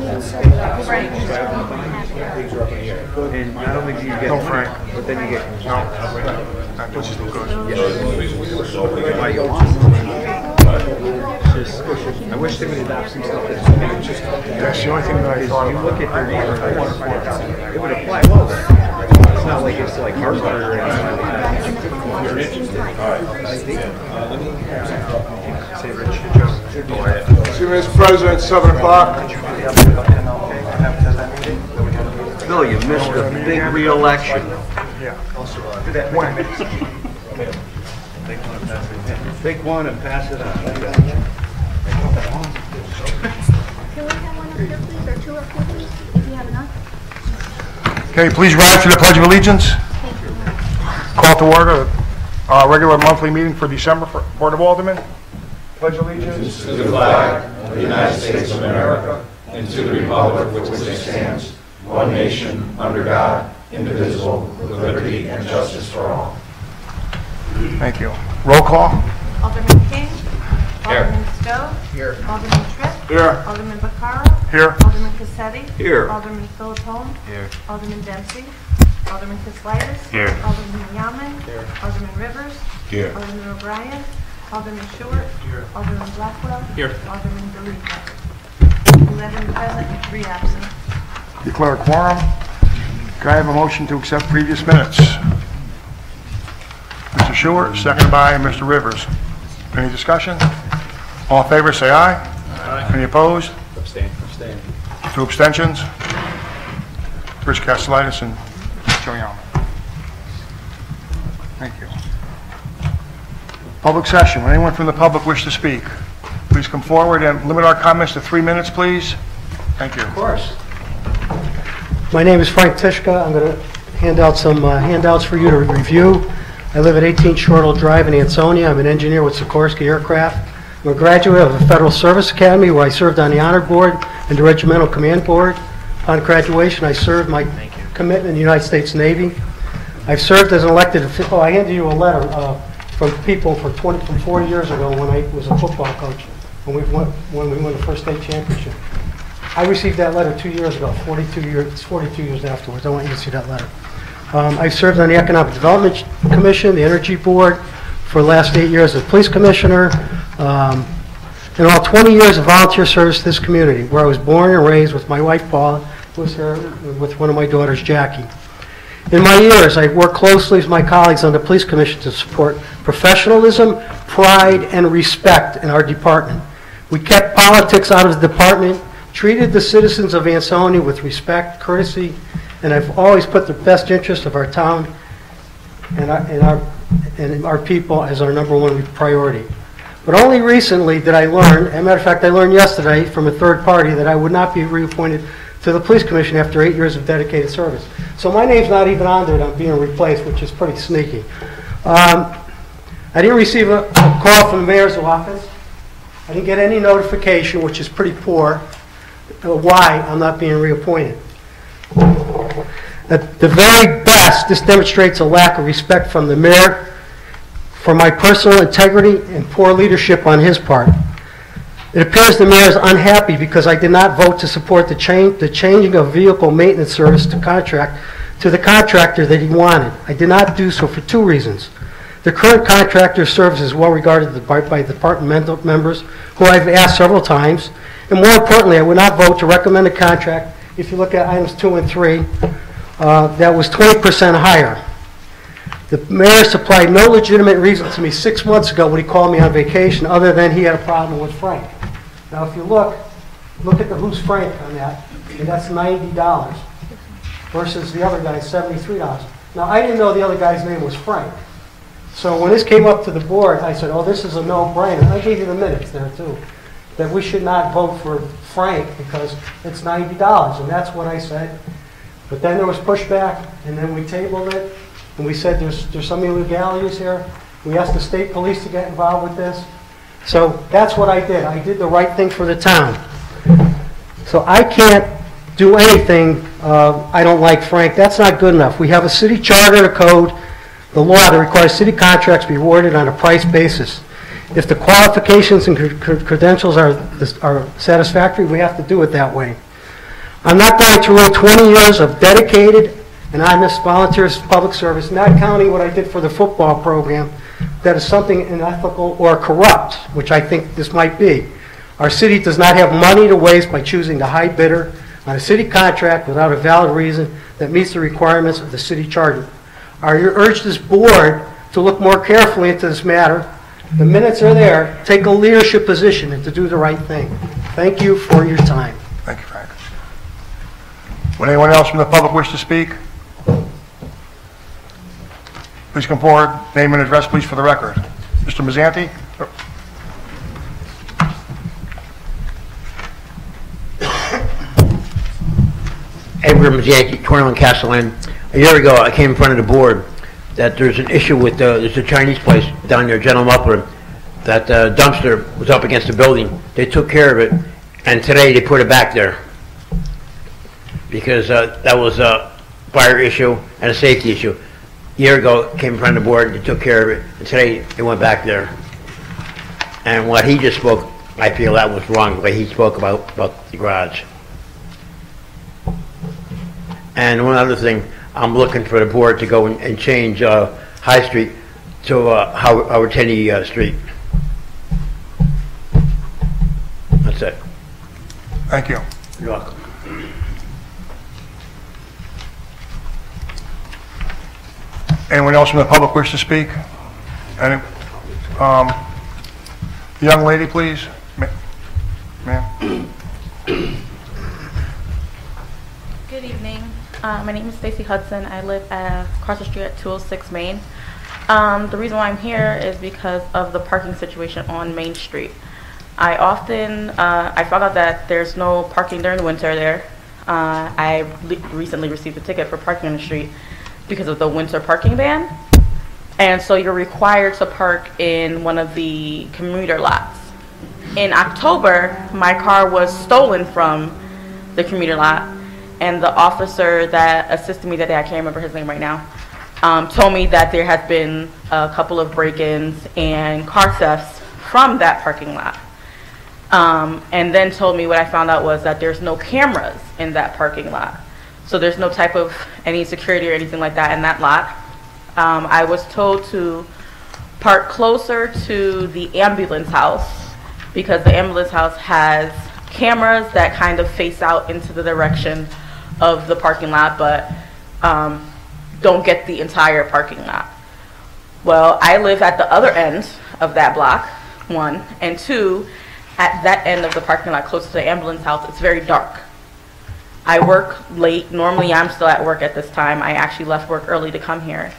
And not only do you get Frank, but then you get which is good. I wish they would adopt some stuff that's That's the only thing that I thought you about. look at their neighborhood, it would apply well. It's not like it's like Harvard or anything like that. If you're interested. Say Rich, Joe. See, Mr. President, 7 o'clock. Bill, you missed a big re-election. Yeah. When? Take one and pass it on. Can we have one up here, please, or two up here, please, if you have enough? Okay, please rise for the Pledge of Allegiance. Call to order our regular monthly meeting for December for Board of Aldermen. Pledge allegiance to the flag of the United States of America and to the republic for which it stands, one nation, under God, indivisible, with liberty and justice for all. Thank you. Roll call. Alderman King. Here. Alderman Stowe. Here. Alderman Tripp. Here. Alderman Vaccaro. Here. Alderman Cassetti. Here. Alderman Philippone. Here. Alderman Dempsey. Alderman Kislitis. Here. Alderman Yaman. Here. Alderman Rivers. Here. Alderman O'Brien. Alderman Short. Here. Alderman Blackwell. Here. Alderman DeLisa. 11 present and 3 absent. Declare a quorum. Can I have a motion to accept previous minutes? Mr. Short, seconded by Mr. Rivers. Any discussion? All in favor, say aye. Aye. Any opposed? Abstain. 2 abstentions. Rich Castellitis and Joe Yaman. Thank you. Public session. Would anyone from the public wish to speak? Please come forward and limit our comments to 3 minutes, please. Thank you. Of course. My name is Frank Tishka. I'm going to hand out some handouts for you to review. I live at 18 Shortle Drive in Ansonia. I'm an engineer with Sikorsky Aircraft. I'm a graduate of the Federal Service Academy, where I served on the Honor Board and the Regimental Command Board. Upon graduation, I served my commitment in the United States Navy. I've served as an elected official. I handed you a letter from people from 40 years ago when I was a football coach, when we won the first state championship. I received that letter 2 years ago, 42 years. It's 42 years afterwards. I want you to see that letter. I've served on the Economic Development Commission, the Energy Board, for the last 8 years as police commissioner, and all 20 years of volunteer service to this community, where I was born and raised with my wife, Paula, who was here with one of my daughters, Jackie. In my years, I've worked closely with my colleagues on the Police Commission to support professionalism, pride, and respect in our department. We kept politics out of the department, treated the citizens of Ansonia with respect, courtesy, and I've always put the best interest of our town and our people as our #1 priority. But only recently did I learn, as a matter of fact, I learned yesterday from a third party, that I would not be reappointed to the Police Commission after 8 years of dedicated service. So my name's not even on there, and I'm being replaced, which is pretty sneaky. I didn't receive a call from the mayor's office. I didn't get any notification, which is pretty poor, why I'm not being reappointed. At the very best, this demonstrates a lack of respect from the mayor for my personal integrity and poor leadership on his part. It appears the mayor is unhappy because I did not vote to support the changing of vehicle maintenance service to the contractor that he wanted. I did not do so for 2 reasons. The current contractor's service is well regarded by departmental members, who I've asked several times, and more importantly, I would not vote to recommend a contract, if you look at items 2 and 3, that was 20% higher. The mayor supplied no legitimate reason to me 6 months ago when he called me on vacation, other than he had a problem with Frank. Now, if you look at the who's Frank on that, and that's $90 versus the other guy's $73. Now, I didn't know the other guy's name was Frank. So when this came up to the board, I said, oh, this is a no-brainer. I gave you the minutes there, too, that we should not vote for Frank because it's $90, and that's what I said. But then there was pushback, and then we tabled it, and we said there's some illegalities here. We asked the state police to get involved with this. So that's what I did. I did the right thing for the town. So I can't do anything I don't like Frank. That's not good enough. We have a city charter and a code, the law that requires city contracts be awarded on a price basis. If the qualifications and credentials are satisfactory, we have to do it that way. I'm not going to ruin 20 years of dedicated and honest volunteer public service, not counting what I did for the football program, that is something unethical or corrupt, which I think this might be. Our city does not have money to waste by choosing the high bidder on a city contract without a valid reason that meets the requirements of the city charter. I urge this board to look more carefully into this matter. The minutes are there. Take a leadership position and to do the right thing. Thank you for your time. Thank you, Frank. Would anyone else from the public wish to speak? Please come forward. Name and address, please, for the record. Mr. Mazzanti? Edward Mazzanti, 21 Castellan. A year ago, I came in front of the board that there's an issue with there's a Chinese place down near General Muffler that the dumpster was up against the building. They took care of it, and today they put it back there because that was a fire issue and a safety issue. A year ago, I came in front of the board, they took care of it, and today it went back there. And what he just spoke, I feel that was wrong, the way he spoke about the garage. And one other thing, I'm looking for the board to go and change High Street to Howard Tenney Street. That's it. Thank you. You're welcome. Anyone else from the public wish to speak? Any, young lady, please. Ma'am. Good evening. My name is Stacy Hudson. I live across the street at 206 Main. The reason why I'm here is because of the parking situation on Main Street. I found out that there's no parking during the winter there. I recently received a ticket for parking on the street because of the winter parking ban. And so you're required to park in one of the commuter lots. In October, my car was stolen from the commuter lot, and the officer that assisted me that day, I can't remember his name right now, told me that there had been a couple of break-ins and car thefts from that parking lot. And then told me what I found out was that there's no cameras in that parking lot. So there's no type of any security or anything like that in that lot. I was told to park closer to the ambulance house because the ambulance house has cameras that kind of face out into the direction of the parking lot, but don't get the entire parking lot. Well, I live at the other end of that block, 1, and 2, at that end of the parking lot close to the ambulance house, it's very dark. I work late. Normally I'm still at work at this time. I actually left work early to come here.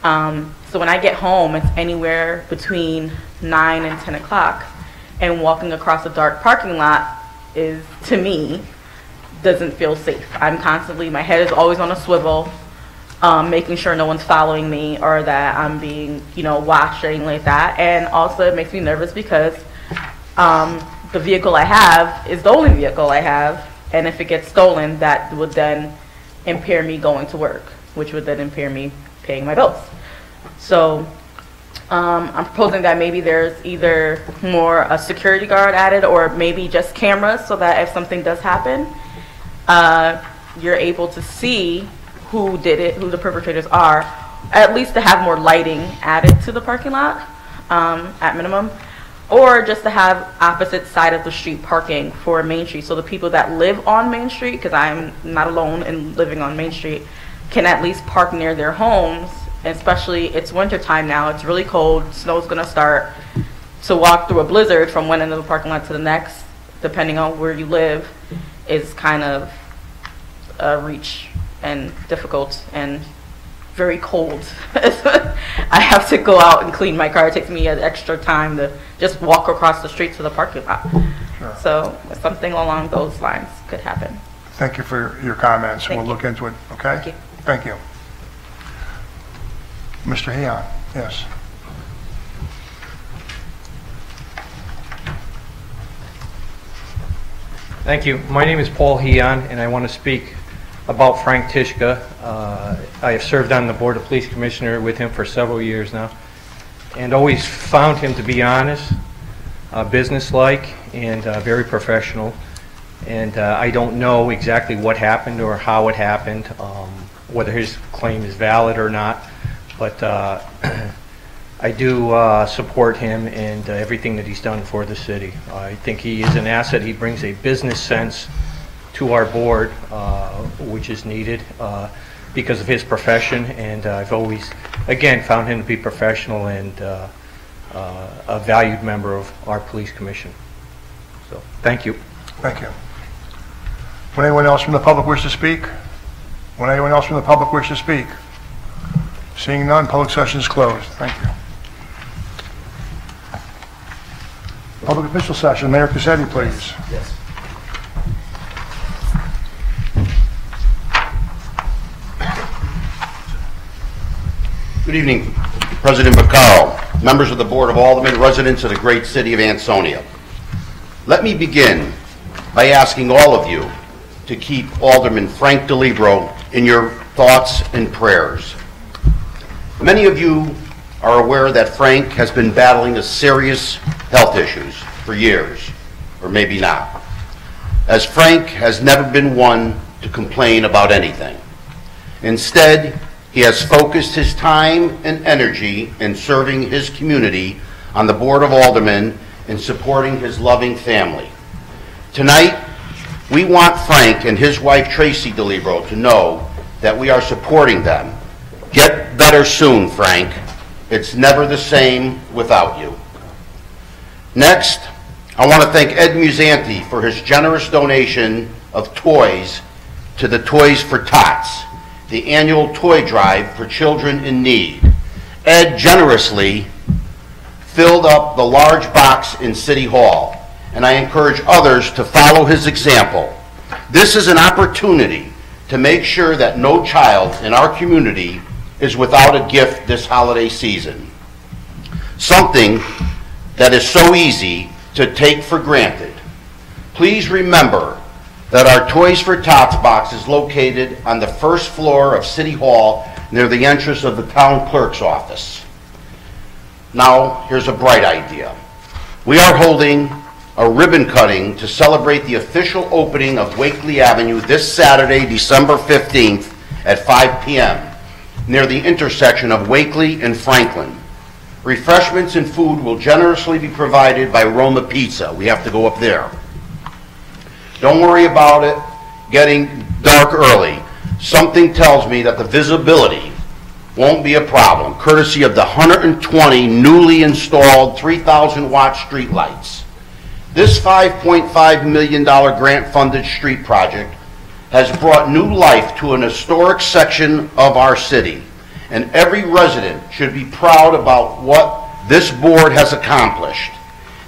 So when I get home, it's anywhere between 9 and 10 o'clock, and walking across a dark parking lot is, to me, doesn't feel safe. I'm constantly, my head is always on a swivel, making sure no one's following me or that I'm being, watched or anything like that. And also it makes me nervous because the vehicle I have is the only vehicle I have, and if it gets stolen, that would then impair me going to work, which would then impair me paying my bills. So I'm proposing that maybe there's either more a security guard added or maybe just cameras so that if something does happen, you're able to see who did it, who the perpetrators are, at least to have more lighting added to the parking lot at minimum, or just to have opposite side of the street parking for Main Street so the people that live on Main Street, because I'm not alone in living on Main Street, can at least park near their homes. Especially it's winter time now, it's really cold, snow's gonna start. To walk through a blizzard from one end of the parking lot to the next, depending on where you live, is kind of a reach and difficult and very cold. I have to go out and clean my car. It takes me an extra time to just walk across the street to the parking lot. Sure. So something along those lines could happen. Thank you for your comments. Thank We'll you. look into it, okay? Thank you. Thank you. Mr. Heon, yes. Thank you. My name is Paul Heon, and I want to speak about Frank Tishka. I have served on the Board of Police Commissioner with him for several years now, and always found him to be honest, businesslike, and very professional. And I don't know exactly what happened or how it happened, whether his claim is valid or not, but I do support him and everything that he's done for the city. I think he is an asset. He brings a business sense to our board, which is needed because of his profession, and I've always, again, found him to be professional and a valued member of our police commission. So, thank you. Thank you. Would anyone else from the public wish to speak? Would anyone else from the public wish to speak? Seeing none, public session is closed. Thank you. Public official session. Mayor Cassetti, please. Yes. Good evening, President Vaccaro, members of the Board of Aldermen, residents of the great city of Ansonia. Let me begin by asking all of you to keep Alderman Frank DeLibero in your thoughts and prayers. Many of you are aware that Frank has been battling a serious health issues for years, or maybe not, as Frank has never been one to complain about anything. Instead, he has focused his time and energy in serving his community on the Board of Aldermen and supporting his loving family. Tonight, we want Frank and his wife Tracy DeLibero to know that we are supporting them. Get better soon, Frank. It's never the same without you. Next, I want to thank Ed Musanti for his generous donation of toys to the Toys for Tots, the annual toy drive for children in need. Ed generously filled up the large box in City Hall, and I encourage others to follow his example. This is an opportunity to make sure that no child in our community is without a gift this holiday season. Something that is so easy to take for granted. Please remember that our Toys for Tots box is located on the first floor of City Hall near the entrance of the town clerk's office. Now, here's a bright idea. We are holding a ribbon cutting to celebrate the official opening of Wakely Avenue this Saturday, December 15th at 5 p.m. near the intersection of Wakely and Franklin. Refreshments and food will generously be provided by Roma Pizza. We have to go up there. Don't worry about it getting dark early. Something tells me that the visibility won't be a problem, courtesy of the 120 newly installed 3,000 watt street lights. This $5.5 million grant-funded street project has brought new life to an historic section of our city, and every resident should be proud about what this board has accomplished.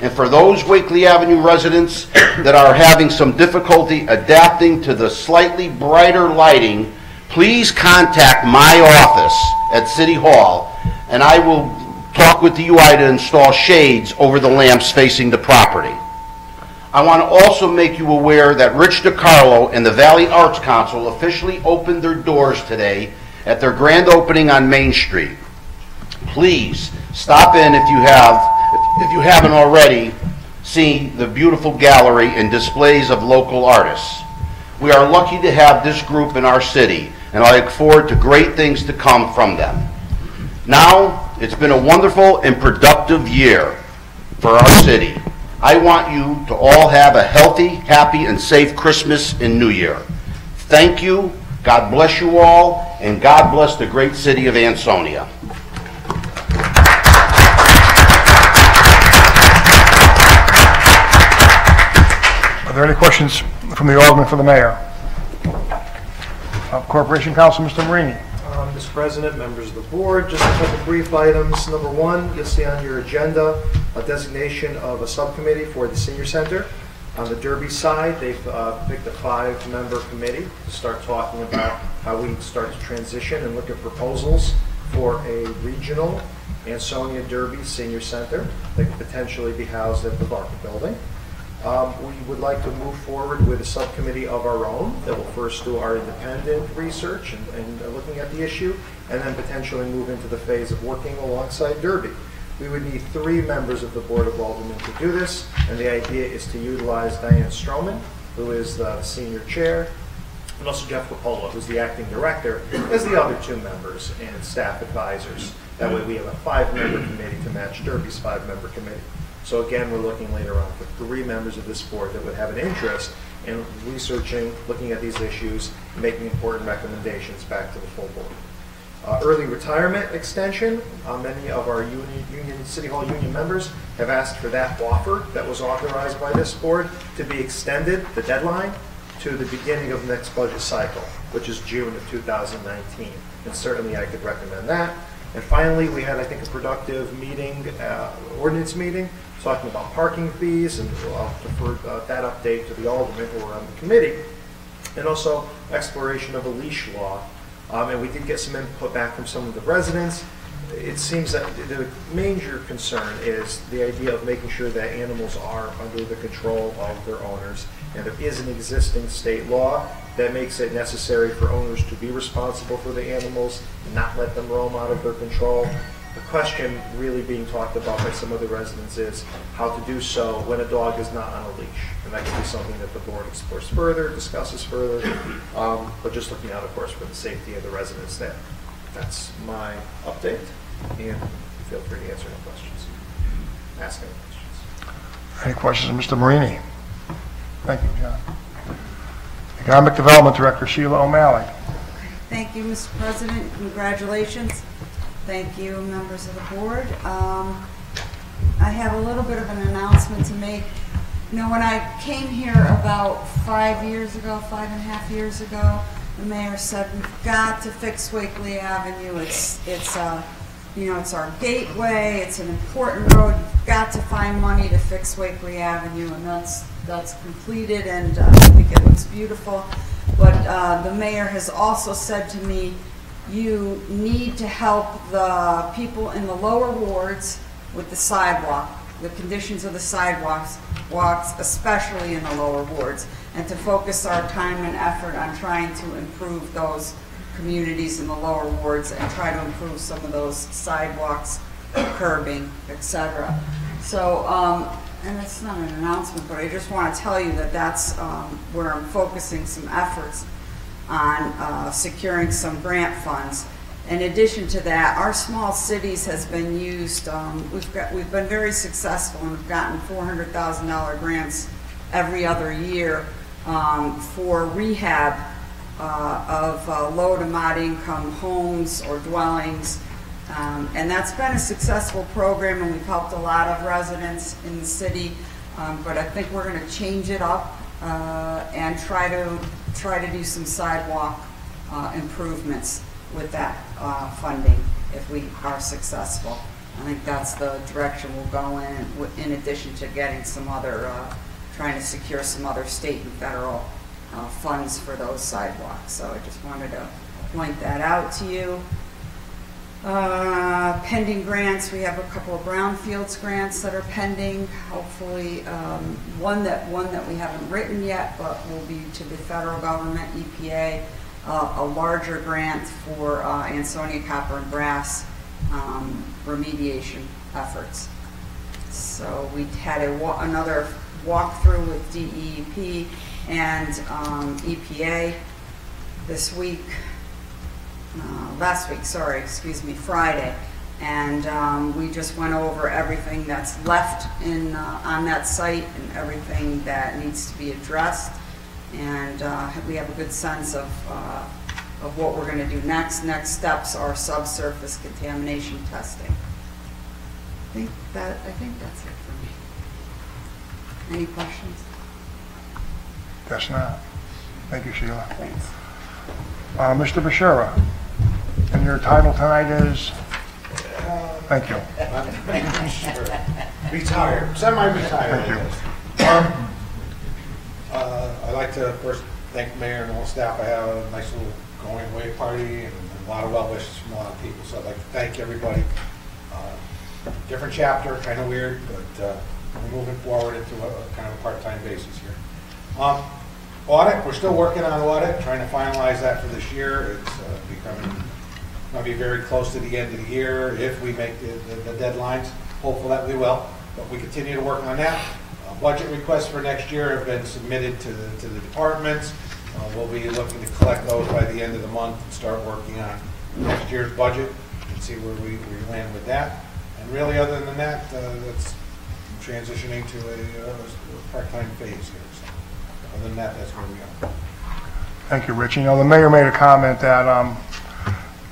And for those Wakely Avenue residents that are having some difficulty adapting to the slightly brighter lighting, please contact my office at City Hall, and I will talk with the UI to install shades over the lamps facing the property. I want to also make you aware that Rich DiCarlo and the Valley Arts Council officially opened their doors today at their grand opening on Main Street. Please stop in if you haven't already seen the beautiful gallery and displays of local artists. We are lucky to have this group in our city, and I look forward to great things to come from them. Now, it's been a wonderful and productive year for our city. I want you to all have a healthy, happy, and safe Christmas and New Year. Thank you, God bless you all, and God bless the great city of Ansonia. Are there any questions from the Alderman for the Mayor? Corporation Counsel, Mr. Marini. Mr. President, members of the board, just a couple brief items. Number one, you'll see on your agenda a designation of a subcommittee for the senior center. On the Derby side, they've picked a 5-member committee to start talking about how we start to transition and look at proposals for a regional Ansonia Derby senior center that could potentially be housed at the Barker building. We would like to move forward with a subcommittee of our own that will first do our independent research and looking at the issue, and then potentially move into the phase of working alongside Derby. We would need 3 members of the Board of Aldermen to do this, and the idea is to utilize Diane Stroman, who is the senior chair, and also Jeff Capola, who's the acting director, as the other 2 members and staff advisors. That way we have a 5-member committee to match Derby's 5-member committee. So again, we're looking later on for 3 members of this board that would have an interest in researching, looking at these issues, and making important recommendations back to the full board. Early retirement extension. Many of our City Hall union members have asked for that offer that was authorized by this board to be extended, the deadline, to the beginning of next budget cycle, which is June of 2019. And certainly I could recommend that. And finally, we had, I think, a productive meeting, ordinance meeting, talking about parking fees, and I'll defer that update to the aldermen who are on the committee, and also exploration of a leash law. And we did get some input back from some of the residents. It seems that the major concern is the idea of making sure that animals are under the control of their owners. And there is an existing state law that makes it necessary for owners to be responsible for the animals and not let them roam out of their control. The question really being talked about by some of the residents is how to do so when a dog is not on a leash. And that could be something that the board explores further, discusses further, but just looking out, of course, for the safety of the residents there. That's my update, and feel free to answer any questions. Ask any questions. Any questions of Mr. Marini? Thank you, John. Economic Development Director Sheila O'Malley. Thank you, Mr. President. Congratulations. Thank you, members of the board. I have a little bit of an announcement to make. You know, when I came here about 5.5 years ago, the mayor said, we've got to fix Wakely Avenue. It's our gateway. It's an important road. You've got to find money to fix Wakely Avenue, and that's completed, and I think it looks beautiful. But the mayor has also said to me, you need to help the people in the lower wards with the sidewalk, the conditions of the sidewalks, especially in the lower wards, and to focus our time and effort on trying to improve those communities in the lower wards and try to improve some of those sidewalks, curbing, etc. So, and it's not an announcement, but I just want to tell you that that's where I'm focusing some efforts on securing some grant funds. In addition to that, our small cities has been used, we've been very successful, and we've gotten $400,000 grants every other year for rehab of low to moderate income homes or dwellings. And that's been a successful program, and we've helped a lot of residents in the city, but I think we're going to change it up and try to do some sidewalk improvements with that funding if we are successful. I think that's the direction we'll go in addition to getting some other, trying to secure some other state and federal funds for those sidewalks. So I just wanted to point that out to you. Pending grants, we have a couple of brownfields grants that are pending. Hopefully, one that we haven't written yet, but will be to the federal government, EPA, a larger grant for Ansonia copper and brass remediation efforts. So we had another walkthrough with DEP and EPA this week. Last week, sorry, excuse me, Friday, and we just went over everything that's left on that site and everything that needs to be addressed, and we have a good sense of what we're going to do next. Next steps are subsurface contamination testing. I think that's it for me. Any questions? Guess not. Thank you, Sheila. Thanks. Mr. Bashira, and your title tonight is? Thank you. Retired, semi-retired. Thank you. I'd like to first thank the mayor and all the staff. I have a nice little going away party and a lot of well wishes from a lot of people. So I'd like to thank everybody. Different chapter, kind of weird, but we're moving forward into a kind of a part-time basis here. Audit, we're still working on audit, trying to finalize that for this year. It's becoming, going to be very close to the end of the year if we make the deadlines. Hopeful that we will, but we continue to work on that. Budget requests for next year have been submitted to the departments. We'll be looking to collect those by the end of the month and start working on next year's budget and see where we land with that. And really, other than that, that's transitioning to a part-time phase here. So other than that, that's where we are. Thank you, Rich. You know, the mayor made a comment that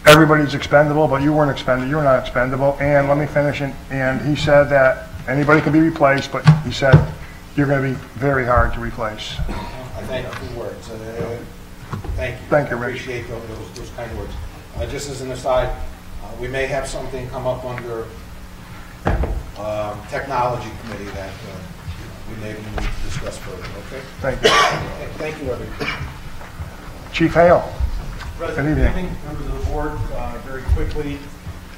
everybody's expendable, but you weren't expendable. You're not expendable. And let me finish it. And he said that anybody can be replaced, but he said you're going to be very hard to replace. I thank you for the words. Thank you. Thank you, I Rich. appreciate those kind words. Just as an aside, we may have something come up under technology committee that we may need to discuss further. Okay. Thank you. Thank you, everybody. Chief Hale. President, Good evening. members of the board. Very quickly,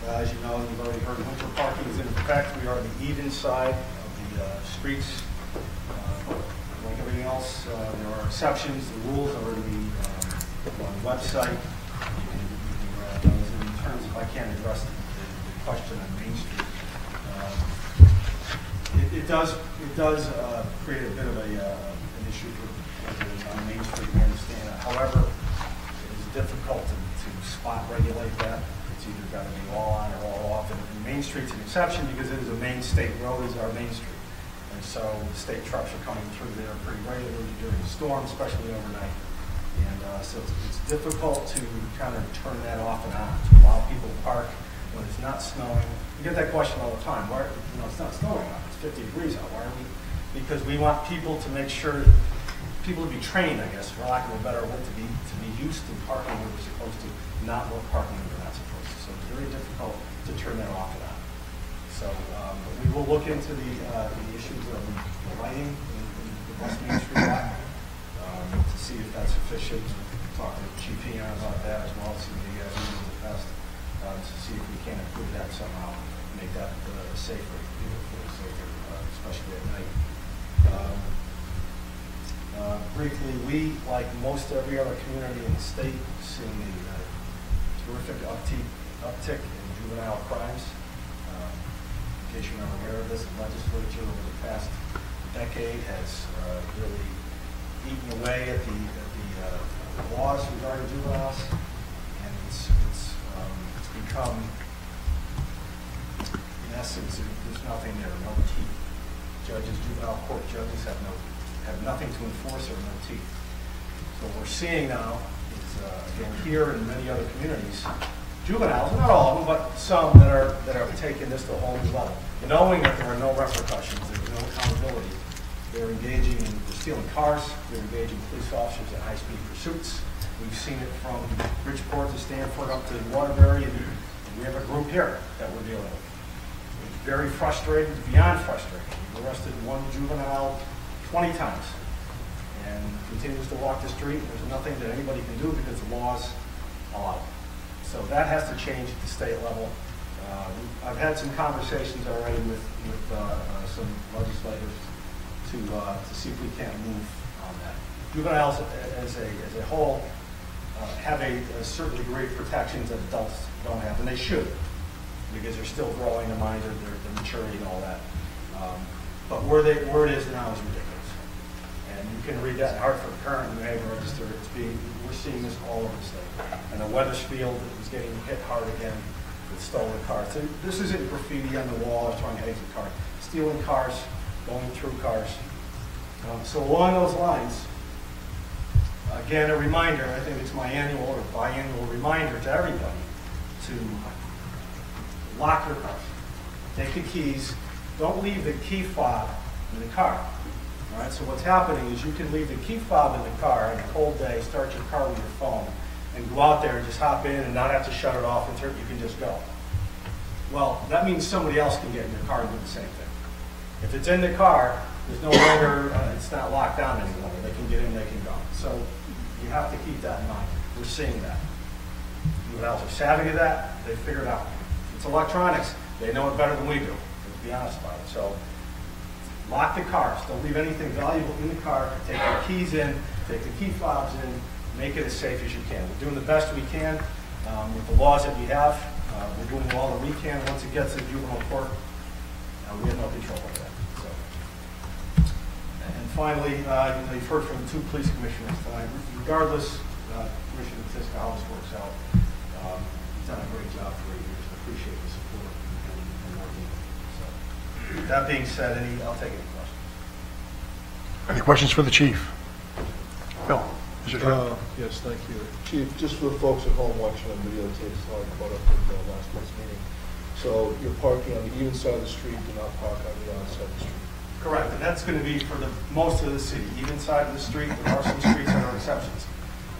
as you know, you've already heard winter parking is in effect. We are on the even side of the streets. Like everything else, there are exceptions. The rules are going to be on the website. In terms of, I can't address the question on Main Street. It does create a bit of an issue for residents on Main Street. We understand that. However, it is difficult to spot regulate that. It's either got to be all on or all off. And Main Street's an exception because it is a main state road, is our Main Street. And so the state trucks are coming through there pretty regularly during the storm, especially overnight. And so it's difficult to kind of turn that off and on, to allow people to park when it's not snowing. You get that question all the time. Why, it's not snowing out. It's 50 degrees out. Why are we? Because we want people to make sure, people to be trained, I guess, for lack of a better word, to be used to parking where we're supposed to, not where parking where we're not supposed to. So it's very difficult to turn that off and on. So we will look into the issues of the lighting in the West Main Street lot to see if that's sufficient. Talk to Chief Heon about that as well, see what you guys do the best to see if we can improve that somehow, make that safer, especially at night. Briefly, we, like most every other community in the state, seeing a terrific uptick in juvenile crimes. In case you're not aware of this, the legislature over the past decade has really eaten away at the laws regarding juveniles, and it's become, in essence, there's nothing there, no teeth. Judges, juvenile court judges have nothing to enforce or no teeth. So what we're seeing now is, again, here and many other communities, juveniles, not all of them, but some that are taking this to a whole new level. Knowing that there are no repercussions, there's no accountability, they're engaging in, they're stealing cars, they're engaging police officers in high-speed pursuits. We've seen it from Bridgeport to Stanford up to Waterbury, and we have a group here that we're dealing with. It's very frustrating, beyond frustrating. We've arrested one juvenile 20 times and continues to walk the street. There's nothing that anybody can do because the laws allow it. So that has to change at the state level. I've had some conversations already with some legislators to see if we can't move on that. Juveniles as a whole have a certain degree of protections that adults don't have, and they should, because they're still growing their mind, their maturity and all that. But where it is now is ridiculous. And you can read that in Hartford Current, New Haven Register. We're seeing this all over the state. And the Weathersfield is getting hit hard again with stolen cars. So this isn't graffiti on the wall or trying to exit cars. Stealing cars, going through cars. So along those lines, again, a reminder, I think it's my annual or biannual reminder to everybody to lock your cars. Take the keys. Don't leave the key fob in the car. All right, so what's happening is you can leave the key fob in the car on a cold day, start your car with your phone, and go out there and just hop in and not have to shut it off and you can just go. Well, that means somebody else can get in your car and do the same thing. If it's in the car, there's no longer, it's not locked down anymore. They can get in, they can go. So you have to keep that in mind. We're seeing that. Juveniles are savvy to that. They figure it out. It's electronics. They know it better than we do, to be honest about it. So lock the cars. Don't leave anything valuable in the car. Take your keys in. Take the key fobs in. Make it as safe as you can. We're doing the best we can with the laws that we have. We're doing all that we can. Once it gets to juvenile court, we have no control over that. So finally, you've heard from the two police commissioners tonight. Regardless, Commissioner Tiska, how this works out, you've done a great job for 8 years. I appreciate the support and working with you. So, that being said, I'll take any questions. Any questions for the chief? Bill? Is it Yes, thank you. Chief, just for the folks at home watching on videotape, so I caught up with last month's meeting. So you're parking on the even side of the street, do not park on the other side of the street. Correct, and that's going to be for the most of the city, even side of the street. There are some streets that are exceptions.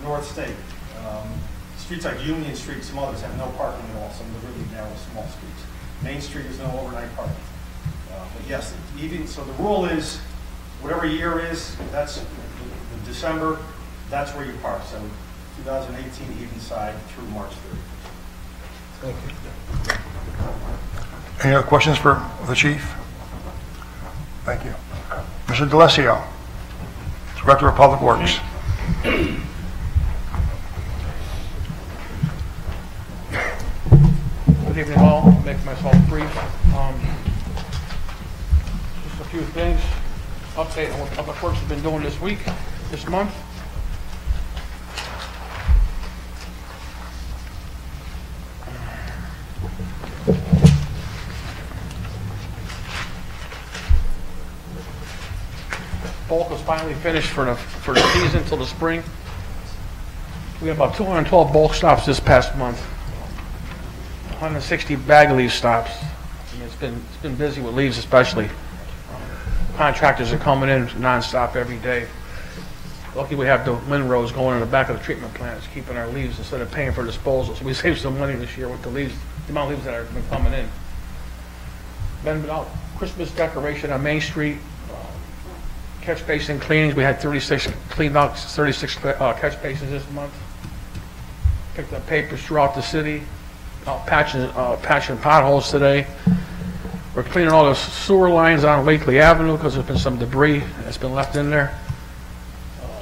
North State, streets like Union Street, some others have no parking at all, some of the really narrow, small streets. Main Street is no overnight parking. But yes, so the rule is, whatever year is, that's the December, that's where you park. So 2018, even side through March 30th. Thank you. Any other questions for the chief? Thank you. Mr. DeLacio, Director of Public Works. Good evening all. I'll make myself brief. Just a few things. Update on what Public Works has been doing this week, this month. Bulk was finally finished for the season till the spring. We had about 212 bulk stops this past month. 160 bag leaf stops. I mean, it's been busy with leaves, especially. Contractors are coming in nonstop every day. Lucky we have the windrows going in the back of the treatment plant. It's keeping our leaves instead of paying for disposal. So we saved some money this year with the leaves, the amount of leaves that have been coming in. Been out Christmas decoration on Main Street. Catch basin cleanings, we had 36 cleaned out, 36 catch basins this month. Picked up papers throughout the city, patching potholes today. We're cleaning all the sewer lines on Wakely Avenue because there's been some debris that's been left in there.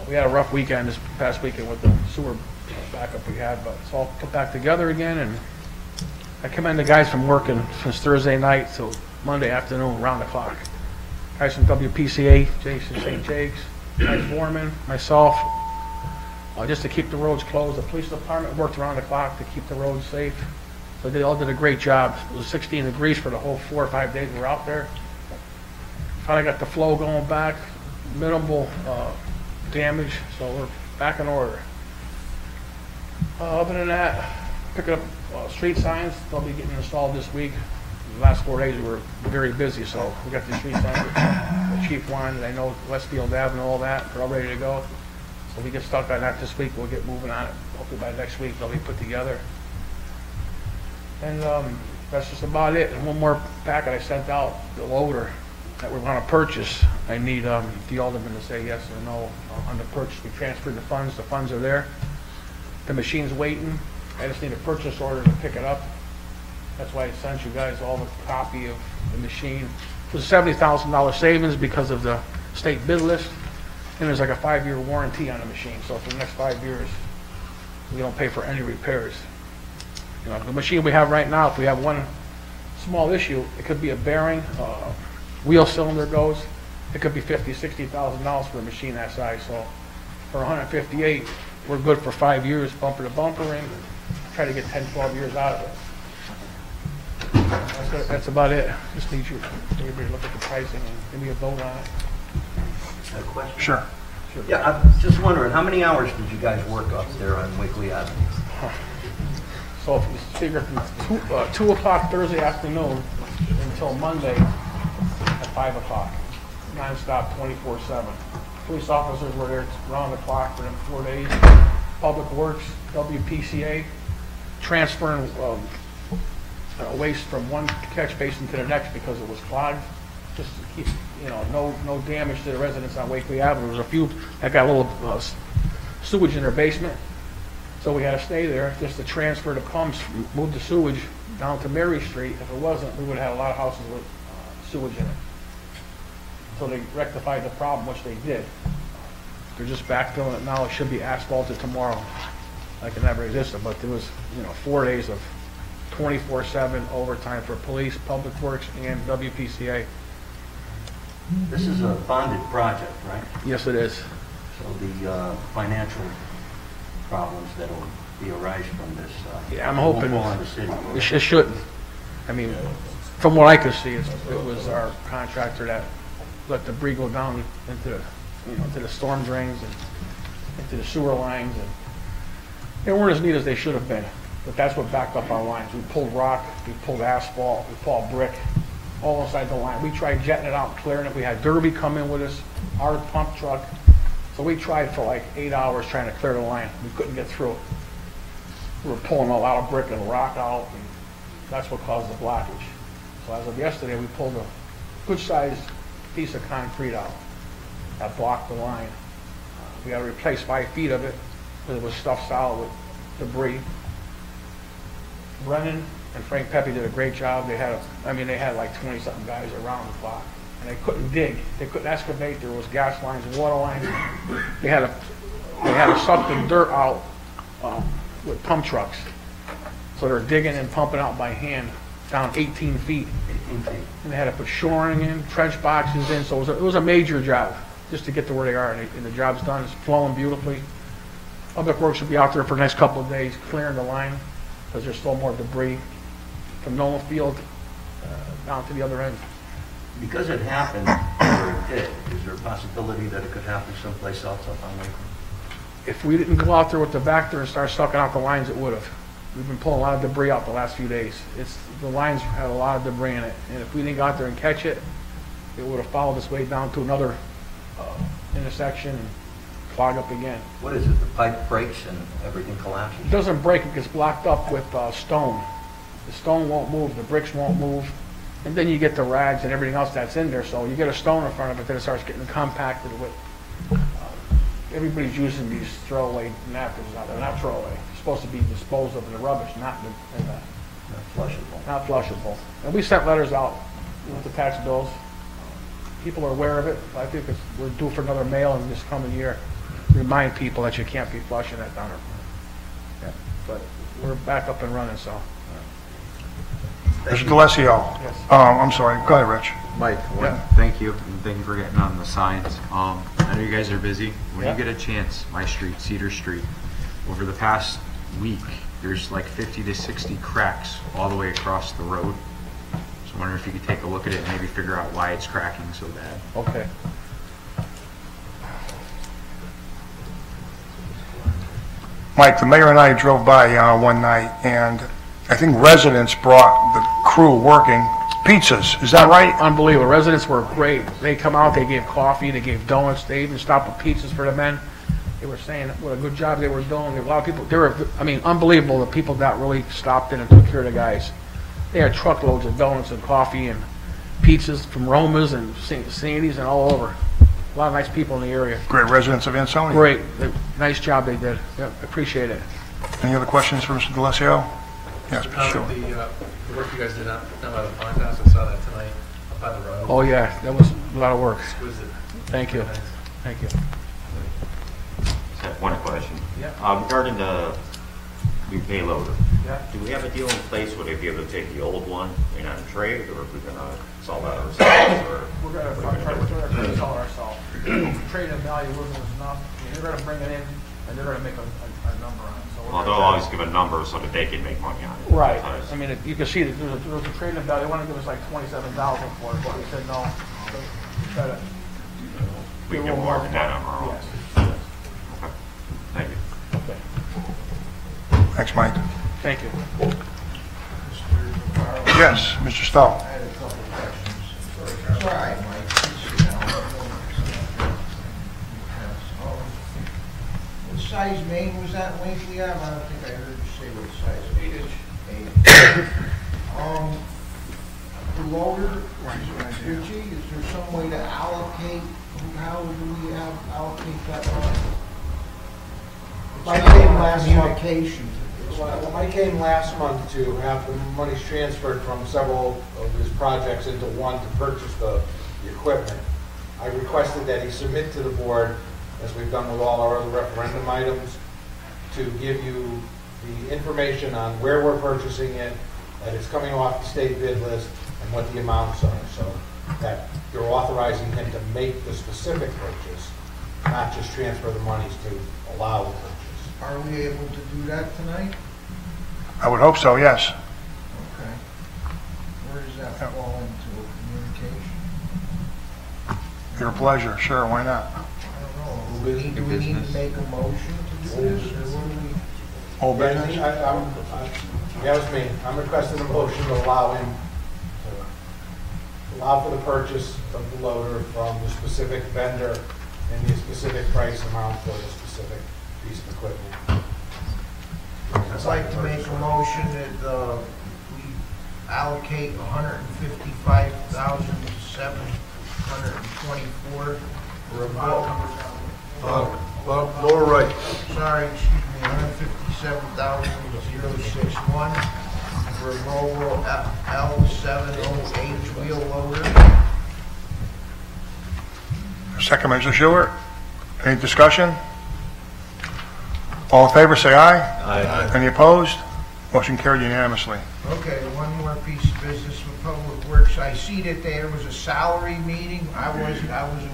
We had a rough weekend this past weekend with the sewer backup we had, but it's all come back together again. And I commend the guys from working since Thursday night till Monday afternoon, around the clock. Guys from WPCA, Jason St. Jakes, Mike Foreman, myself, just to keep the roads closed. The police department worked around the clock to keep the roads safe. So they all did a great job. It was 16 degrees for the whole 4 or 5 days we were out there. Finally got the flow going back, minimal damage, so we're back in order. Other than that, picking up street signs, they'll be getting installed this week. The last 4 days we were very busy, so we got the street signs that the chief wanted. I know Westfield Avenue, all that, they're all ready to go. So if we get stuck on that this week, we'll get moving on it. Hopefully by next week they'll be put together. And that's just about it. And one more packet I sent out, the loader that we're going to purchase. I need the Aldermen to say yes or no on the purchase. We transferred the funds are there. The machine's waiting. I just need a purchase order to pick it up. That's why I sent you guys all the copy of the machine. It was a $70,000 savings because of the state bid list, and there's like a 5-year warranty on the machine. So for the next 5 years, we don't pay for any repairs. You know, the machine we have right now, if we have one small issue, it could be a bearing, wheel cylinder goes. It could be $50,000, $60,000 for a machine that size. So for 158, we're good for 5 years, bumper to bumper, and try to get 10, 12 years out of it. That's about it. Just need you, everybody to look at the pricing and give me a vote on it. A question? Sure. Yeah, I'm just wondering, how many hours did you guys work up there on Wakely Avenue? So if you figure from 2 o'clock Thursday afternoon until Monday at 5 o'clock, non-stop, 24/7. Police officers were there around the clock for them 4 days. Public Works, WPCA, transferring waste from one catch basin to the next because it was clogged, just to keep, no damage to the residents on Wakely Avenue. There was a few that got a little sewage in their basement, so we had to stay there just to transfer the pumps, move the sewage down to Mary Street. If it wasn't, we would have had a lot of houses with sewage in it. So they rectified the problem, which they did. They're just backfilling it now. It should be asphalted tomorrow, like it never existed. But there was, 4 days of 24/7 overtime for police, public works, and WPCA. This is a bonded project, right? Yes, it is. So the financial problems that will be arise from this. Yeah, I'm won't hoping fall on the city. it shouldn't. I mean, from what I could see, it was our contractor that let debris go down into the, into the storm drains and into the sewer lines, and they weren't as neat as they should have been. But that's what backed up our lines. We pulled rock, we pulled asphalt, we pulled brick, all inside the line. We tried jetting it out, clearing it. We had Derby come in with us, our pump truck. So we tried for like 8 hours trying to clear the line. We couldn't get through. We were pulling a lot of brick and rock out, and that's what caused the blockage. So as of yesterday, we pulled a good-sized piece of concrete out that blocked the line. We had to replace 5 feet of it because it was stuffed solid with debris. Brennan and Frank Pepe did a great job. They had like 20-something guys around the clock, and they couldn't dig. They couldn't excavate. There was gas lines and water lines. They had to suck the dirt out with pump trucks. So they're digging and pumping out by hand down 18 feet. 18 feet. And they had to put shoring in, trench boxes in. So it was a major job just to get to where they are. And the job's done. It's flowing beautifully. Public Works will be out there for the next couple of days clearing the line because there's still more debris from Nolan Field down to the other end. Because it happened where it did, is there a possibility that it could happen someplace else up on Lakeland? If we didn't go out there with the Vector and start sucking out the lines, it would have. We've been pulling a lot of debris out the last few days. The lines had a lot of debris in it, and if we didn't go out there and catch it, it would have followed its way down to another intersection and clog up again. What is it, the pipe breaks and everything collapses? It doesn't break, it gets blocked up with stone. The stone won't move, the bricks won't move, and then you get the rags and everything else that's in there, so you get a stone in front of it, then it starts getting compacted with, everybody's using these throwaway napkins out there, not throwaway, it's supposed to be disposed of in the rubbish, not flushable. Not flushable. And we sent letters out with the tax bills. People are aware of it. I think we're due for another mail in this coming year. Remind people that you can't be flushing that down. Yeah. But we're back up and running, so. Mr. DeLassio. Yes. I'm sorry. Go ahead, Rich. Mike, thank you, and thank you for getting on the signs. I know you guys are busy. When you get a chance, my street, Cedar Street, over the past week, there's like 50 to 60 cracks all the way across the road. So I wonder if you could take a look at it and maybe figure out why it's cracking so bad. Okay. Mike, the mayor and I drove by one night, and I think residents brought the crew working pizzas. Is that right? Unbelievable. Residents were great. They come out, they gave coffee, they gave donuts, they even stopped with pizzas for the men. They were saying what a good job they were doing. There were a lot of people, unbelievable, the people that really stopped in and took care of the guys. They had truckloads of donuts and coffee and pizzas from Roma's and Sandy's and all over. A lot of nice people in the area. Great residents of Ansonia. Great. Nice job they did. Yep, appreciate it. Any other questions for Mr. DeLassio? Yes, sure. The work you guys did out by the pond house, I saw that tonight up by the road. Oh yeah, that was a lot of work. Exquisite. Thank you. Nice. Thank you. Just have one question. Yeah. Regarding the new payloader, Yeah. do we have a deal in place where they'd be able to take the old one and on trade, or are we gonna solve that ourselves, or? We're gonna try to sell it ourselves. Trade and value wasn't enough. I mean, they're gonna bring it in and they're gonna make a number on it. So Well, they'll always give a number so that they can make money on it. right. That's I mean, you can see that there was a trade and value. They want to give us like $27,000 for it, but we said no. So try to We get a can little more than that on our own. Yes. Okay. Thank you. Okay. Thanks, Mike. Thank you. Yes, Mr. Stoll. I had a couple of questions. Sorry, Mike. Sit down. What size main was that length we have? I don't think I heard you say what size. 8 inch. The loader, Richie, is there some way to allocate? How do we allocate that? Mike came last month. Well, Mike came last month to have the monies transferred from several of his projects into one to purchase the equipment. I requested that he submit to the board, as we've done with all our other referendum items, to give you the information on where we're purchasing it, that it's coming off the state bid list, and what the amounts are. So that you're authorizing him to make the specific purchase, not just transfer the monies to allow the purchase. Are we able to do that tonight? I would hope so, yes. Okay. Where does that fall into communication? Your pleasure, sure, why not? I don't know. Do we need to make a motion to do this, or what do we? Old Yeah, business? that was me. I'm requesting a motion to allow him to allow for the purchase of the loader from the specific vendor and the specific price amount for the specific piece of equipment. I'd like to make a motion that we allocate $155,724 for a bill. Lower right. Sorry, excuse me, $157,061 for a Volvo L708 wheel loader. Second, Mr. Stewart. Any discussion? All in favor, say aye. Aye. Any opposed? Motion carried unanimously. Okay, one more piece of business with Public Works. I see that there was a salary meeting. I was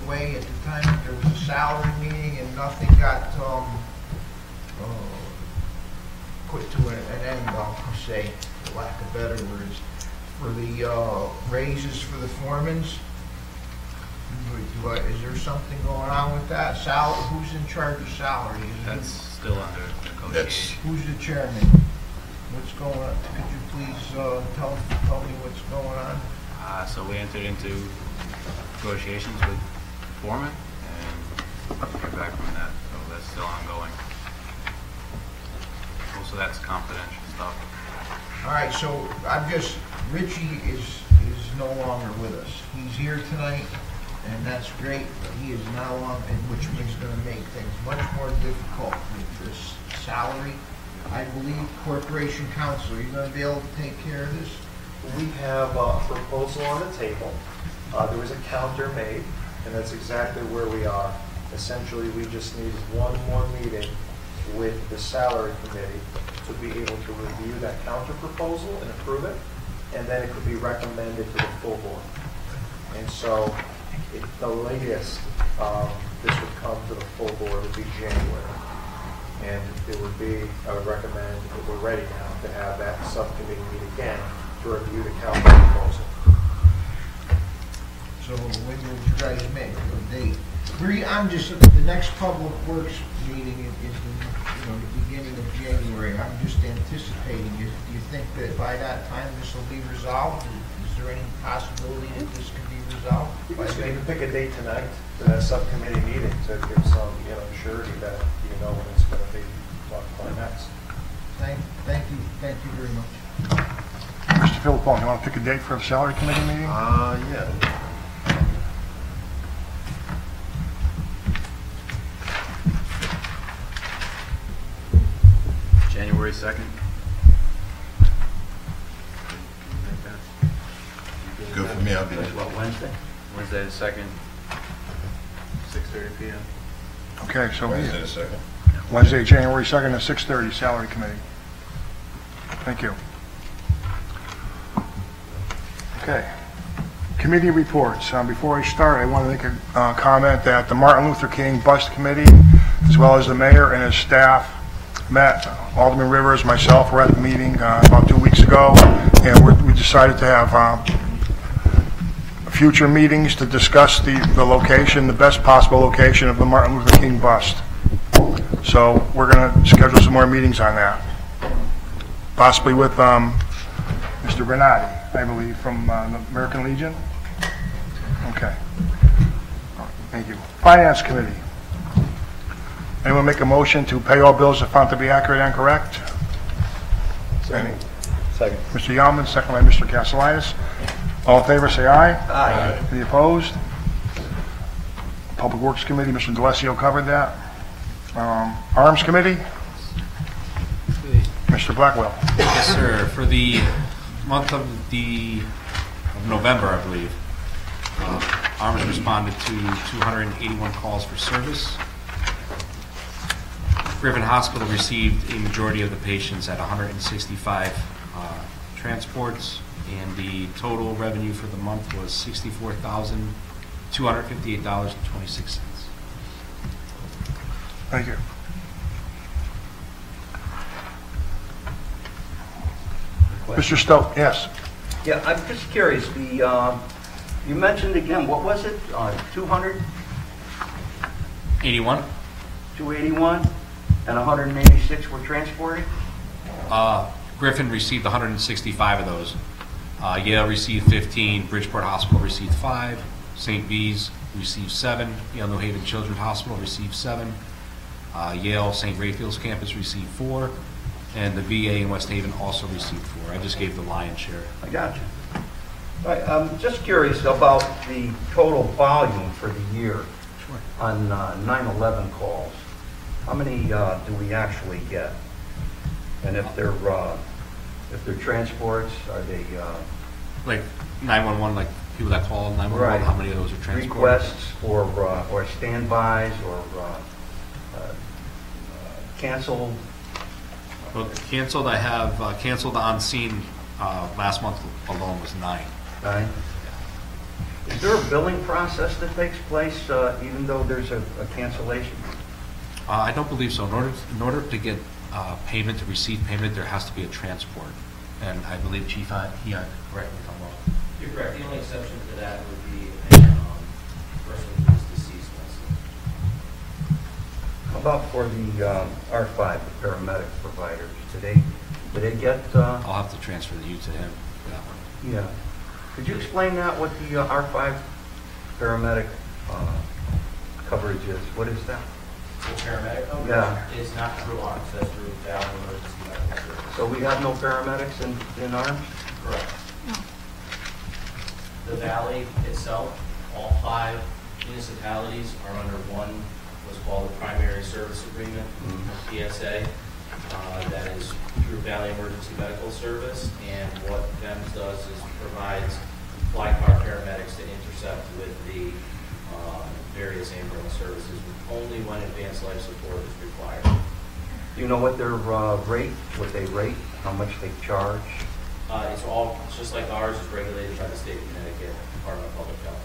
away at the time that there was a salary meeting and nothing got put to an end, I'll say, for lack of better words, for the raises for the foremans. Is there something going on with that? Who's in charge of salary? That's still under negotiation. Who's the chairman? What's going on? Could you please tell me what's going on? So we entered into negotiations with Foreman and get back from that. So that's still ongoing. Most of that's confidential stuff. All right, so Richie is no longer with us. He's here tonight, and that's great, but he is now on, which means going to make things much more difficult with this salary. I believe Corporation Counsel, are you going to be able to take care of this? We have a proposal on the table. There was a counter made, and that's exactly where we are. Essentially, we just need one more meeting with the salary committee to be able to review that counter proposal and approve it, and then it could be recommended to the full board. And so, the latest this would come to the full board would be January. And it would be, I would recommend, if we're ready now, to have that subcommittee meet again to review the counter proposal. So when will you guys make a date? The next Public Works meeting is the beginning of January. I'm just anticipating. Do you think that by that time this will be resolved? Is there any possibility that this can be resolved? You can even pick a date tonight for that subcommittee meeting to give some, surety that you know when it's going to be talked about next. Thank you very much. Mr. Philippone, you want to pick a date for the salary committee meeting? Yeah. January 2nd. Good for me, I'll be there. What, Wednesday? Wednesday the 2nd, 6:30 p.m. Okay, so Wednesday the 2nd. Wednesday, January 2nd at 6:30, salary committee. Thank you. Okay. Committee reports. Before I start, I want to make a comment that the Martin Luther King Bust Committee, as well as the mayor and his staff, met. Alderman Rivers, myself, were at the meeting about 2 weeks ago, and we decided to have future meetings to discuss the location, the best possible location of the Martin Luther King bust. So we're going to schedule some more meetings on that, possibly with Mr. Bernardi, I believe, from the American Legion. Okay. Thank you. Finance Committee. Anyone make a motion to pay all bills that found to be accurate and correct? Second. Mr. Yalman, second by Mr. Castellitis. All in favor, say aye. Aye. Any opposed? Public Works Committee, Mr. D'Alessio covered that. Arms Committee, Mr. Blackwell. Yes, sir. For the month of November, I believe, Arms responded to 281 calls for service. Griffin Hospital received a majority of the patients at 165 transports, and the total revenue for the month was $64,258.26. Thank you. Mr. Stowe, yes. Yeah, I'm just curious, you mentioned again, what was it, 200? 81. 281, and 186 were transported? Griffin received 165 of those. Yale received 15, Bridgeport Hospital received 5, St. Bees received 7, Yale New Haven Children's Hospital received 7, Yale St. Raphael's campus received 4, and the VA in West Haven also received 4. I just gave the lion's share. I got you. Right, I'm just curious about the total volume for the year on 9/11 calls. How many do we actually get? And if they're transports, are they like 911, like people that call 911? Right. How many of those are transported? Requests or standbys or canceled? Well, canceled. I have canceled on scene last month alone was 9. 9. Is there a billing process that takes place even though there's a cancellation? I don't believe so. In order to get payment, to receive payment, there has to be a transport. And I believe Chief, correct me if I'm wrong. You're correct. The only exception to that would be a person who is deceased. How about for the R5, the paramedic providers? Do they get? I'll have to transfer you to him. Yeah. Could you explain that, what the R5 paramedic coverage is? What is that? The paramedic coverage? Yeah. It's not through ARMS, that's through Valley Emergency Medical Service. So we have no paramedics in ARMS? Correct. The Valley itself, all 5 municipalities are under what's called a primary service agreement, PSA. That is through Valley Emergency Medical Service, and what VEMS does is provides fly car paramedics to intercept with the various ambulance services only when advanced life support is required. Do you know what their rate, what they rate, how much they charge? It's just like ours is regulated by the state of Connecticut Department of Public Health.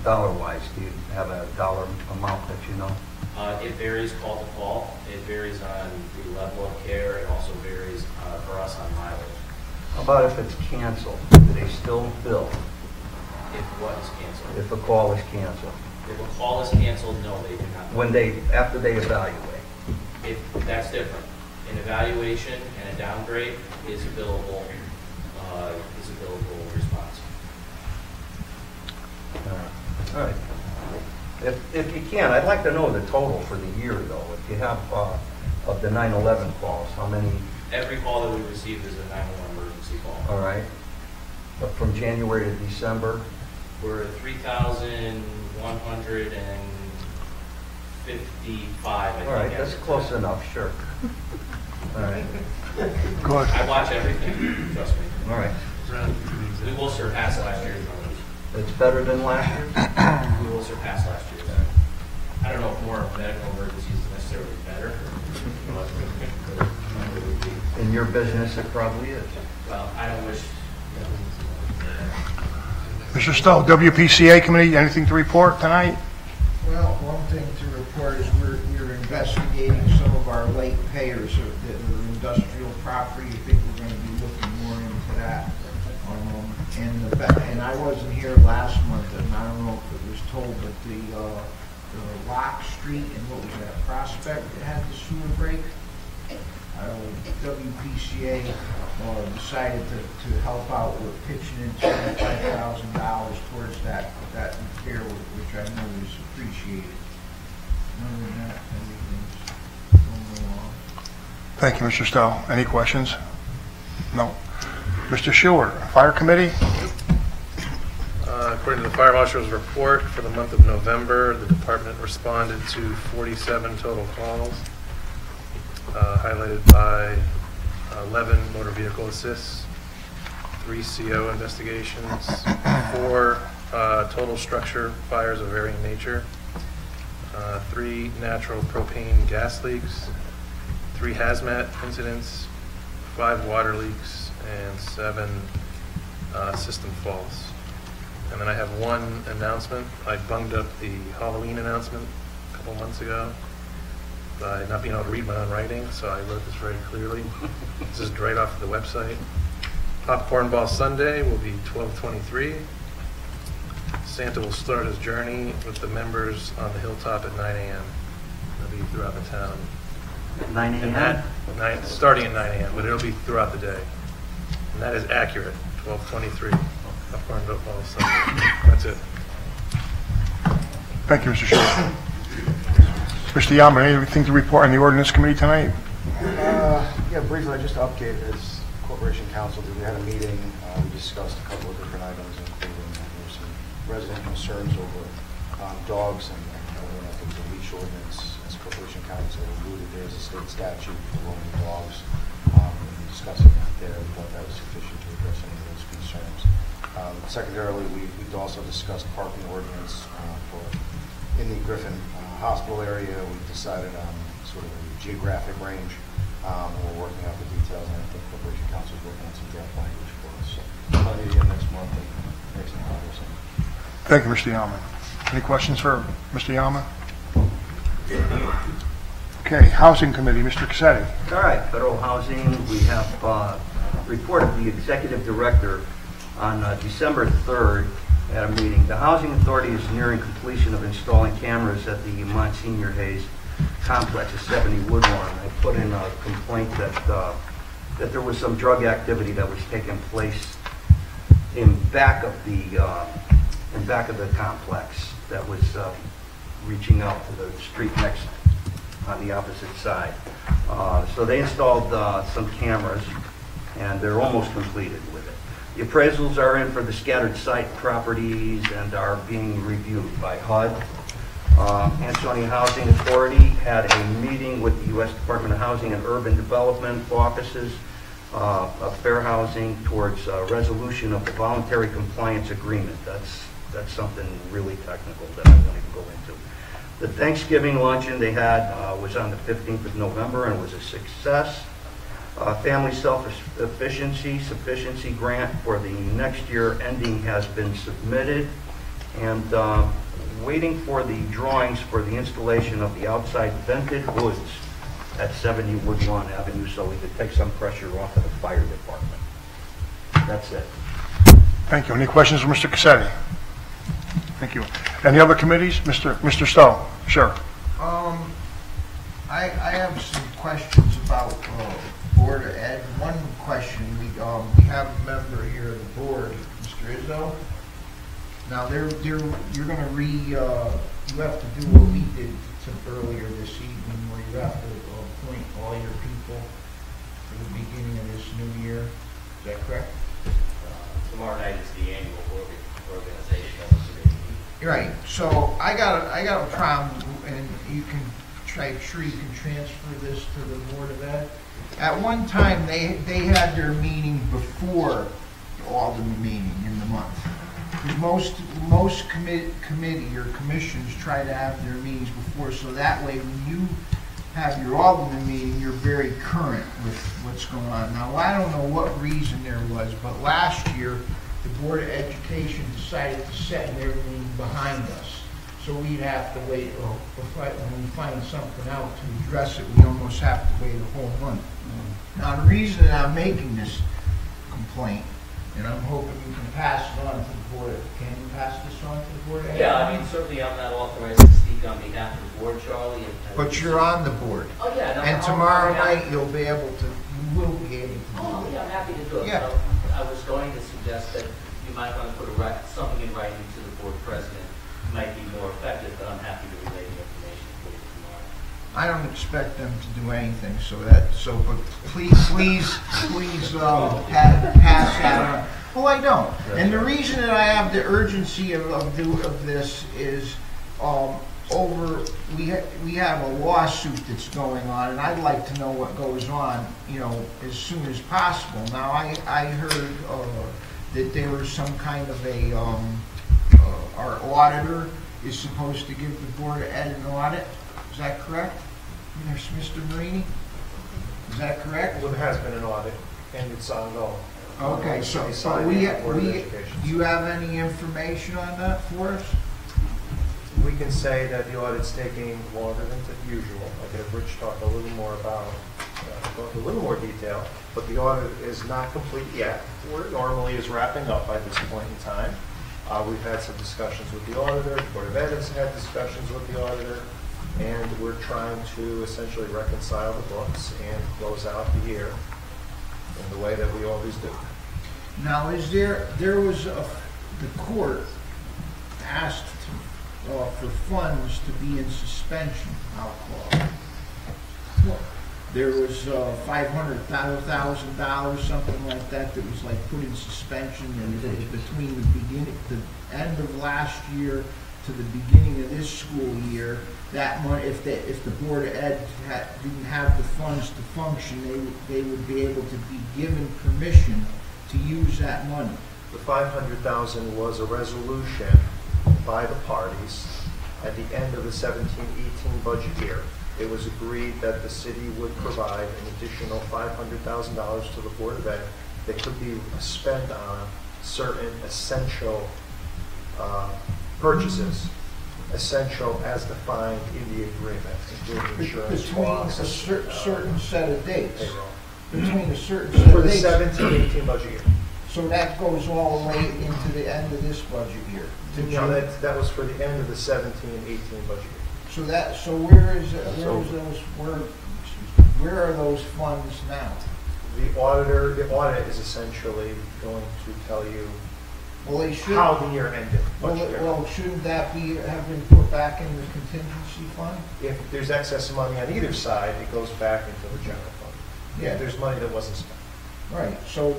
Dollar-wise, do you have a dollar amount that you know? It varies call to call. It varies on the level of care. It also varies for us on mileage. How about if it's canceled? Do they still bill? If what is canceled? If a call is canceled? If a call is canceled, no, they do not. After they evaluate? That's different. An evaluation and a downgrade is a billable response. All right. If you can, I'd like to know the total for the year, though. If you have of the 9/11 calls, how many? Every call that we receive is a 911 emergency call. All right. But from January to December? We're at 3,155, I think. All right, that's close enough, sure. All right. Good. I watch everything, trust me. All right. We will surpass last year's numbers. It's better than last year? We will surpass last year's. I don't know if more medical emergencies is necessarily better. In your business, it probably is. Well, I don't wish. Mr. Stowe, WPCA committee, anything to report tonight? Well, one thing to report is we're investigating some of our late payers that are industrial property. I think we're going to be looking more into that. And I wasn't here last month, and I don't know if it was told, but the Lock Street and what was that, Prospect that had the sewer break? WPCA decided to help out with pitching in $25,000 towards that repair, which I know is appreciated. Other than that, everything's going along. Thank you, Mr. Stowe. Any questions? No. Mr. Schuer, Fire Committee? According to the Fire Marshal's report, for the month of November, the department responded to 47 total calls, highlighted by 11 motor vehicle assists, 3 CO investigations, 4 total structure fires of varying nature, 3 natural propane gas leaks, 3 hazmat incidents, 5 water leaks, and 7 system faults. And then I have one announcement. I bunged up the Halloween announcement a couple months ago by not being able to read my own writing, so I wrote this very clearly. This is right off of the website. Popcorn Ball Sunday will be 12:23. Santa will start his journey with the members on the hilltop at 9 a.m. It'll be throughout the town. 9 a.m.? Starting at 9 a.m., but it'll be throughout the day. And that is accurate, 12:23. Popcorn Ball Sunday. That's it. Thank you, Mr. Short. Mr. Yama, anything to report on the ordinance committee tonight? Yeah, briefly, just to update as Corporation Council, we had a meeting, we discussed a couple of different items, including there were some resident concerns over dogs and whether or not there was a leash ordinance. As Corporation Council alluded, there is a state statute for roaming dogs. We discussing that there, we thought that was sufficient to address any of those concerns. Secondarily, we also discussed parking ordinance in the Griffin hospital area. We decided on sort of a geographic range. We're working out the details, and I think Corporation Council is working on some draft language for us. So I'll be again next month and make some progress on it. Thank you, Mr. Yama. Any questions for Mr. Yama? Okay, Housing Committee, Mr. Cassetti. All right, Federal Housing, we have report of the Executive Director on December 3rd at a meeting. The Housing Authority is nearing completion of installing cameras at the Monsignor Hayes complex at 70 Woodlawn. I put in a complaint that there was some drug activity that was taking place in back of the complex that was reaching out to the street next on the opposite side. So they installed some cameras, and they're almost completed with it. The appraisals are in for the scattered site properties and are being reviewed by HUD. Ansonia Housing Authority had a meeting with the U.S. Department of Housing and Urban Development offices of fair housing towards resolution of the voluntary compliance agreement. That's something really technical that I won't even go into. The Thanksgiving luncheon they had was on the 15th of November and was a success. Family sufficiency grant for the next year ending has been submitted, and waiting for the drawings for the installation of the outside vented woods at 70 Woodlawn Avenue so we could take some pressure off of the fire department. That's it. Thank you. Any questions for Mr. Cassetti? Thank you. Any other committees? Mr. Stowe? Sure. I have some questions about Board of Ed. One question, we have a member here of the board, Mr. Izzo. Now, you're going to you have to do what we did earlier this evening, where you have to appoint all your people for the beginning of this new year. Is that correct? Tomorrow night is the annual organizational committee. Right. So I got a problem, and you can sure you can transfer this to the Board of Ed. At one time, they had their meeting before the Alderman meeting in the month. Most committee or commissions try to have their meetings before, so that way when you have your Alderman meeting, you're very current with what's going on. Now, I don't know what reason there was, but last year, the Board of Education decided to set their meeting behind us. So we'd have to wait, when we find something out to address it, we almost have to wait a whole month. Now, the reason that I'm making this complaint, and I'm hoping you can pass it on to the board. Can you pass this on to the board? Yeah, I mean, certainly I'm not authorized to speak on behalf of the board, Charlie. But you're on the board. Oh, yeah. No, and tomorrow night you will be able to do it. Oh, yeah, I'm happy to do it. Yeah. So I was going to suggest that you might want to put something in writing to the board president. It might be more effective, but I'm happy to relay the information for you tomorrow. I don't expect them to do anything, but please pass that on. Well, I don't. And the reason that I have the urgency of this is we have a lawsuit that's going on, and I'd like to know what goes on, as soon as possible. Now, I heard that there was some kind of our auditor is supposed to give the Board of Ed an audit. Is that correct? Mr. Marini? Is that correct? Well, there has been an audit. And it's ongoing. Okay, so Beside we, the Board of Education. do you have any information on that for us? We can say that the audit's taking longer than usual. I could have Rich talk a little more about, go into a little more detail, but the audit is not complete yet. It normally is wrapping up by this point in time. We've had some discussions with the auditor, the Board of Ed has had discussions with the auditor, and we're trying to essentially reconcile the books and close out the year in the way that we always do. Now, there was the court asked for funds to be in suspension, I'll call it. There was $500,000, something like that, that was like put in suspension, and between the end of last year to the beginning of this school year, that money, if the Board of Ed didn't have the funds to function, they would be able to be given permission to use that money. The $500,000 was a resolution by the parties at the end of the 17-18 budget year. It was agreed that the city would provide an additional $500,000 to the Board of Ed that could be spent on certain essential purchases, essential as defined in the agreement, including insurance costs. Between a certain set of dates. Payroll. Between a certain set For of the dates. 17-18 budget year. So that goes all the way into the end of this budget year. No, that was for the end of the 17-18 budget year. So where are those funds now? The audit is essentially going to tell you how the year ended. Well, shouldn't that have been put back in the contingency fund? If there's excess money on either side, it goes back into the general fund. Yeah. If there's money that wasn't spent. Right, so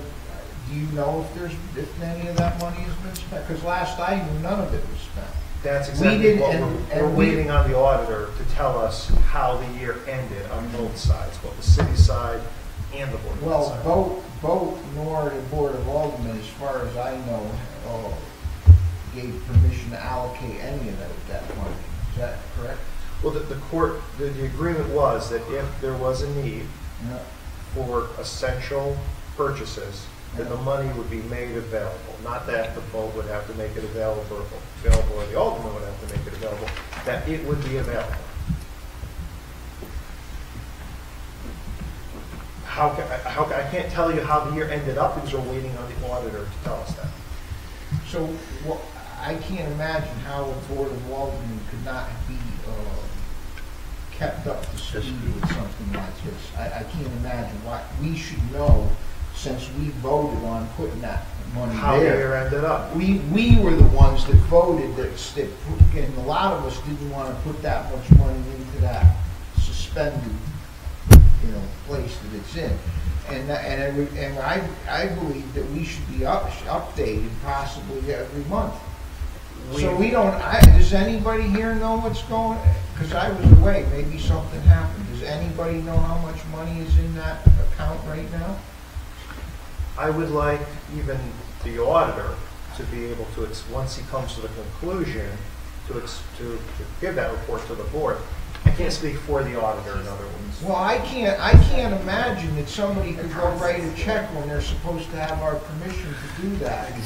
do you know if any of that money has been spent? Because last I knew, none of it was spent. That's exactly what we're waiting on the auditor to tell us how the year ended on both sides, both the city side and the board. Well, both nor the Board of Aldermen, as far as I know, gave permission to allocate any of that money. Is that correct? Well, the agreement was that if there was a need for essential purchases, then the money would be made available. Not that the vote would have to make it available, or the alderman would have to make it available, that it would be available. I can't tell you how the year ended up because we're waiting on the auditor to tell us that. So I can't imagine how a Board of Aldermen could not be kept up to speed with something like this. I can't imagine why. We should know, since we voted on putting that money there. How the year ended up. We were the ones that voted and a lot of us didn't want to put that much money into that suspended, place that it's in. And I believe that we should be updated possibly every month. So we don't. Does anybody here know what's going? Because I was away. Maybe something happened. Does anybody know how much money is in that account right now? I would like even the auditor to be able to, once he comes to the conclusion, to give that report to the board. I can't speak for the auditor, in other words. Well, I can't imagine that somebody could go write a check when they're supposed to have our permission to do that. And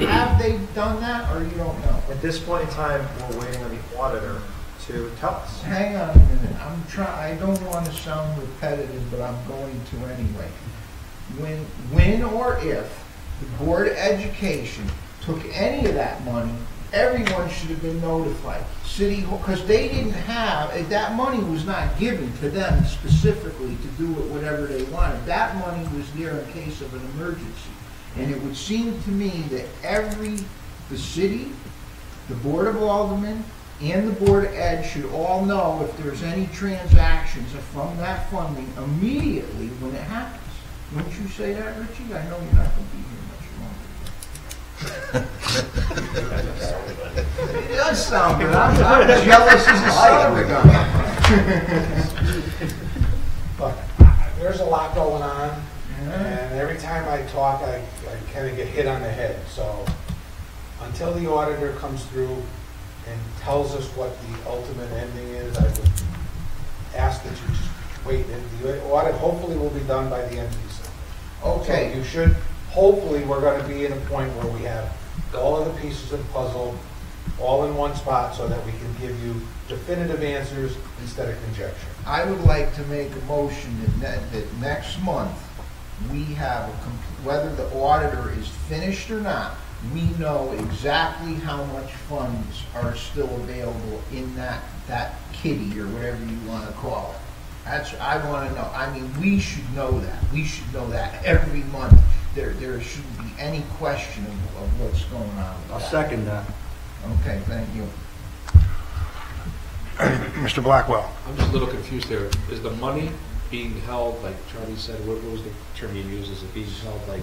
have they done that, or you don't know? At this point in time, we're waiting on the auditor to tell us. Hang on a minute. I don't want to sound repetitive, but I'm going to anyway. When or if the Board of Education took any of that money, everyone should have been notified. Because they didn't have, that money was not given to them specifically to do whatever they wanted. That money was there in case of an emergency. And it would seem to me that the city, the Board of Aldermen, and the Board of Ed should all know if there's any transactions from that funding immediately when it happens. Wouldn't you say that, Richie? I know you're not going to be here much longer. It does sound good. I'm jealous as a son of a gun. But there's a lot going on, and every time I talk, I kind of get hit on the head. So until the auditor comes through and tells us what the ultimate ending is, I would ask that you just wait, the audit hopefully will be done by the end of December. Okay. So you should, hopefully, we're gonna be in a point where we have all of the pieces of the puzzle all in one spot so that we can give you definitive answers instead of conjecture. I would like to make a motion that next month, we have, whether the auditor is finished or not, we know exactly how much funds are still available in that kitty or whatever you want to call it. I want to know. I mean, we should know that. We should know that every month. There shouldn't be any question of what's going on with I'll that. second that. Okay, thank you. Mr. Blackwell. I'm just a little confused there. Is the money being held, like Charlie said, what was the term you used? Is it being held like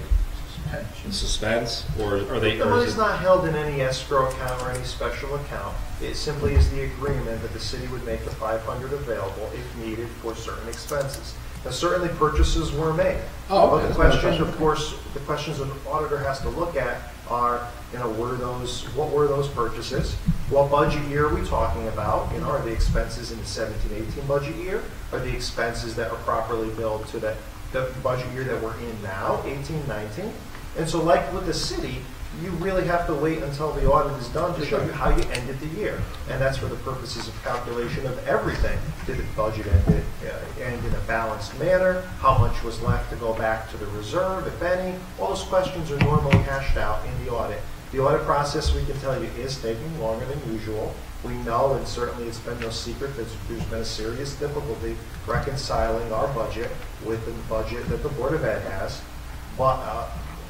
in suspense, or are they? The money's not held in any escrow account or any special account. It simply is the agreement that the city would make the 500 available if needed for certain expenses. Now, certainly purchases were made. Oh, okay. But the question, of course, the questions an auditor has to look at are, what were those purchases? What budget year are we talking about? Are the expenses in the 17-18 budget year? Are the expenses that are properly billed to the budget year that we're in now, 18-19? And so like with the city, you really have to wait until the audit is done to show you how you ended the year. And that's for the purposes of calculation of everything. Did the budget end in a balanced manner? How much was left to go back to the reserve, if any? All those questions are normally hashed out in the audit. The audit process, we can tell you, is taking longer than usual. We know, and certainly it's been no secret, that there's been a serious difficulty reconciling our budget with the budget that the Board of Ed has. But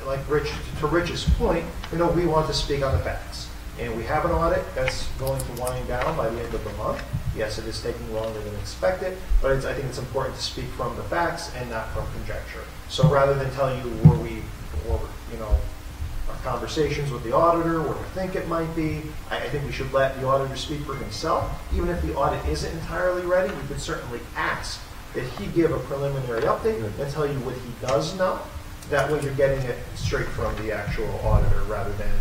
like to Rich's point, we want to speak on the facts. And we have an audit that's going to wind down by the end of the month. Yes, it is taking longer than expected, but I think it's important to speak from the facts and not from conjecture. So rather than tell you our conversations with the auditor, where we think it might be, I think we should let the auditor speak for himself. Even if the audit isn't entirely ready, we could certainly ask that he give a preliminary update and tell you what he does know. That way you're getting it straight from the actual auditor rather than,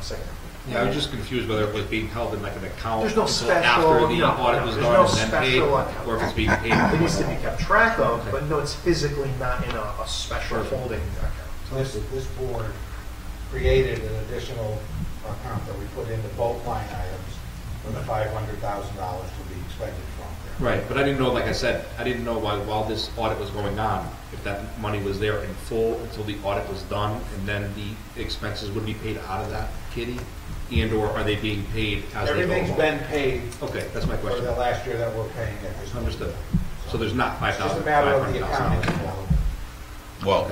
saying. Yeah, I was just confused whether it was being held in like an account There's no until special, after the audit was done and then paid, account. or if it's being paid. It needs to be kept track of, but no, it's physically not in a special holding account. So this board created an additional account that we put into both line items for the $500,000 to be expended from. Right, but I didn't know, like I said, I didn't know while this audit was going on, if that money was there in full until the audit was done, and then the expenses would be paid out of that kitty, and/or are they being paid as they go Everything's along? been paid. Okay, that's my question. For the last year that we're paying it. Understood. So there's not $5,000. It's just a matter of the accounting. Well,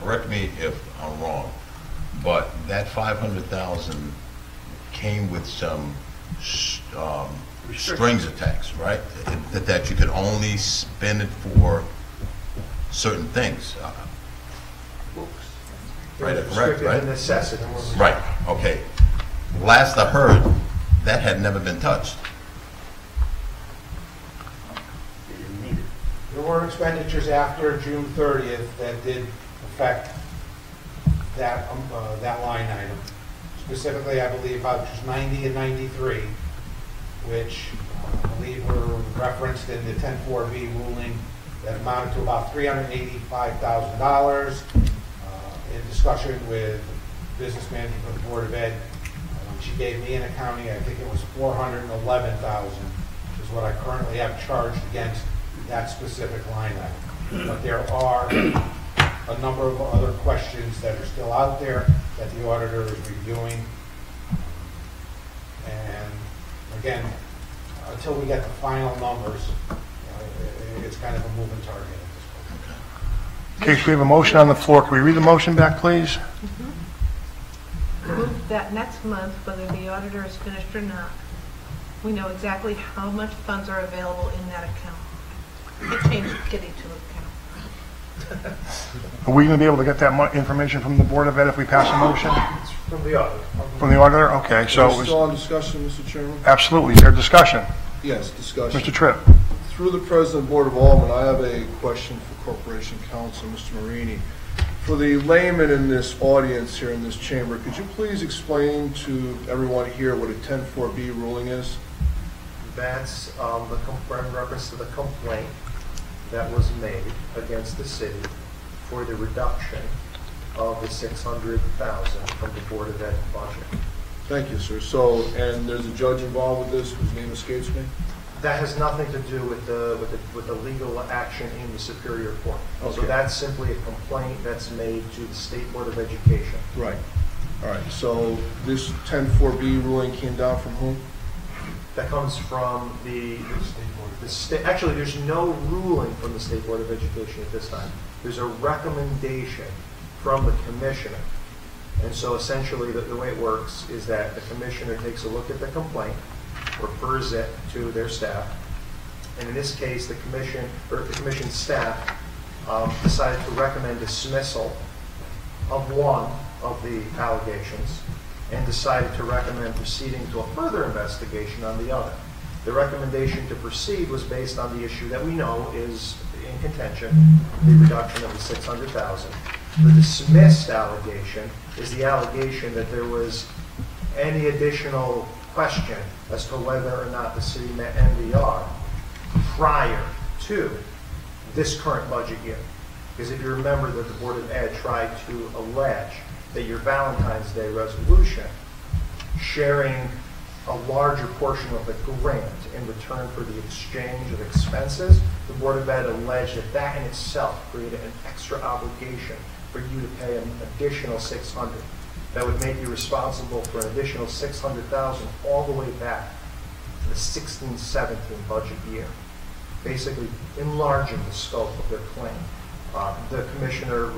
correct me if I'm wrong, but that 500,000 came with some strings attached, right? That you could only spend it for certain things. Right, correct, right? Necessities. Right, okay. Last I heard, that had never been touched. There were expenditures after June 30th that did affect that line item. Specifically, I believe vouchers 90 and 93, which I believe were referenced in the 10-4B ruling that amounted to about $385,000. In discussion with business manager for the Board of Ed, when she gave me an accounting, I think it was $411,000 is what I currently have charged against that specific line item. But there are a number of other questions that are still out there that the auditor is reviewing. And again, until we get the final numbers, it's kind of a moving target at this point. Okay, so we have a motion on the floor. Can we read the motion back, please? Move that next month, whether the auditor is finished or not, we know exactly how much funds are available in that account. It changes kitty to account. Are we going to be able to get that information from the Board of Ed if we pass a motion? It's from the auditor. From the auditor? Okay, so. We're still on discussion, Mr. Chairman? Absolutely. Is there discussion? Yes, discussion. Mr. Tripp. Through the President Board of Aldermen, I have a question for Corporation Counsel, Mr. Marini. For the layman in this audience here in this chamber, could you please explain to everyone here what a 10-4B ruling is? That's in reference to the complaint that was made against the city for the reduction of the $600,000 from the Board of Ed budget. Thank you, sir. So, and there's a judge involved with this whose name escapes me? That has nothing to do with the legal action in the Superior Court. Okay. So that's simply a complaint that's made to the State Board of Education. Right. All right. So this 10-4B ruling came down from whom? That comes from the state. Actually, there's no ruling from the State Board of Education at this time. There's a recommendation from the commissioner. And so essentially the way it works is that the commissioner takes a look at the complaint, refers it to their staff, and in this case the commission staff decided to recommend dismissal of one of the allegations and decided to recommend proceeding to a further investigation on the other. The recommendation to proceed was based on the issue that we know is in contention, the reduction of the $600,000. The dismissed allegation is the allegation that there was any additional question as to whether or not the city met MVR prior to this current budget year. Because if you remember that the Board of Ed tried to allege that your Valentine's Day resolution sharing a larger portion of the grant in return for the exchange of expenses, the Board of Ed alleged that that in itself created an extra obligation for you to pay an additional $600,000. That would make you responsible for an additional $600,000 all the way back to the 16-17 budget year, basically enlarging the scope of their claim. The commissioner,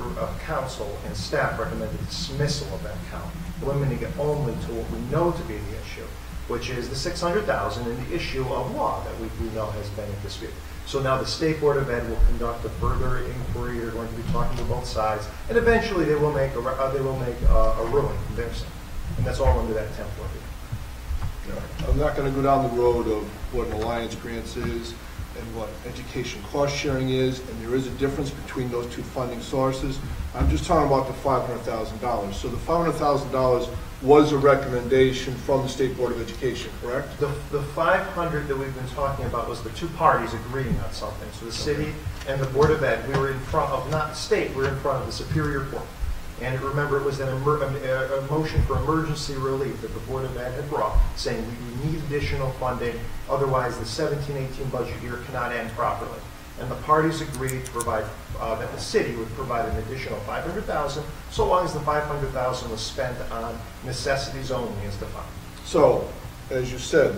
council, and staff recommended dismissal of that count, limiting it only to what we know to be the issue, which is the $600,000 and the issue of law that we know has been in dispute. So now the State Board of Ed will conduct a further inquiry. They're going to be talking to both sides, and eventually they will make a ruling from their side, and that's all under that 10-4B. I'm not going to go down the road of what an alliance grants is and what education cost sharing is, and there is a difference between those two funding sources. I'm just talking about the $500,000. So the $500,000 was a recommendation from the State Board of Education, correct? The $500,000 that we've been talking about was the two parties agreeing on something. So the city and the Board of Ed, we were in front of, not the state, we were in front of the Superior Court. And remember, it was a motion for emergency relief that the Board of Ed had brought, saying we need additional funding, otherwise the 17-18 budget year cannot end properly. And the parties agreed to provide, that the city would provide an additional $500,000, so long as the $500,000 was spent on necessities only as defined. So, as you said,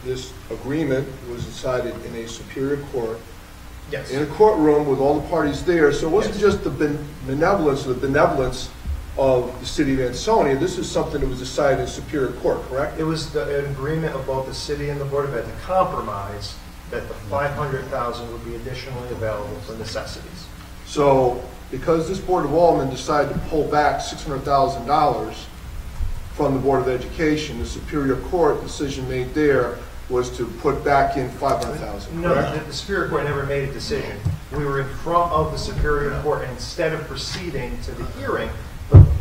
this agreement was decided in a Superior Court, yes, in a courtroom with all the parties there. So it wasn't just the benevolence of the city of Ansonia. This is something that was decided in Superior Court, correct? It was an agreement of both the city and the Board of Ed to compromise that the $500,000 would be additionally available for necessities. So, because this Board of Aldermen decided to pull back $600,000 from the Board of Education, the Superior Court decision made there was to put back in $500,000. No, the Superior Court never made a decision. We were in front of the Superior Court, and instead of proceeding to the hearing,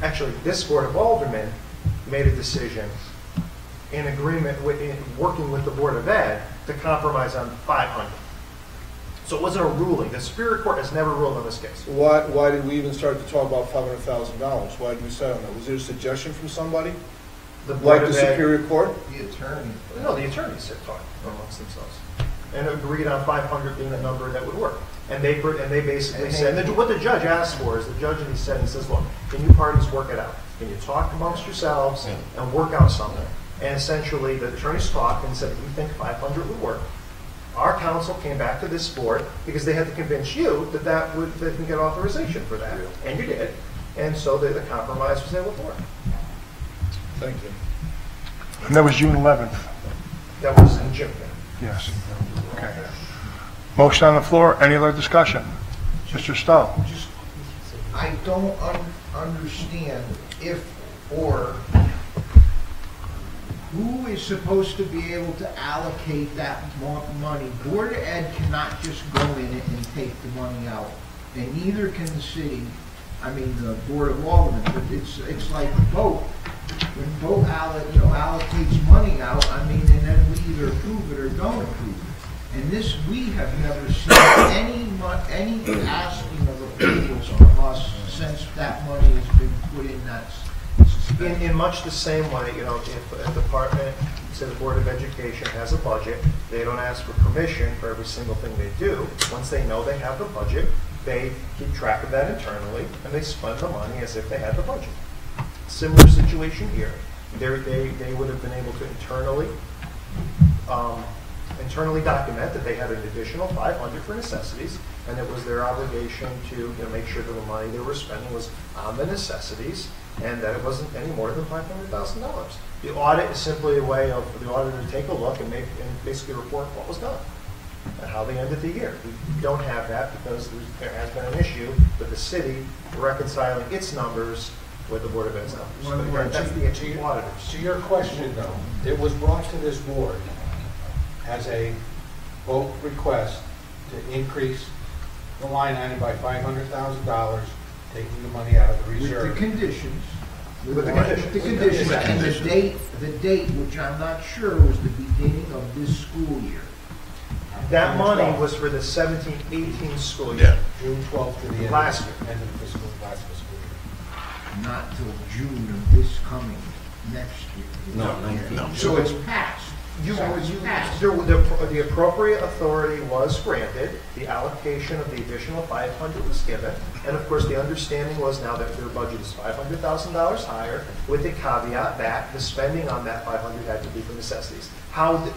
actually this Board of Aldermen made a decision in agreement with, working with the Board of Ed to compromise on $500,000. So it wasn't a ruling. The Superior Court has never ruled on this case. Why did we even start to talk about $500,000? Why did we say on that? Was there a suggestion from somebody? Like the Superior Court? The attorney. No, the attorneys had talked amongst themselves and agreed on $500,000 being a number that would work. And they basically said, what the judge asked for is, the judge he says, look, can you parties work it out? Can you talk amongst yourselves and work out something? And essentially the attorneys talked and said, we think $500,000 would work. Our counsel came back to this board because they had to convince you that they can get authorization for that. And you did. And so the compromise was able to work. Thank you. And that was June 11th. That was in June. Yes. Okay. Motion on the floor. Any other discussion? Mr. Stowe. I don't understand if or who is supposed to be able to allocate that money. Board of Ed cannot just go in it and take the money out, and neither can the city. I mean, the Board of Aldermen. It's like a vote. when Bo allocates money out, I mean, and then we either approve it or don't approve it. And this, we have never seen any asking of approvals from us since that money has been put in that. In much the same way, if a department, say the Board of Education has a budget, they don't ask for permission for every single thing they do. Once they know they have the budget, they keep track of that internally, and they spend the money as if they had the budget. Similar situation here. They would have been able to internally document that they had an additional $500 for necessities, and it was their obligation to make sure that the money they were spending was on the necessities, and that it wasn't any more than $500,000. The audit is simply a way of the auditor to take a look and basically report what was done and how they ended the year. We don't have that because there has been an issue with the city reconciling its numbers with the Board of Ed's numbers. That's the two auditors. To your question, though, it was brought to this board as a vote request to increase the line item by $500,000, taking the money out of the reserve. With the conditions. With the conditions. And the date, which I'm not sure, was the beginning of this school year. That money was for the 17-18 school year. June 12th to the end last of the last fiscal year. Not till June of this coming next year. No. So it's passed. The appropriate authority was granted, the allocation of the additional $500 was given, and of course the understanding was now that their budget is $500,000 higher, with the caveat that the spending on that $500 had to be for necessities.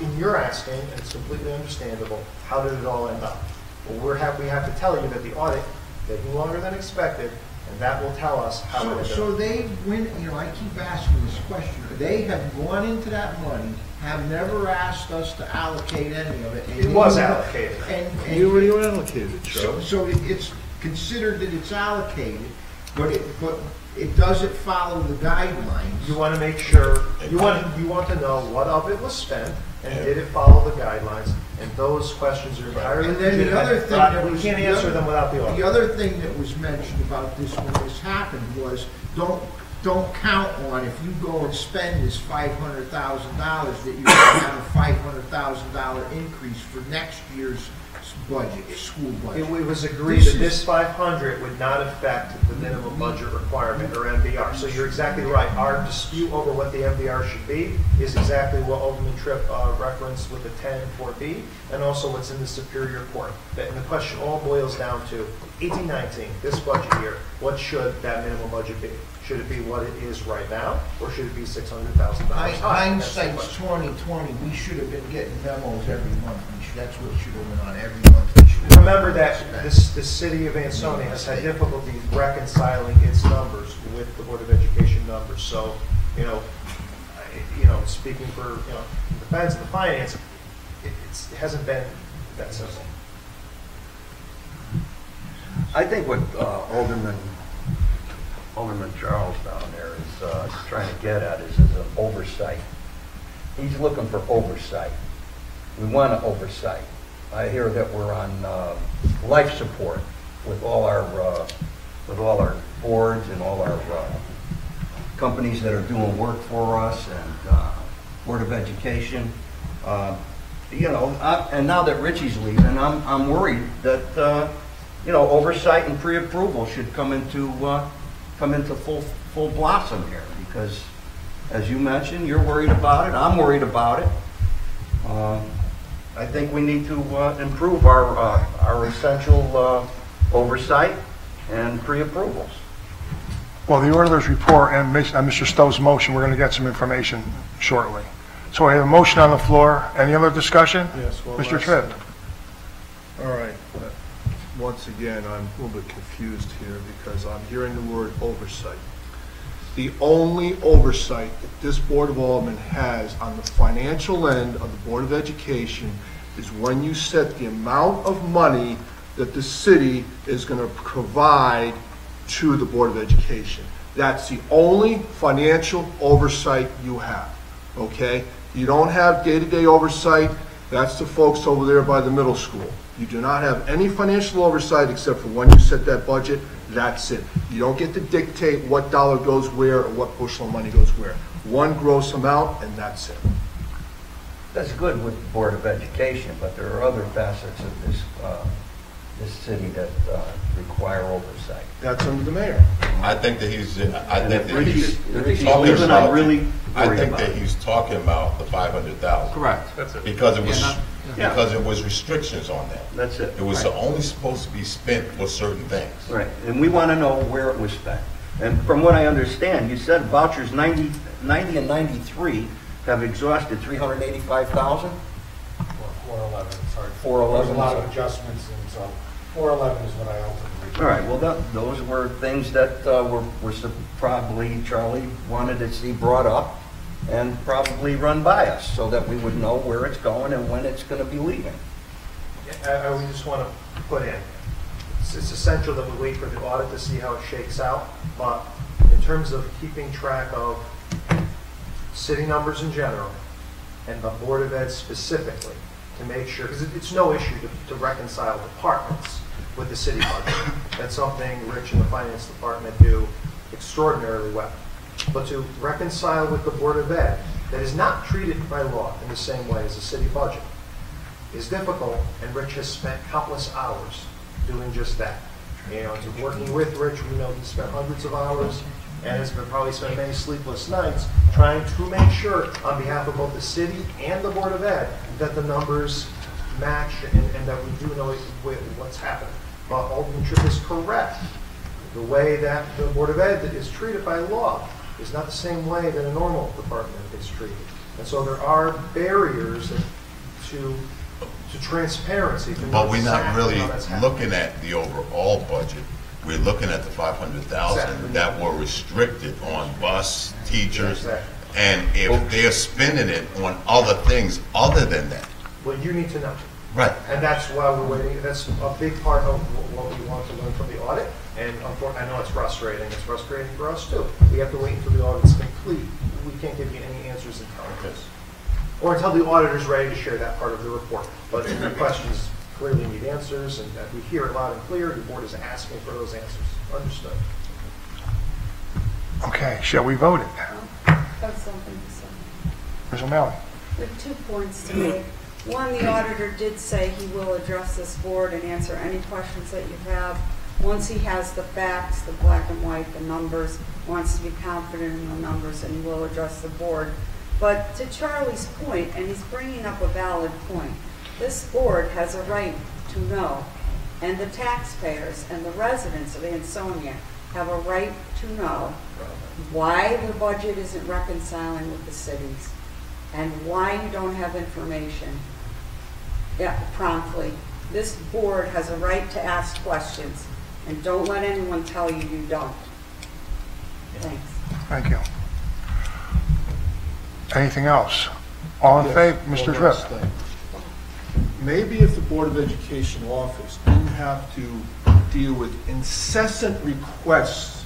In your asking, and it's completely understandable, how did it all end up? Well, we have to tell you that the audit taking longer than expected, and that will tell us how it ended up. So they went, I keep asking this question, they have gone into that money, have never asked us to allocate any of it. It was allocated. And You already allocated, Joe. So it's considered that it's allocated, but it doesn't follow the guidelines. You want to make sure, you want to know what of it was spent, and did it follow the guidelines, and those questions are entirely And then the other legitimate, thing but that we was, can't answer them without the audit. The other thing that was mentioned about this when this happened was, don't count on if you go and spend this $500,000 that you're going to have a $500,000 increase for next year's budget, school budget. It was agreed that this 500 would not affect the minimum budget requirement, or MBR. So you're exactly right. Our dispute over what the MBR should be is exactly what Alderman Tripp referenced with the 10-4B, and also what's in the Superior Court. And the question all boils down to 18-19, this budget year, what should that minimum budget be? Should it be what it is right now, or should it be $600,000 higher? Hindsight's 2020. We should have been getting memos every month. That's what should have been on every month. Remember that the city of Ansonia has had difficulties reconciling its numbers with the Board of Education numbers. So, speaking for the defense and the finance, it hasn't been that simple. I think what Alderman Charles down there is trying to get at is an oversight. He's looking for oversight. We want an oversight. I hear that we're on life support with all our boards and all our companies that are doing work for us, and Board of Education. And now that Richie's leaving, I'm worried that oversight and pre-approval should come into full blossom here, because as you mentioned, you're worried about it. I'm worried about it. I think we need to improve our essential oversight and pre-approvals. Well, the auditor's report and Mr. Stowe's motion, we're going to get some information shortly. So I have a motion on the floor. Any other discussion? Yes. Well, Mr. Tripp. All right. Once again, I'm a little bit confused here because I'm hearing the word oversight. The only oversight that this Board of Aldermen has on the financial end of the Board of Education is when you set the amount of money that the city is going to provide to the Board of Education. That's the only financial oversight you have, okay? You don't have day-to-day oversight. That's the folks over there by the middle school. You do not have any financial oversight except for when you set that budget. That's it. You don't get to dictate what dollar goes where or what bushel of money goes where. One gross amount, and that's it. That's good with the Board of Education, but there are other facets of this city that require oversight. That's under the mayor. I think that he's talking Reason I about, really I worry think about that it. he's talking about the 500,000. Correct. That's it. Because it was, Yeah. because it was restrictions on that. That's it. It was Right. only supposed to be spent for certain things. Right, and we want to know where it was spent. And from what I understand, you said vouchers 90 and 93 have exhausted 385,000? 411, sorry. 411, There's a lot of sorry. adjustments, and so 411 is what I ultimately. All right, well, those were things that probably Charlie wanted to see brought up and probably run by us so that we would know where it's going and when it's going to be leaving. I would just want to put in, it's essential that we wait for the audit to see how it shakes out, but in terms of keeping track of city numbers in general and the Board of Ed specifically, to make sure, because it's no issue to reconcile departments with the city budget. That's something Rich and the Finance Department do extraordinarily well. But to reconcile with the Board of Ed that is not treated by law in the same way as the city budget is difficult, and Rich has spent countless hours doing just that. You know, to working with Rich, we know he spent hundreds of hours and has been probably spent many sleepless nights trying to make sure on behalf of both the city and the Board of Ed that the numbers match and that we do know what's happening. But Alderman Tripp is correct. The way that the Board of Ed is treated by law is not the same way that a normal department is treated. And so there are barriers to transparency. But we're not exactly really how that's happening. looking at the overall budget. We're looking at the 500,000 Exactly. that were restricted on bus, teachers, Exactly. and if they're spending it on other things other than that. Well, you need to know. Right. And that's why we're waiting. That's a big part of what we want to learn from the audit. And unfortunately, I know it's frustrating. It's frustrating for us too. We have to wait until the audit's complete. We can't give you any answers until this. Or until the auditor's ready to share that part of the report. But your questions clearly need answers, and we hear it loud and clear. The board is asking for those answers. Understood. Okay, shall we vote it? Have something to say. Ms. O'Malley? There are 2 points to make. One, the auditor did say he will address this board and answer any questions that you have. Once he has the facts, the black and white, the numbers, wants to be confident in the numbers, and he will address the board. But to Charlie's point, and he's bringing up a valid point, this board has a right to know, and the taxpayers and the residents of Ansonia have a right to know why the budget isn't reconciling with the cities and why you don't have information promptly. This board has a right to ask questions, and don't let anyone tell you you don't. Thanks. Thank you. Anything else? All in favor? Mr. One Tripp? last thing. Maybe if the Board of Education office didn't have to deal with incessant requests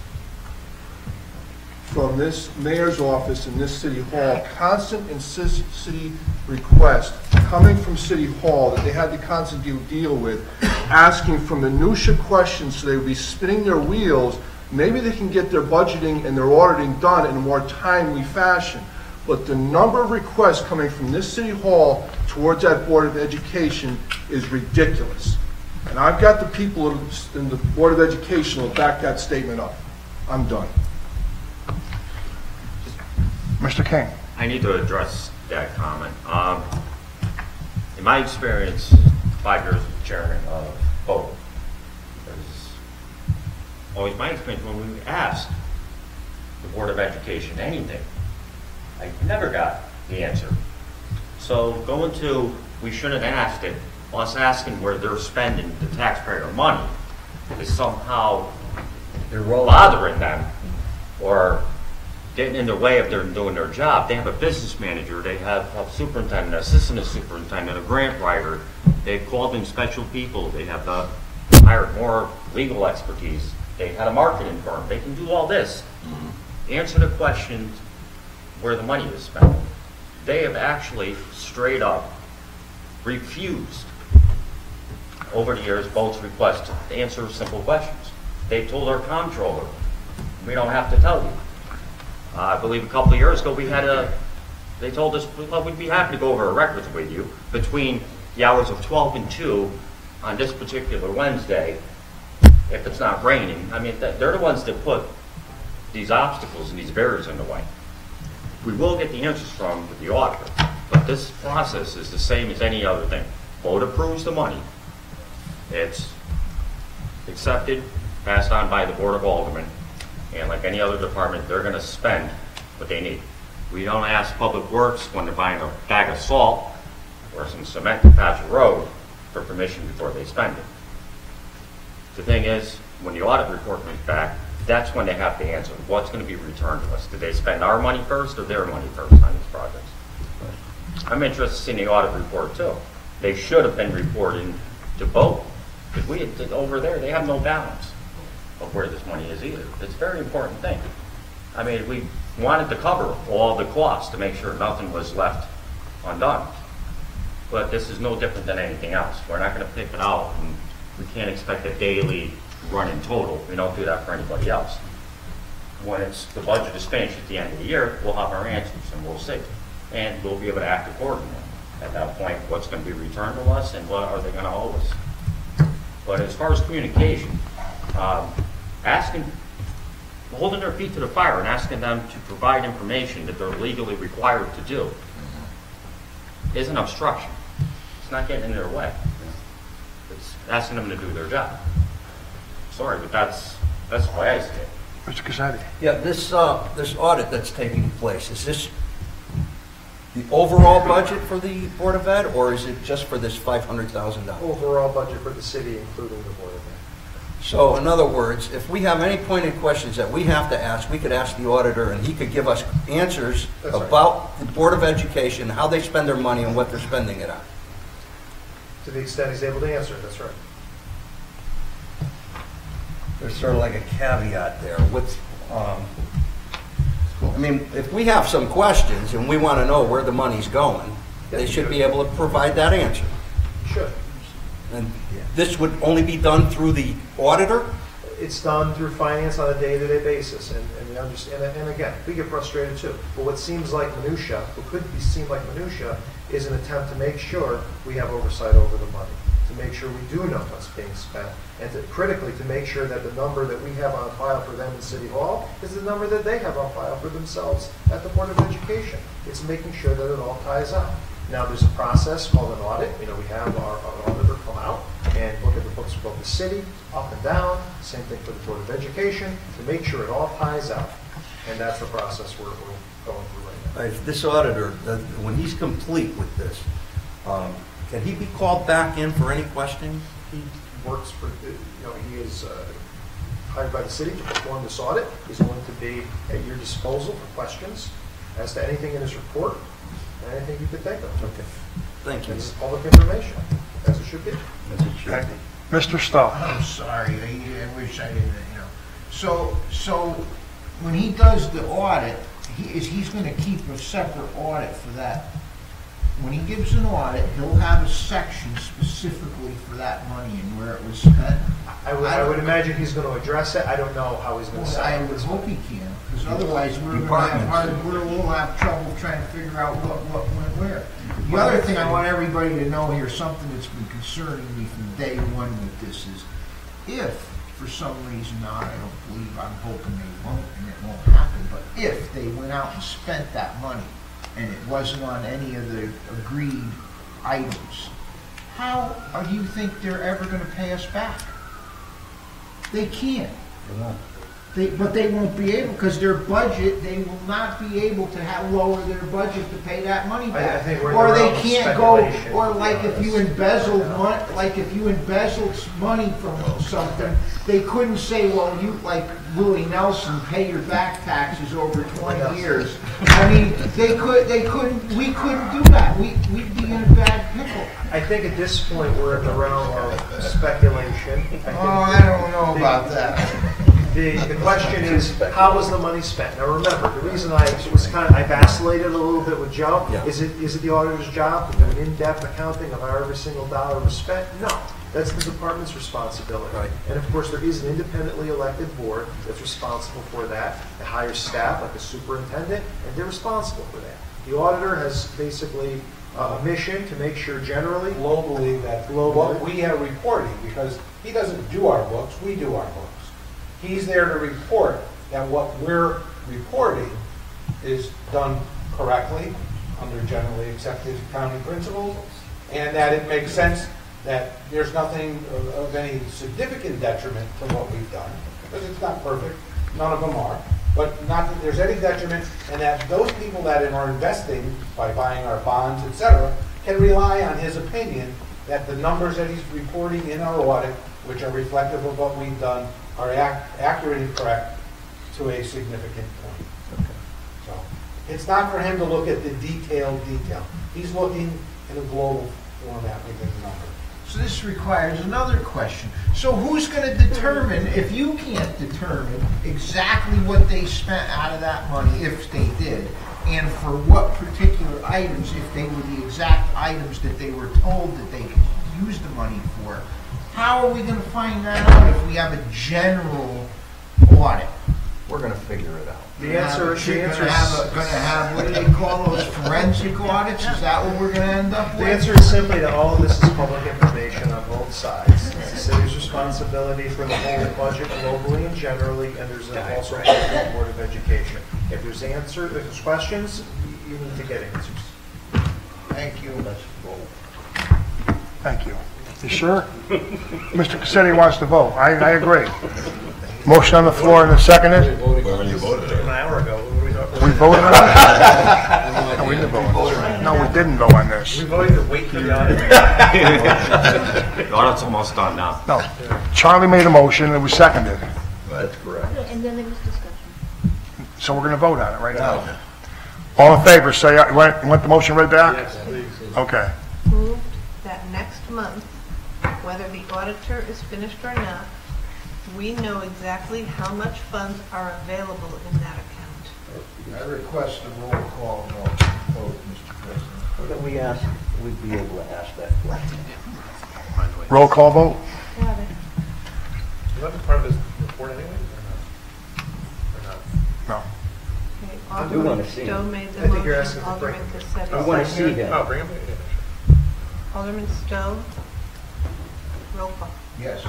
from this mayor's office in this city hall, constant city requests coming from city hall that they had to constantly deal with, asking for minutia questions so they would be spinning their wheels, maybe they can get their budgeting and their auditing done in a more timely fashion. But the number of requests coming from this city hall towards that Board of Education is ridiculous. And I've got the people in the Board of Education who will back that statement up. I'm done. Mr. King? I need to address that comment. In my experience, 5 years as chairman of both, because always my experience when we asked the Board of Education anything, I never got the answer. So going to, we shouldn't have asked it, us asking where they're spending the taxpayer money is somehow bothering them or getting in their way of them doing their job. They have a business manager, they have a superintendent, assistant superintendent, a grant writer. They've called in special people. They have hired more legal expertise. They had a marketing firm. They can do all this. Answer the questions where the money is spent. They have actually straight up refused over the years both requests to answer simple questions. They told our comptroller, we don't have to tell you. I believe a couple of years ago, they told us, well, we'd be happy to go over our records with you between the hours of 12 and 2 on this particular Wednesday, if it's not raining. I mean, they're the ones that put these obstacles and these barriers in the way. We will get the answers from the auditor, but this process is the same as any other thing. Vote approves the money. It's accepted, passed on by the Board of Aldermen, and like any other department, they're going to spend what they need. We don't ask Public Works when they're buying a bag of salt or some cement to patch a road for permission before they spend it. The thing is, when the audit report comes back, that's when they have to answer what's going to be returned to us. Did they spend our money first or their money first on these projects? I'm interested in the audit report too. They should have been reporting to both, because over there they have no balance of where this money is either. It's a very important thing. I mean, we wanted to cover all the costs to make sure nothing was left undone. But this is no different than anything else. We're not going to pick it out, and we can't expect a daily running total. We don't do that for anybody else. When the budget is finished at the end of the year, we'll have our answers and we'll see. And we'll be able to act accordingly. At that point, what's going to be returned to us and what are they going to owe us? But as far as communication, holding their feet to the fire and asking them to provide information that they're legally required to do is an obstruction. It's not getting in their way. It's asking them to do their job. Sorry, but that's the way I see it. Mr. Cassetti. Yeah, this audit that's taking place, is this the overall budget for the Board of Ed, or is it just for this $500,000? Overall budget for the city, including the Board of Ed. So, in other words, if we have any pointed questions that we have to ask, we could ask the auditor, and he could give us answers about the Board of Education, how they spend their money, and what they're spending it on. To the extent he's able to answer, that's right. There's sort of like a caveat there. I mean, if we have some questions and we want to know where the money's going, they should be able to provide that answer. Should. And this would only be done through the auditor? It's done through finance on a day-to-day basis, and we understand. And again, we get frustrated too. But what seems like minutia, what could seem like minutia, is an attempt to make sure we have oversight over the money, to make sure we do know what's being spent, and critically to make sure that the number that we have on file for them in City Hall is the number that they have on file for themselves at the Board of Education. It's making sure that it all ties up. Now, there's a process called an audit. You know, we have our auditor come out and look at the books of both the city, up and down, same thing for the Board of Education, to make sure it all ties out. And that's the process we're going through right now. This auditor, when he's complete with this, can he be called back in for any questions? He works for, he is hired by the city to perform this audit. He's going to be at your disposal for questions as to anything in his report and anything you could think of. Okay. Thank you. It's public information, as it should be. As it should be. Mr. Stowe. I'm sorry, I wish I didn't, So when he does the audit, he's going to keep a separate audit for that. When he gives an audit, he'll have a section specifically for that money and where it was spent. I would imagine he's going to address it. I don't know how he's going to say it. I would hope he can, because otherwise we'll have trouble trying to figure out what went where. The other thing I want everybody to know here, something that's been concerning me from day one with this is, if for some reason, now I don't believe, I'm hoping they won't and it won't happen, but if they went out and spent that money and it wasn't on any of the agreed items, how do you think they're ever going to pay us back? They can't. They won't. But they won't be able, because their budget, they will not be able to lower their budget to pay that money back. I think we're or they in can't go, speculation, or like if you embezzled money from something, they couldn't say, well, you, like Willie Nelson, pay your back taxes over 20 years. I mean, we couldn't do that. We'd be in a bad pickle. I think at this point we're in the realm of speculation. I don't know about that. The question is, how was the money spent? Now, remember, the reason I vacillated a little bit with Joe, is it the auditor's job to do an in-depth accounting of how every single dollar was spent? No. That's the department's responsibility. Right. And of course, there is an independently elected board that's responsible for that. They hire staff, like a superintendent, and they're responsible for that. The auditor has basically a mission to make sure generally, globally, that what we are reporting, because he doesn't do our books, we do our books. He's there to report that what we're reporting is done correctly under generally accepted accounting principles, and that it makes sense that there's nothing of any significant detriment to what we've done, because it's not perfect, none of them are, but not that there's any detriment, and that those people that are investing by buying our bonds, etc., can rely on his opinion that the numbers that he's reporting in our audit, which are reflective of what we've done, are accurate and correct to a significant point. Okay. So it's not for him to look at the detail. He's looking in a global format within the number. So this requires another question. So who's going to determine, if you can't determine exactly what they spent out of that money, if they did, and for what particular items, if they were the exact items that they were told that they could use the money for, how are we going to find that out if we have a general audit? We're going to figure it out. The answer is going to have, what do they call those, forensic audits? Is that what we're going to end up with? The answer is simply that all of this is public information on both sides. It's the city's responsibility for the whole budget globally and generally, and there's also a Board of Education. If there's questions, you need to get answers. Thank you. Let's roll. Thank you. You sure? Mr. Cassetti wants to vote. I agree. Motion on the floor and a seconded. When you voted An hour ago. We voted on this? No, we didn't vote on this. No, we didn't vote on this. We voted to wait for the audit. The audit's almost done now. No. Charlie made a motion, it was seconded. That's correct. And then there was discussion. So we're going to vote on it right now. All in favor, say aye. You want the motion read back? Yes, please. Okay. Moved that next month, whether the auditor is finished or not, we know exactly how much funds are available in that account. I request a roll call vote, Mr. President. We'd be able to ask that question. Roll call vote? Got it. Is that part of his report anyway, or not? No. Okay, I do wanna Alderman see Stowe him. made the I think you're motion, asking for Alderman Cassetti. I want to see him. Oh, bring him in. Yeah, Alderman Stowe. Roll call. Yes.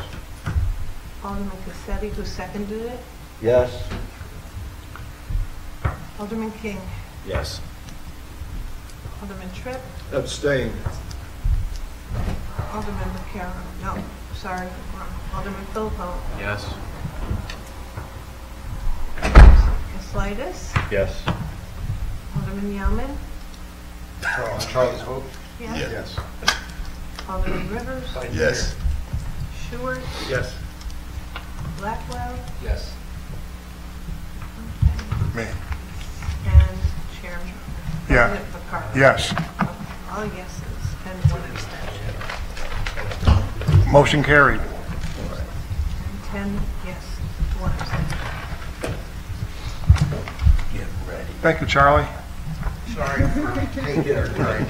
Alderman Cassetti, who seconded it. Yes. Alderman King. Yes. Alderman Tripp. Abstain. Alderman Vaccaro. No, sorry. Alderman Philippone. Yes. Kaslitis. Yes. Alderman Yaman. Charlie's vote? Yes. Alderman Rivers. Yes. Stewart. Yes. Blackwell. Yes. Me. And Chairman. Yeah. President Vaccaro. Yes. All yeses and one abstention. Motion carried. And 10 yes, one abstention. Get ready. Thank you, Charlie. Sorry. Take our time.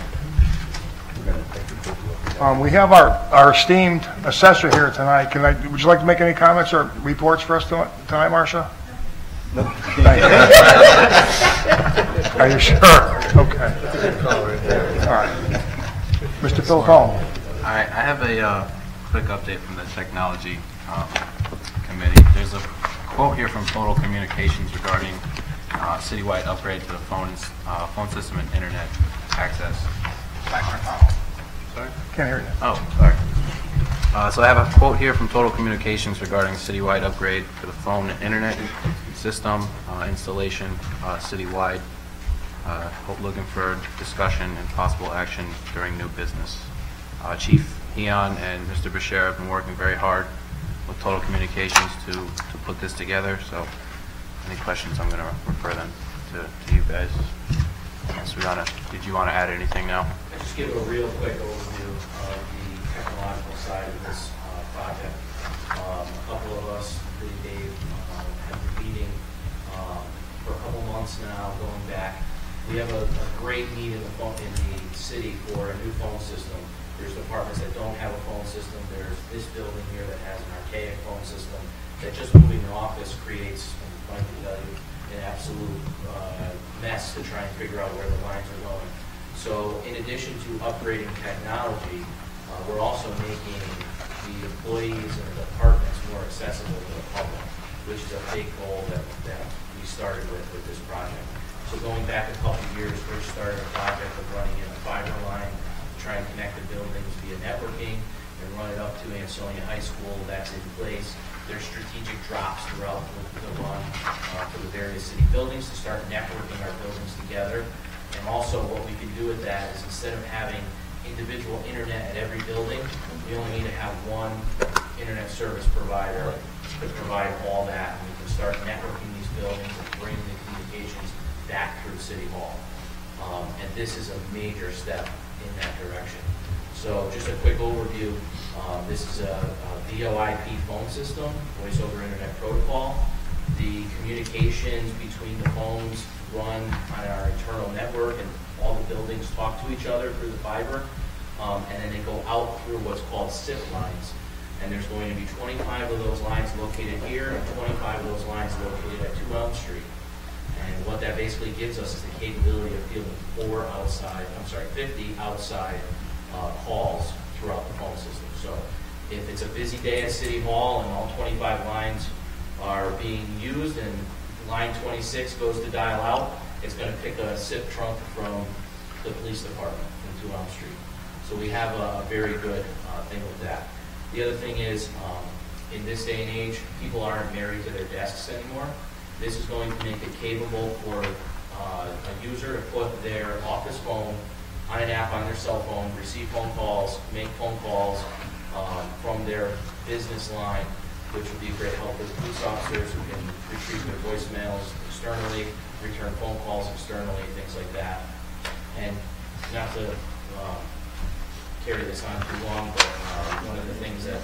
We're going to take a good look. We have our esteemed assessor here tonight. Would you like to make any comments or reports for us tonight, Marcia? No. Thank you. Are you sure? Okay. That's a good call right there. All right. Mr. Philippone. I have a quick update from the technology committee. There's a quote here from Total Communications regarding citywide upgrade to the phone system and internet access. Sorry? Can't hear you. Oh, sorry. So I have a quote here from Total Communications regarding citywide upgrade to the phone and internet system installation citywide. Looking for discussion and possible action during new business. Chief Heon and Mr. Bashir have been working very hard with Total Communications to put this together. So any questions, I'm going to refer them to you guys. Did you want to add anything now? I'll just give a real quick overview of the technological side of this project. A couple of us, including Dave, have a great need in the city for a new phone system. There's departments that don't have a phone system. There's this building here that has an archaic phone system that just moving an office creates, I can tell you, an absolute mess to try and figure out where the lines are going. So in addition to upgrading technology, we're also making the employees and the departments more accessible to the public, which is a big goal that we started with this project. So going back a couple of years, Rich started a project of running in a fiber line to try and connect the buildings via networking and run it up to Ansonia High School. That's in place. There's strategic drops throughout the run for the various city buildings to start networking our buildings together. And also what we can do with that is instead of having individual internet at every building, we only need to have one internet service provider to provide all that. And we can start networking these buildings and bringing the communications back through City Hall. And this is a major step in that direction. So just a quick overview. This is a VoIP phone system, voice over internet protocol. The communications between the phones run on our internal network, and all the buildings talk to each other through the fiber. And then they go out through what's called SIP lines. And there's going to be 25 of those lines located here and 25 of those lines located at 2 Elm Street. And what that basically gives us is the capability of fielding 50 outside calls throughout the phone system. So if it's a busy day at City Hall and all 25 lines are being used and line 26 goes to dial out, it's going to pick a SIP trunk from the police department from 2 Elm Street. So we have a very good thing with that. The other thing is, in this day and age, people aren't married to their desks anymore. This is going to make it capable for a user to put their office phone on an app on their cell phone, receive phone calls, make phone calls from their business line, which would be a great help with police officers who can retrieve their voicemails externally, return phone calls externally, things like that. And not to carry this on too long, but one of the things that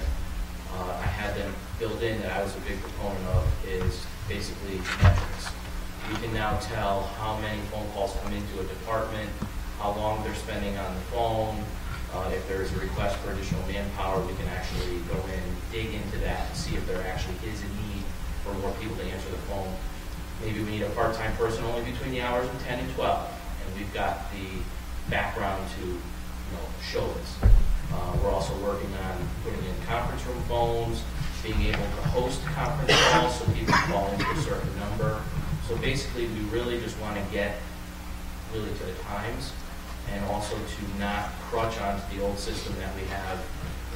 I had them build in that I was a big proponent of is basically metrics. You can now tell how many phone calls come into a department, how long they're spending on the phone. If there's a request for additional manpower, we can actually go in, dig into that, and see if there actually is a need for more people to answer the phone. Maybe we need a part-time person only between the hours of 10 and 12, and we've got the background to show this. We're also working on putting in conference room phones, being able to host conference calls so people can call into a certain number. So basically, we really just want to get really to the times, and also to not crutch onto the old system that we have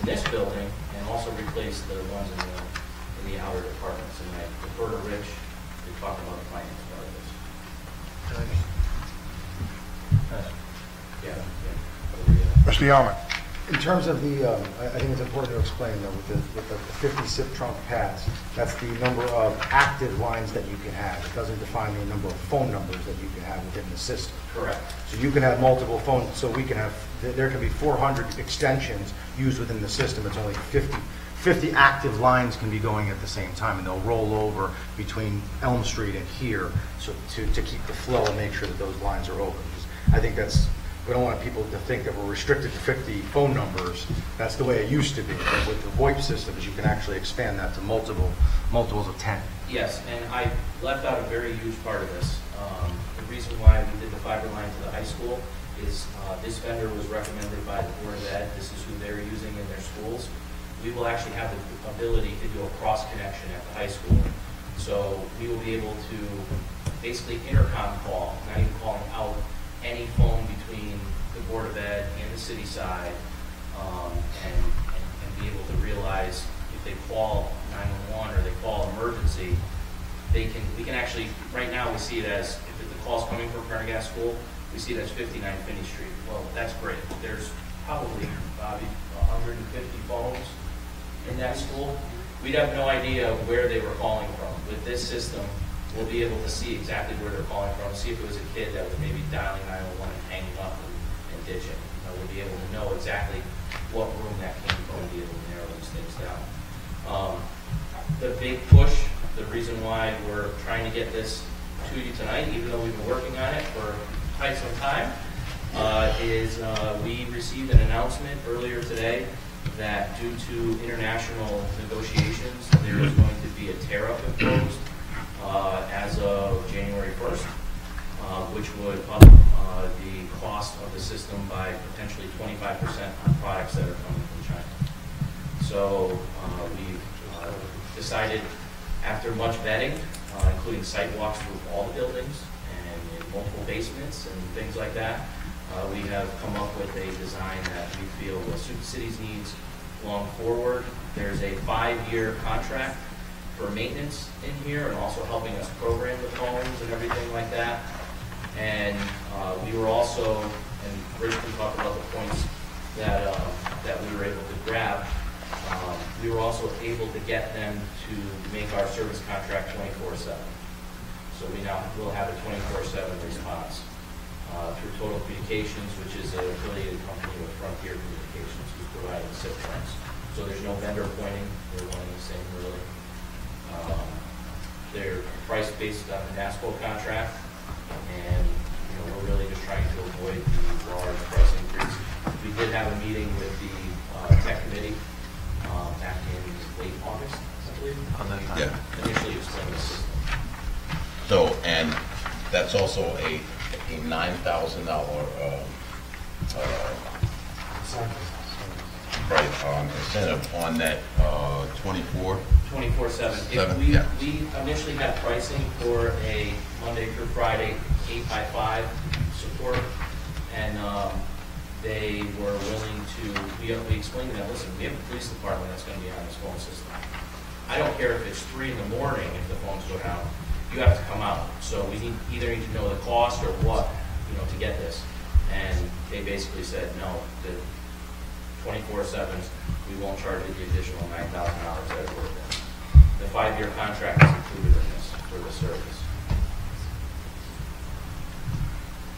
in this building, and also replace the ones in the outer departments. And I defer to Rich to talk about the finance part of this. Mr. Yeoman. In terms of the, I think it's important to explain though, with the 50 SIP trunk pads, that's the number of active lines that you can have. It doesn't define the number of phone numbers that you can have within the system. Correct. So you can have multiple phones, so we can have, there can be 400 extensions used within the system. It's only 50 active lines can be going at the same time, and they'll roll over between Elm Street and here, so to keep the flow and make sure that those lines are open. I think we don't want people to think that we're restricted to 50 phone numbers. That's the way it used to be. But with the VoIP systems, you can actually expand that to multiples of 10. Yes, and I left out a very huge part of this. The reason why we did the fiber line to the high school is this vendor was recommended by the Board of Ed. This is who they're using in their schools. We will actually have the ability to do a cross connection at the high school. So we will be able to basically intercom call, not even calling out any phone between the Board of Ed and the city side, and be able to realize if they call 911 or they call emergency, we can actually, right now we see it as, if the call's coming from Prendergast School, we see it as 59 Finney Street. Well, that's great. There's probably 150 phones in that school. We'd have no idea where they were calling from. With this system, we'll be able to see exactly where they're calling from, see if it was a kid that was maybe dialing 911 and hanging up and ditching. We'll be able to know exactly what room that came from and be able to narrow those things down. The big push, the reason why we're trying to get this to you tonight, even though we've been working on it for high quite some time, is we received an announcement earlier today that due to international negotiations, there is going to be a tariff imposed as of January 1st, which would up the cost of the system by potentially 25% on products that are coming from China. So we've decided, after much vetting, including site walks through all the buildings and in multiple basements and things like that, we have come up with a design that we feel will suit the city's needs long forward. There's a 5-year contract for maintenance in here and also helping us program the phones and everything like that. And we were also, and Rich can talk about the points that we were able to grab, we were also able to get them to make our service contract 24/7. So we now will have a 24/7 response through Total Communications, which is an affiliated company with Frontier Communications, who's providing SIP trunks. So there's no vendor pointing; they're one and the same, really. They're priced based on the NASPO contract, and we're really just trying to avoid the large price increase. We did have a meeting with the tech committee back in late August, I believe. Yeah. Initially explained the system. So, and that's also a $9,000 incentive on that 24. 24/7. We initially had pricing for a Monday through Friday 8x5 support, and they were willing to. We explained to them, listen, we have a police department that's going to be on this phone system. I don't care if it's 3 in the morning if the phones go down. You have to come out. So we either need to know the cost or what, to get this. And they basically said no. The 24/7s, we won't charge you the additional $9,000 that it would have been. The 5-year contract is included in this for the service.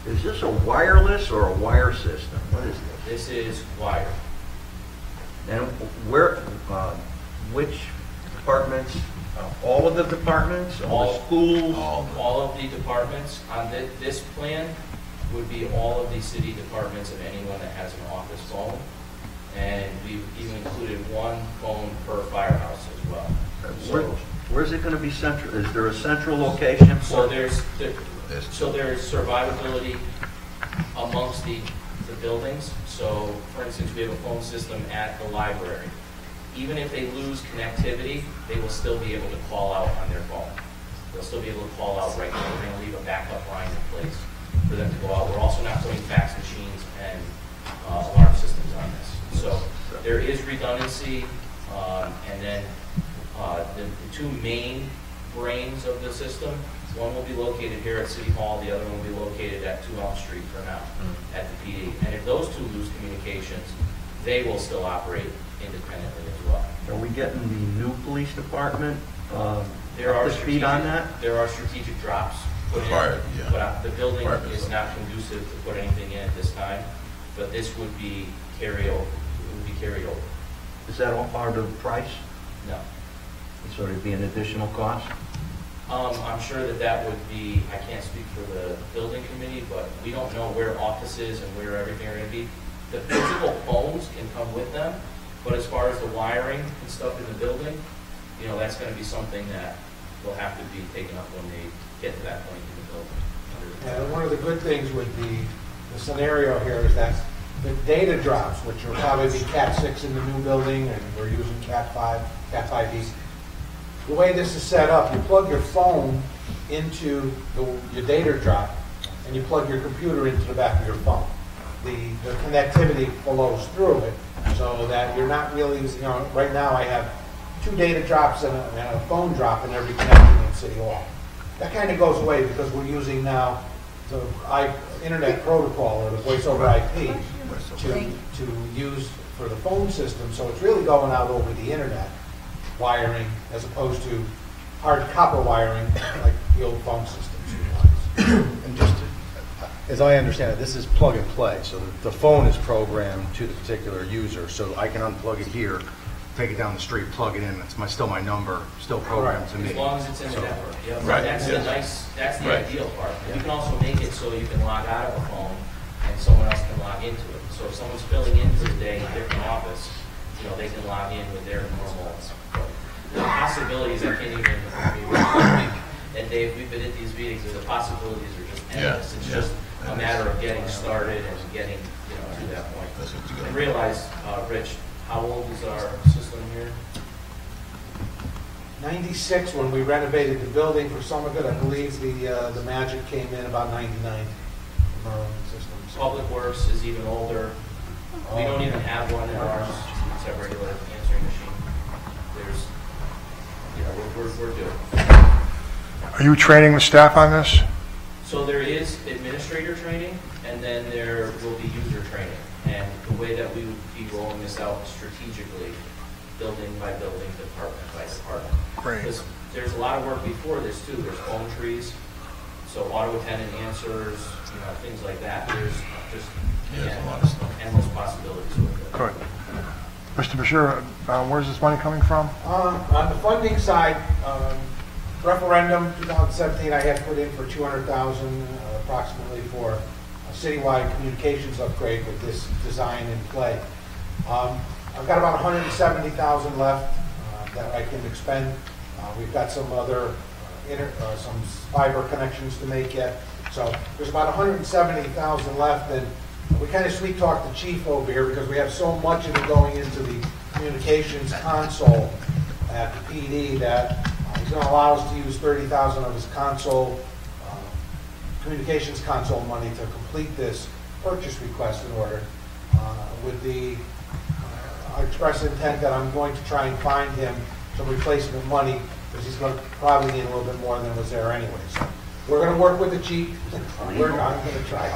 Is this a wireless or a wire system? What is this? This is wired. And where, which departments? All of the departments? All the schools? All of the departments. On this plan would be all of the city departments and anyone that has an office phone. And we've even included one phone per firehouse as well. Where's it going to be central? Is there a central location? So there's survivability amongst the buildings. So, for instance, we have a phone system at the library. Even if they lose connectivity, they will still be able to call out on their phone. They'll still be able to call out right now. We're going to leave a backup line in place for them to go out. We're also not putting fax machines and alarm systems on this. So there is redundancy, and then the 2 main brains of the system, one will be located here at City Hall, the other one will be located at 2 Elm Street for now, at the PD. And if those 2 lose communications, they will still operate independently as well. Are we getting the new police department There are up to speed on that? There are strategic drops put in, but the building is not conducive to put anything in at this time. But this would be carried over. It would be carried over. Is that all part of the price? No. So it'd be an additional cost? I'm sure that would be, I can't speak for the building committee, but we don't know where offices and where everything are going to be. The physical phones can come with them, but as far as the wiring and stuff in the building, that's going to be something that will have to be taken up when they get to that point in the building. And one of the good things would be, the scenario here is that the data drops, which will probably be Cat 6 in the new building, and we're using Cat 5, Cat 5e. The way this is set up, you plug your phone into your data drop, and you plug your computer into the back of your phone. The connectivity flows through it, so that you're not really, right now I have 2 data drops and a phone drop in every connection in City Hall. That kind of goes away because we're using now the Internet Protocol or the voice over IP to use for the phone system, so it's really going out over the Internet wiring as opposed to hard copper wiring like the old phone systems. And just as I understand it, this is plug and play, so the phone is programmed to the particular user, so I can unplug it here, take it down the street, plug it in, it's still my number, still programmed to me. As long as it's in the network, yep. Right, That's the yes. that's the Right. ideal part. You can also make it so you can log out of a phone and someone else can log into it. So if someone's filling in for the day in a different office, they can log in with their normal. The possibilities, I can't even, and Dave, we've been at these meetings, the possibilities are just endless. It's just a matter of getting started and getting, to that point. And realize, Rich, how old is our system here? 96, when we renovated the building for some of it, I believe the Magic came in about 99 from our own system. Public Works is even older. We don't even have one in ours. It's a regular answering machine. There's, we're good. Are you training the staff on this? So there is administrator training, and then there will be user training. And the way that we would be rolling this out strategically, building by building, department by department. Great. Because there's a lot of work before this too. There's phone trees, so auto attendant answers, things like that. There's just a lot of stuff. Endless possibilities with it. Good. Mr. Bashir, where's this money coming from? On the funding side, referendum 2017, I had put in for $200,000 approximately for a citywide communications upgrade with this design in play. I've got about $170,000 left that I can expend. We've got some other some fiber connections to make yet. So there's about $170,000 left, and we kind of sweet talked the chief over here because we have so much of it going into the communications console at the PD that he's going to allow us to use $30,000 of his console, communications console money to complete this purchase request in order with the express intent that I'm going to try and find him some replacement money because he's going to probably need a little bit more than was there anyway. So we're going to work with the chief. I'm going to try.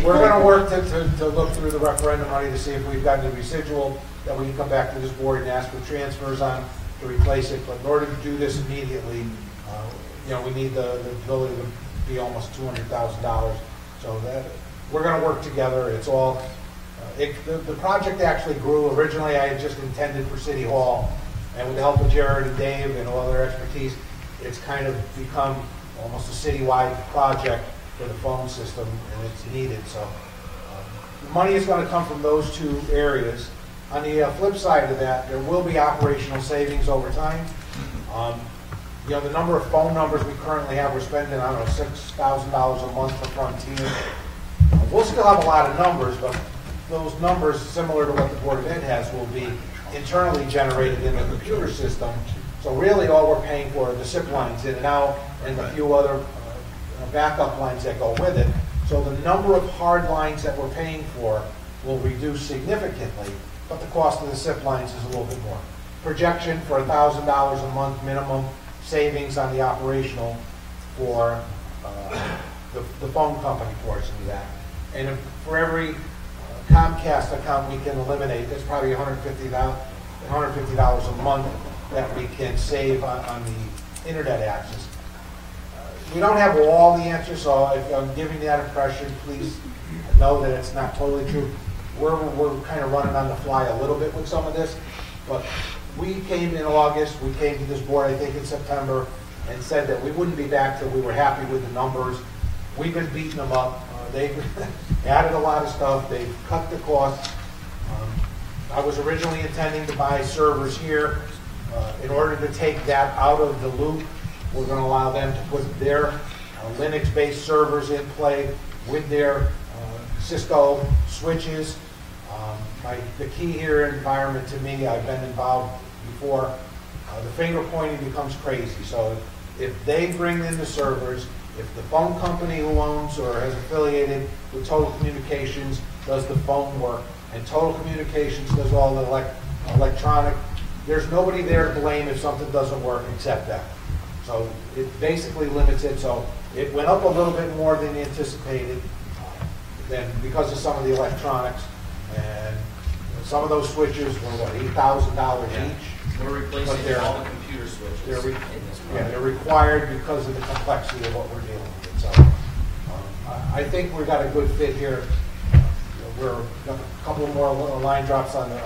We're going to work to look through the referendum money to see if we've got any residual that we can come back to this board and ask for transfers on to replace it. But in order to do this immediately, we need the ability to be almost $200,000. So that we're going to work together. It's all. The project actually grew. Originally, I had just intended for City Hall, and with the help of Jared and Dave and all their expertise, it's kind of become almost a citywide project for the phone system, and it's needed. So the money is going to come from those two areas. On the flip side of that, there will be operational savings over time. The number of phone numbers we currently have, we're spending, I don't know, $6,000 a month for Frontier. We'll still have a lot of numbers, but those numbers, similar to what the Board of Ed has, will be internally generated in the computer system. So really all we're paying for are the SIP lines in and out and a few other backup lines that go with it. So the number of hard lines that we're paying for will reduce significantly, but the cost of the SIP lines is a little bit more. Projection for $1,000 a month minimum savings on the operational for the phone company portion of that. And if for every Comcast account we can eliminate, that's probably $150 a month that we can save on the internet access. We don't have all the answers, so if I'm giving that impression, please know that it's not totally true. We're kind of running on the fly a little bit with some of this, but we came in August, we came to this board, I think in September, and said that we wouldn't be back till we were happy with the numbers. We've been beating them up. They've added a lot of stuff. They've cut the costs. I was originally intending to buy servers here. In order to take that out of the loop, we're going to allow them to put their Linux-based servers in play with their Cisco switches. The key here environment to me, I've been involved before, the finger pointing becomes crazy. So if they bring in the servers, if the phone company who owns or has affiliated with Total Communications does the phone work, and Total Communications does all the electronic, there's nobody there to blame if something doesn't work except them. So it basically limits it. So it went up a little bit more than anticipated because of some of the electronics. And some of those switches were, what, $8,000 each? We're replacing all the computer switches in this project. They're required because of the complexity of what we're dealing with. So I think we've got a good fit here. we're got a couple more line drops on the,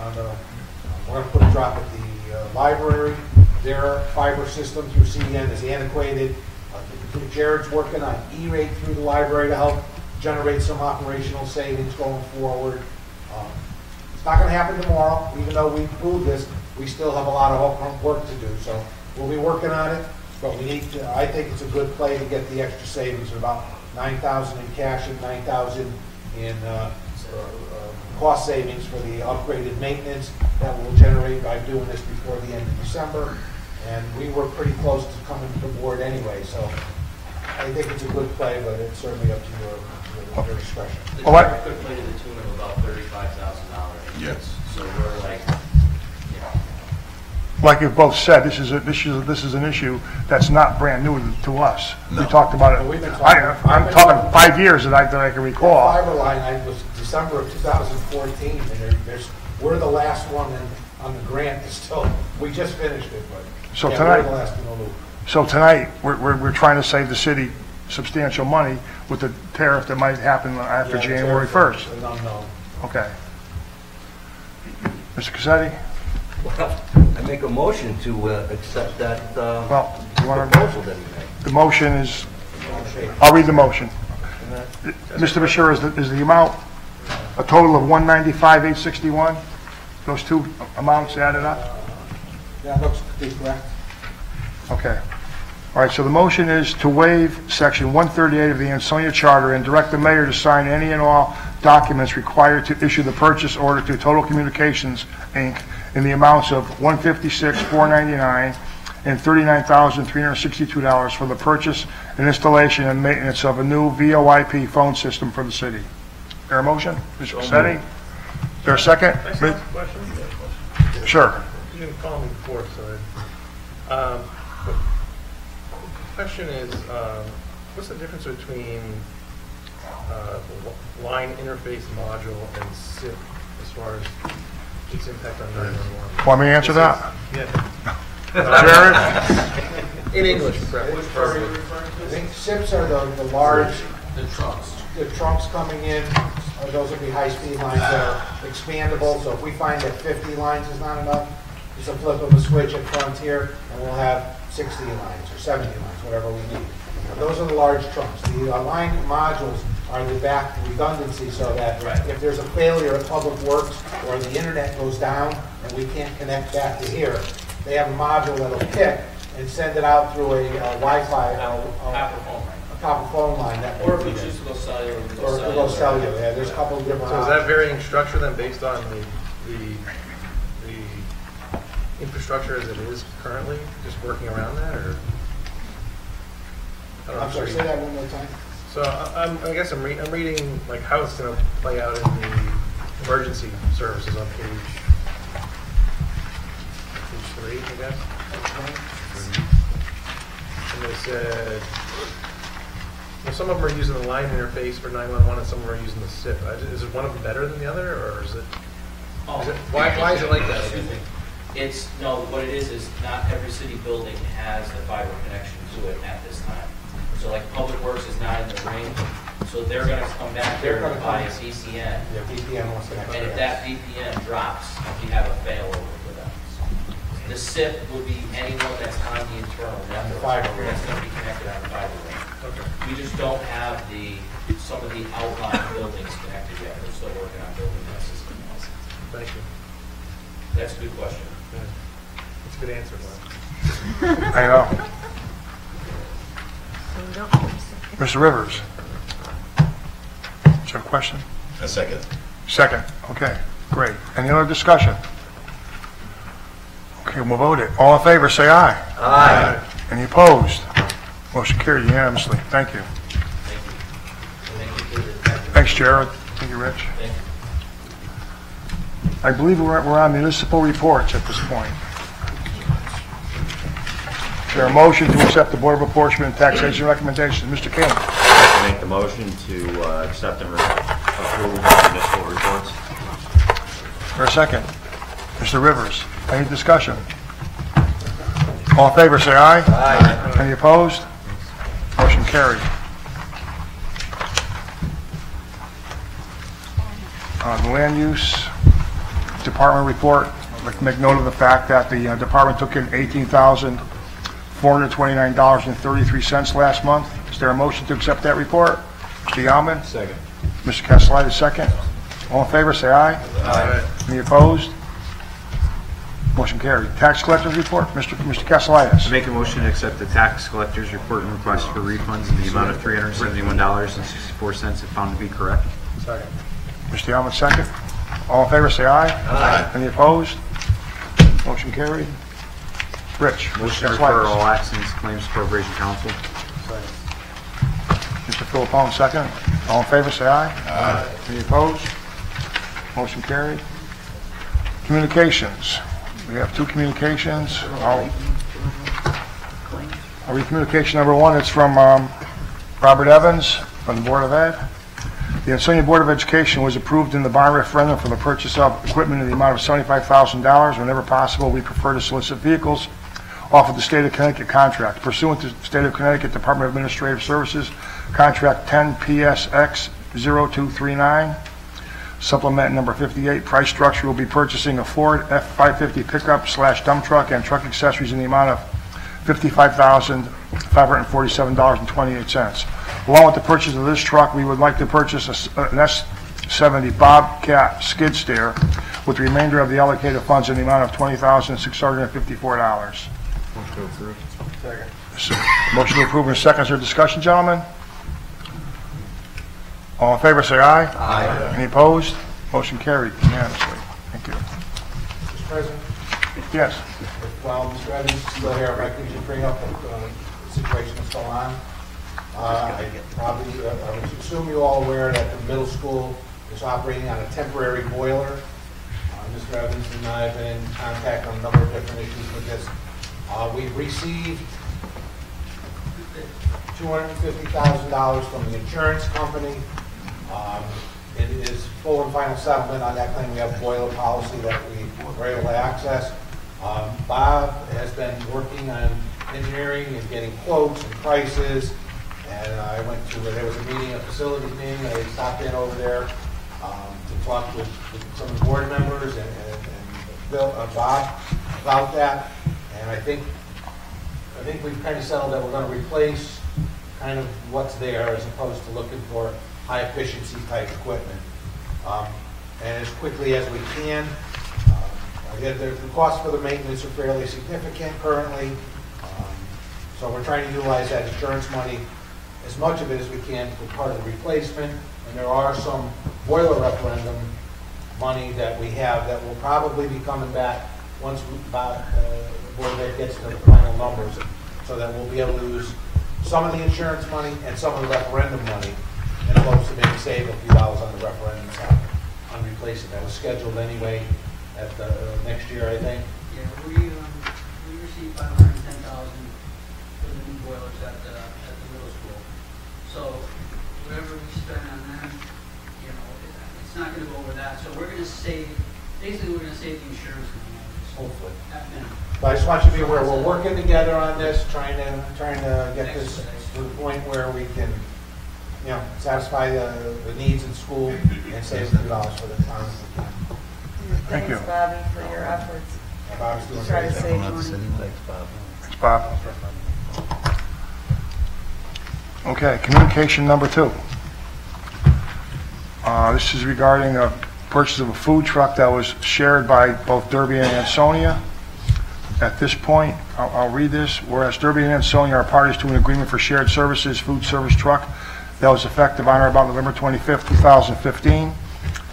we're gonna put a drop at the library. Their fiber system through CDN is antiquated. Jared's working on E-rate through the library to help generate some operational savings going forward. It's not gonna happen tomorrow, even though we proved this, we still have a lot of work to do. So we'll be working on it, but we need to, I think it's a good play to get the extra savings of about $9,000 in cash and $9,000 in cost savings for the upgraded maintenance that we'll generate by doing this before the end of December. And we were pretty close to coming to the board anyway, so I think it's a good play, but it's certainly up to your discretion. The tariff could play to the tune of about $35,000. Yes. So we're like, Like you both said, this is an issue that's not brand new to us. We talked about it. I'm talking 5 years that I can recall. The fiber line was December of 2014, and we're the last one on the grant. We just finished it, but So yeah, tonight, we're the last in the loop. So tonight, we're trying to save the city substantial money with the tariff that might happen after January 1st. An unknown. Okay. Mr. Cassetti? Well, I make a motion to accept that Well, you want proposal that he made. The motion is, I'll read the motion. Mr. Bashir, is the amount a total of $195,861? Those two amounts added up? That looks to be correct. Okay. All right, so the motion is to waive Section 138 of the Ansonia Charter and direct the mayor to sign any and all documents required to issue the purchase order to Total Communications, Inc. in the amounts of $156,499 and $39,362 for the purchase and installation and maintenance of a new VoIP phone system for the city. Is there a motion? Mr. Cassetti? Is there a second? Can I ask a question? Sure. You didn't call me before, sorry. The question is, what's the difference between line interface module and SIP as far as its impact on 911? Want me to answer that? Yeah. In English, I think SIPs are the large, the trunks coming in. Those will be high-speed lines that are expandable. So if we find that 50 lines is not enough, just a flip of a switch at Frontier, and we'll have 60 lines or 70 lines, whatever we need. Those are the large trunks. The line modules are the back redundancy, so that if there's a failure at Public Works or the internet goes down and we can't connect back to here, they have a module that'll pick and send it out through a Wi-Fi, copper phone line. Or if we choose to go cellular, or to go cellular. Yeah, there's a couple of different. So is that varying structure then based on the infrastructure as it is currently, just working around that, or? I'm sorry, say that one more time. So I guess I'm reading like how it's going to play out in the emergency services on page 3, I guess. And they said, well, some of them are using the line interface for 911 and some of them are using the SIP. Is it one of them better than the other, or is it? Why is it like that? Excuse me. What it is not every city building has a fiber connection to it at this time. So like Public Works is not in the ring, so they're going to come back there and buy a VCN. Yeah, VPN wants to connect. And if that VPN drops, you have a failover for them. The SIP would be anyone that's on the internal network. That's going to be connected on the fiber link. Okay. We just don't have some of the outlying buildings connected yet. We're still working on building that system. Thank you. That's a good question. Yeah. That's a good answer, Mark. I know. Mr. Rivers? Do you have a question? A second. Second. Okay, great. Any other discussion? Okay, we'll vote it. All in favor, say aye. Aye. Any opposed? Motion carried unanimously. Thank you. Thanks, Jared. Thank you, Rich. I believe we're on municipal reports at this point. Is there a motion to accept the Board of Apportionment and Taxation recommendations? Mr. King. I'd like to make the motion to accept and approve the municipal reports. For a second. Mr. Rivers, any discussion? All in favor, say aye. Aye. Any opposed? Motion carried. The land use department report, I'd like to make note of the fact that the department took in $18,429.33 last month. Is there a motion to accept that report? Mr. Yalman? Second. Mr. Castellitis, second. All in favor, say aye. Aye. Any opposed? Motion carried. Tax collector's report, Mr. Castellitis. Make a motion to accept the tax collector's report and request for refunds in the amount of $371.64 if found to be correct. Second. Mr. Yalman, second. All in favor, say aye. Aye. Any opposed? Motion carried. Rich. Motion to Castellitis. refer all accidents claims to Corporation Council. Second. Mr. Philippone, second. All in favor, say aye. Aye. Any opposed? Motion carried. Communications. We have two communications. I'll read communication number one. It's from Robert Evans from the Board of Ed. The Ansonia Board of Education was approved in the bond referendum for the purchase of equipment in the amount of $75,000. Whenever possible, we prefer to solicit vehicles off of the State of Connecticut contract. Pursuant to State of Connecticut Department of Administrative Services, Contract 10 PSX 0239, Supplement number 58, price structure will be purchasing a Ford F-550 pickup / dump truck and truck accessories in the amount of $55,547.28. Along with the purchase of this truck, we would like to purchase an S70 Bobcat skid steer with the remainder of the allocated funds in the amount of $20,654. Motion to approve. Second. Motion to approve in seconds. Is there discussion, gentlemen? All in favor, say aye. Aye. Any opposed? Motion carried unanimously. Thank you. Mr. President? Yes. While Mr. Evans is still here, if I could just bring up the situation that's going on. I would assume you're all aware that the middle school is operating on a temporary boiler. Mr. Evans and I have been in contact on a number of different issues with this. We've received $250,000 from the insurance company. It is full and final settlement on that claim. We have a boiler policy that we were able to access. Bob has been working on engineering and getting quotes and prices. And I went to where there was a meeting, a facilities meeting. I stopped in over there to talk with some of the board members and Bill, Bob about that. And I think we've kind of settled that we're going to replace kind of what's there as opposed to looking for high efficiency type equipment. And as quickly as we can. Again, the costs for the maintenance are fairly significant currently. So we're trying to utilize that insurance money, as much of it as we can, for part of the replacement. And there are some boiler referendum money that we have that will probably be coming back once the board gets to the final numbers, so that we'll be able to use some of the insurance money and some of the referendum money in hopes to maybe save a few dollars on the referendum side on replacing. That was scheduled anyway at next year, I think. Yeah, we received $510,000 for the new boilers at the middle school. So whatever we spend on them, it's not going to go over that. So we're going to save, basically we're going to save the insurance money. Hopefully. At minimum. But I just want you to be aware, we're working together on this, trying to get this to the point where we can, satisfy the needs in school and save a few dollars for the town. Thank you. Thanks, Bobby, for your efforts. Bobby's doing Try to great. save money. Thanks, Bob. Okay, communication number two. This is regarding a purchase of a food truck that was shared by both Derby and Ansonia. At this point, I'll read this. Whereas Derby and Ansonia are parties to an agreement for shared services food service truck that was effective on or about November 25th, 2015,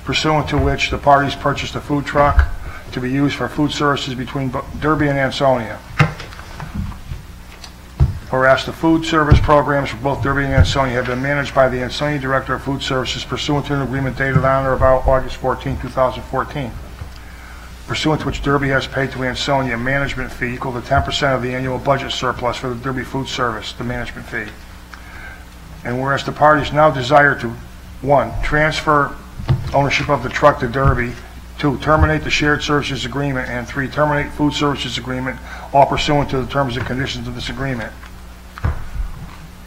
pursuant to which the parties purchased a food truck to be used for food services between Derby and Ansonia. Whereas the food service programs for both Derby and Ansonia have been managed by the Ansonia Director of Food Services pursuant to an agreement dated on or about August 14, 2014, pursuant to which Derby has paid to Ansonia a management fee equal to 10% of the annual budget surplus for the Derby food service, the management fee. And whereas the parties now desire to, 1, transfer ownership of the truck to Derby, 2, terminate the shared services agreement, and 3, terminate food services agreement, all pursuant to the terms and conditions of this agreement.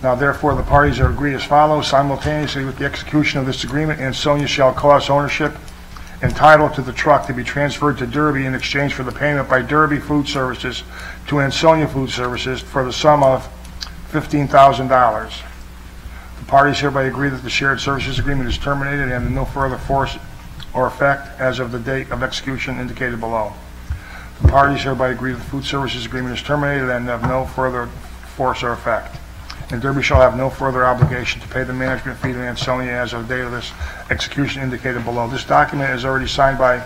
Now therefore the parties are agreed as follows: simultaneously with the execution of this agreement, Ansonia shall cause ownership entitled to the truck to be transferred to Derby in exchange for the payment by Derby Food Services to Ansonia Food Services for the sum of $15,000. The parties hereby agree that the shared services agreement is terminated and no further force or effect as of the date of execution indicated below. The parties hereby agree that the food services agreement is terminated and of no further force or effect. And Derby shall have no further obligation to pay the management fee to Ansonia as of the date of this execution indicated below. This document is already signed by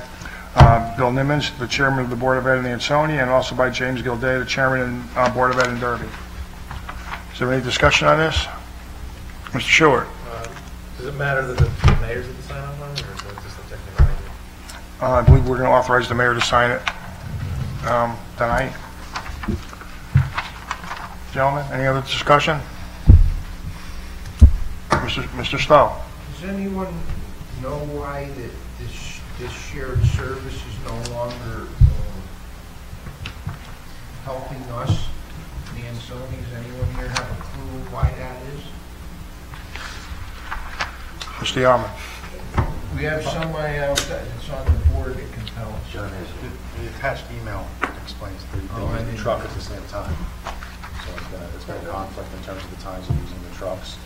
Bill Nimmons, the chairman of the Board of Ed in Ansonia, and also by James Gilday, the chairman and Board of Ed in Derby. Is there any discussion on this? Mr. Short. Does it matter that the mayor's at the sign on one, or is it just a technicality? I believe we're going to authorize the mayor to sign it tonight. Gentlemen, any other discussion? Mr. Stowe. Does anyone know why that this shared service is no longer helping us, the Ansonia? Does anyone here have a clue why that is? Mr. Yarman. We have somebody else that's on the board that can tell us. Sure. The attached email explains they use the truck at the same time. So it's got a conflict in terms of the times of using the trucks.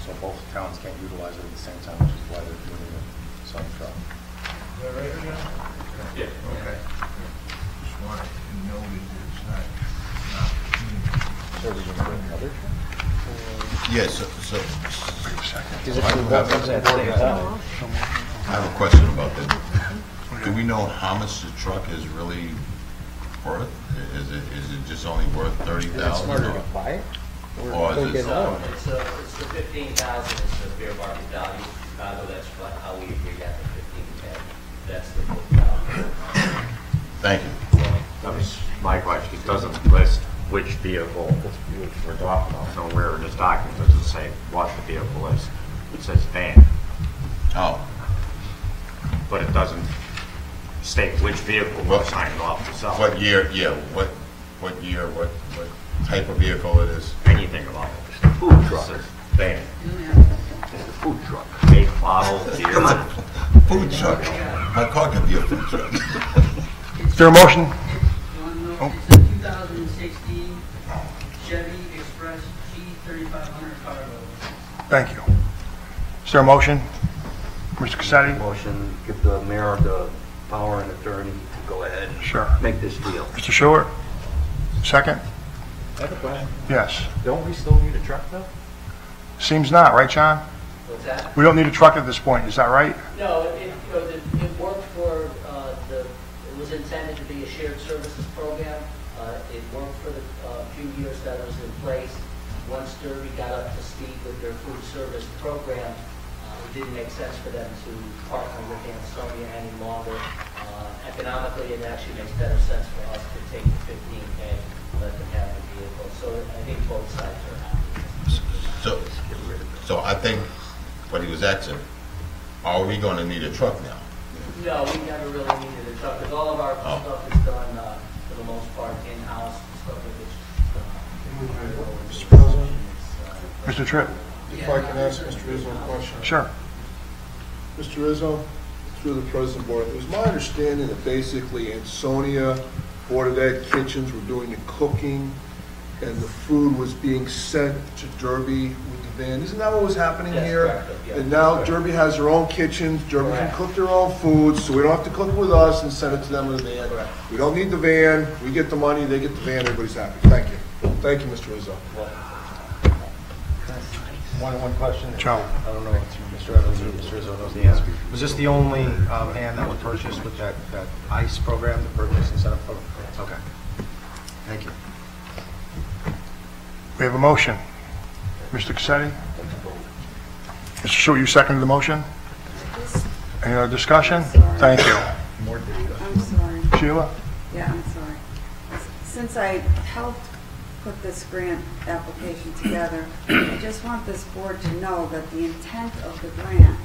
So both towns can't utilize it at the same time, which is why they're doing the same truck. Is that right, John? Yeah. Okay. Just wanted to know that it's not. So is it another truck? Yes, so Is it I have a question about that. Do we know how much the truck is really worth? Is it just only worth $30,000? Smarter to buy it? Or is it? It's the 15,000 is the fair market value. That's how we agreed at the 15K. That's the book value. Thank you. That was my question. It doesn't list which vehicle we're talking about. Nowhere in this document does it say what the vehicle is. It says van. Oh. But it doesn't state which vehicle we're signing off to sell. What year, yeah, what year, what type of vehicle it is? Anything about it. It's a food truck. It says van. It's a food truck. Make, model, year. Food truck. My car could be a food truck. Is there a motion? It's a 2016 Chevy Express G3500 cargo. Thank you. Is there a motion? Mr. Cassetti? Motion, give the mayor the power and authority to go ahead and Sure. make this deal. Mr. Short? Second? I have a question. Yes. Don't we still need a truck though? Seems not, right, John? What's that? We don't need a truck at this point, is that right? No, it worked for it was intended to be a shared services program. It worked for the few years that it was in place. Once Derby got up to speed with their food service program, it didn't make sense for them to partner with Ansonia any longer. Economically, it actually makes better sense for us to take the 15K and let them have the vehicle. So I think both sides are happy. So I think what he was asking, are we going to need a truck now? No, we never really needed a truck, because all of our stuff is done, for the most part, in-house, stuff like this. Mr. President, Mr. Tripp? if I can ask Mr. Rizzo a question. Sure. Mr. Rizzo, through the President Board, it was my understanding that basically Ansonia Board of Ed kitchens were doing the cooking and the food was being sent to Derby with the van. Isn't that what was happening Yes, here? correct, yeah. And now Derby has their own kitchens, Derby can cook their own food, so we don't have to cook with us and send it to them in the van. We don't need the van, we get the money, they get the van, everybody's happy. Thank you. Thank you, Mr. Rizzo. One question. Joe. I don't know if Mr. Evans or Mr. Rizzo knows the answer. Was this the only van that was purchased with that ICE program, the purchase incentive program? Okay. Thank you. We have a motion. Mr. Cassetti? Mr. Short, you seconded the motion? Any other discussion? Thank you. I'm sorry. Sheila? Yeah, I'm sorry. Since I helped put this grant application together, I just want this board to know that the intent of the grant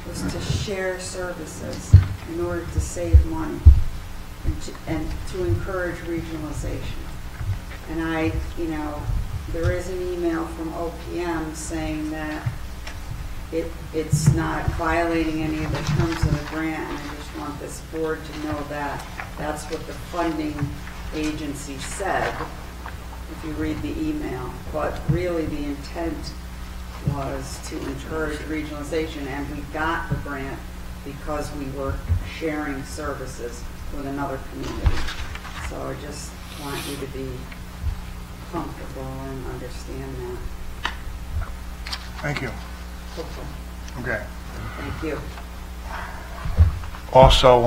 was to share services in order to save money and to encourage regionalization. And there is an email from OPM saying that it's not violating any of the terms of the grant, and I just want this board to know that. That's what the funding agency said, if you read the email. But really, the intent was to encourage regionalization, and we got the grant because we were sharing services with another community. So I just want you to be comfortable and understand that. Thank you. Hopefully. Okay. Thank you. Also,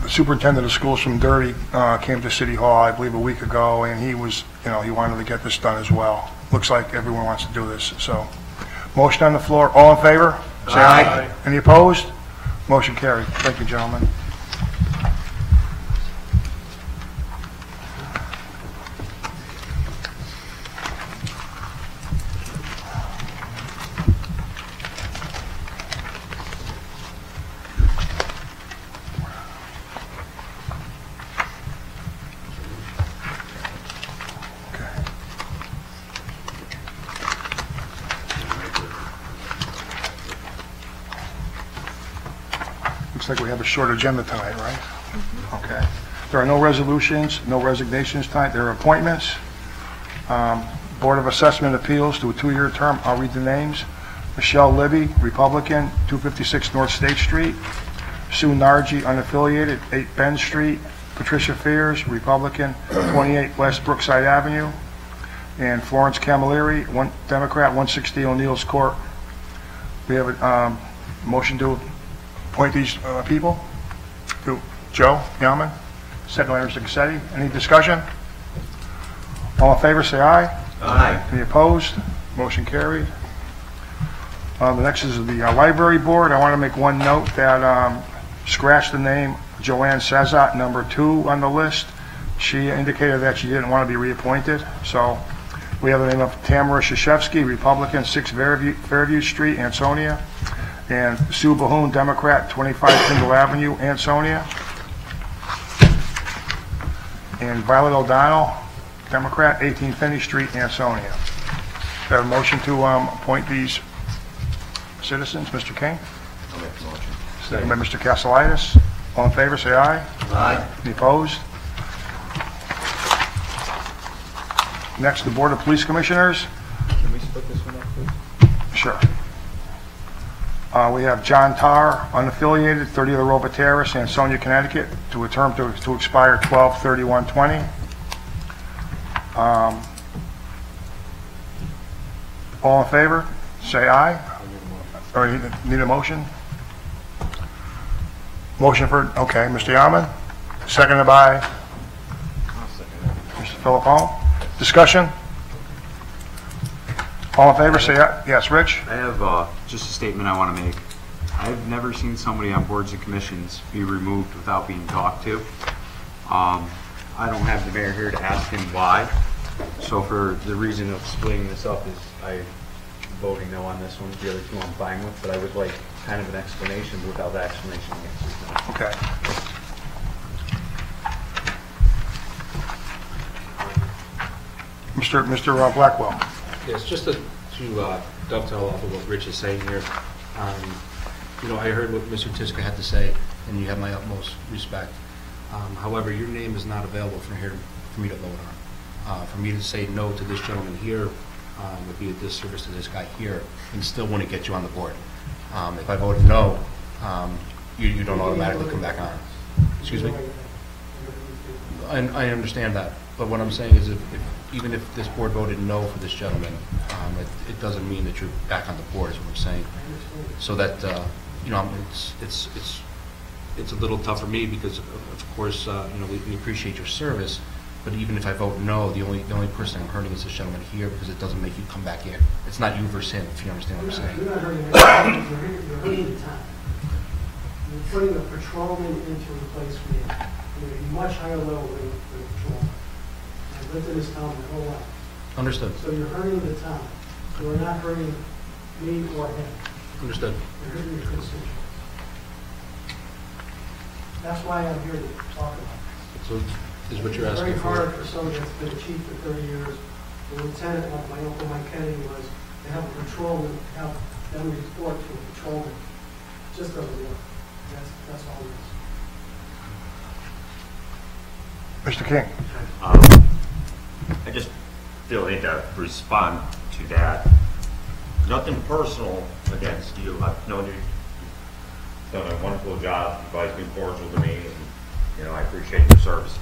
the superintendent of schools from Derby came to City Hall, I believe, a week ago, and he was, he wanted to get this done as well. Looks like everyone wants to do this, so. Motion on the floor, all in favor? Say aye. Any opposed? Motion carried. Thank you, gentlemen. Looks like we have a short agenda tonight, right? Okay. There are no resolutions, no resignations tonight. There are appointments. Board of Assessment Appeals to a 2-year term. I'll read the names. Michelle Libby, Republican, 256 North State Street. Sue Nargi, unaffiliated, 8 Bend Street. Patricia Fears, Republican, 28 West Brookside Avenue. And Florence Camilleri, Democrat, 160 O'Neill's Court. We have a motion to appoint these people. To Joe Yaman, second by Mr. Cassetti. Any discussion? All in favor, say aye. Aye. Any opposed? Motion carried. The next is the library board. I want to make one note that scratch the name Joanne Sazat, number 2 on the list. She indicated that she didn't want to be reappointed. So we have the name of Tamara Shashevsky, Republican, 6 Fairview Street, Ansonia. And Sue Bahoon, Democrat, 25 Kendall Avenue, Ansonia. And Violet O'Donnell, Democrat, 18 Finney Street, Ansonia. Do I have a motion to appoint these citizens? Mr. King? I'll make the motion. Second by Mr. Castellitis. All in favor, say aye. Aye. Any opposed? Next, the Board of Police Commissioners. Can we split this one up, please? Sure. We have John Tarr, unaffiliated, 30 of the Roba Terrace, Ansonia, Connecticut, to a term to expire 12/31/20. All in favor, say aye. Or need a motion? Motion for, okay, Mr. Yaman, seconded by Mr. Philippone. Discussion? All in favor, say aye. Yes, Rich? I have just a statement I want to make. I've never seen somebody on boards and commissions be removed without being talked to. I don't have the mayor here to ask him why. So for the reason of splitting this up is I'm voting no on this one. The other two I'm fine with, but I would like kind of an explanation. Without the explanation, the answer is no. Okay. Mr. Blackwell. Yes, just to dovetail off of what Rich is saying here. I heard what Mr. Tiska had to say, and you have my utmost respect. However, your name is not available for me to vote on. For me to say no to this gentleman here would be a disservice to this guy here, and still wouldn't get you on the board. If I voted no, you don't automatically come back on. Excuse me? I understand that, but what I'm saying is even if this board voted no for this gentleman, it doesn't mean that you're back on the board, is what I'm saying. So that, it's a little tough for me because, of course, we appreciate your service, but even if I vote no, the only person I'm hurting is this gentleman here because it doesn't make you come back in. It's not you versus him, if you understand what I'm saying. You're not hurting anyone, you're hurting the town. You're putting a patrolman into a place where you're at a much higher level than a patrolman. I've lived in this town my whole life. Understood. So you're hurting the town. You are not hurting me or him. Understood. You're hurting your constituents. That's why I'm here to talk about it. So is what you're asking for? It's very hard for somebody that's been a chief for 30 years, a lieutenant like my uncle Mike Kennedy was to have a patrolman, have them report to a patrolman. It just doesn't work. That's all it is. Mr. King? I just feel I need to respond to that. Nothing personal against you. I've known you, done a wonderful job. You've always been cordial to me, and I appreciate your service.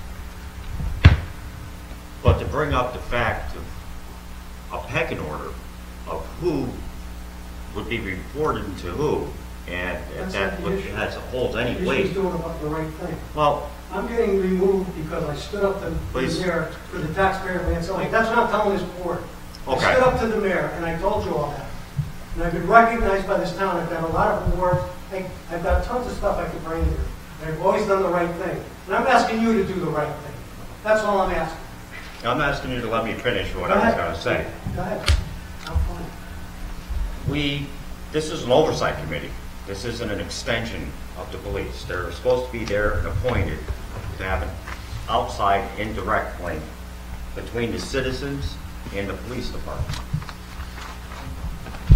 But to bring up the fact of a pecking order of who would be reported to who, and if that holds any weight. He's doing about the right thing. Well, I'm getting removed because I stood up to the mayor for the taxpayer of Ansonia. That's what I'm telling this board. Okay. I stood up to the mayor, and I told you all that. And I've been recognized by this town. I've got a lot of awards. I've got tons of stuff I could bring here. And I've always done the right thing. And I'm asking you to do the right thing. That's all I'm asking. I'm asking you to let me finish what I was going to say. Go ahead. I'm fine. This is an oversight committee. This isn't an extension of the police. They're supposed to be there and appointed to have an outside indirect link between the citizens and the police department.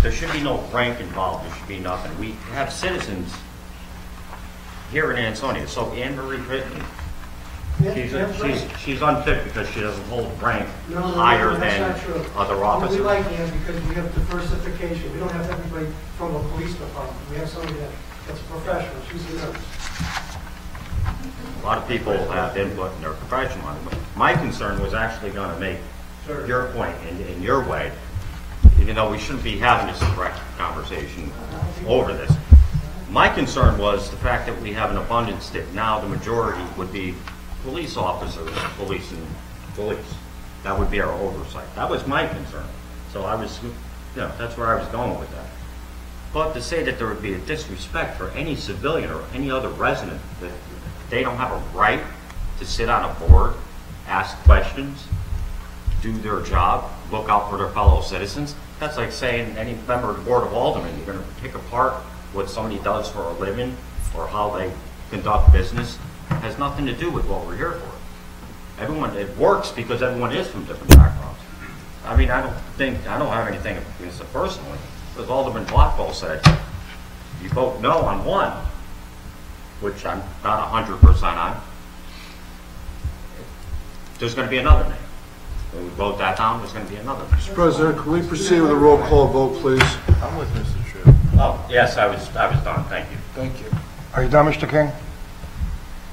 There should be no rank involved. There should be nothing. We have citizens here in Ansonia. So Anne Marie Brittany, she's unfit because she doesn't hold rank higher than other officers. We like Anne because we have diversification. We don't have everybody from a police department. We have somebody that's a professional. She's a nurse. A lot of people have input in their profession on it. My concern was actually going to make your point in your way, even though we shouldn't be having this direct conversation over this. My concern was the fact that we have an abundance that now the majority would be police officers policing police. That would be our oversight. That was my concern. So I was, that's where I was going with that. But to say that there would be a disrespect for any civilian or any other resident, that they don't have a right to sit on a board, ask questions, do their job, look out for their fellow citizens, that's like saying any member of the Board of Aldermen, you're going to pick apart what somebody does for a living or how they conduct business. It has nothing to do with what we're here for. It works because everyone is from different backgrounds. I mean, I don't have anything against it personally. As Alderman Blackwell said, you vote no on one, which I'm not 100% on, there's going to be another name. When we vote that down, there's going to be another name. Mr. President, can we proceed with a roll call vote, please? I'm with Mr. Tripp. Oh, yes, I was done. Thank you. Thank you. Are you done, Mr. King?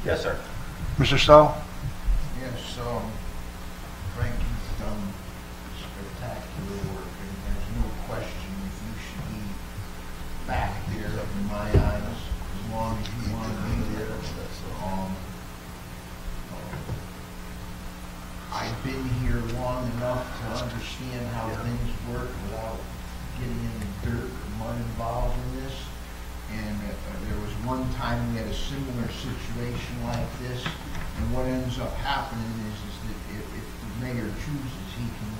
Yes, sir. Mr. Stowe? Yes, Frankie's done spectacular work, and there's no question that you should be back there, in my eyes, as long as you want to be there. I've been here long enough to understand how things work without getting in the dirt or mud involved in this. And there was one time we had a similar situation like this, and what ends up happening is that if the mayor chooses, he can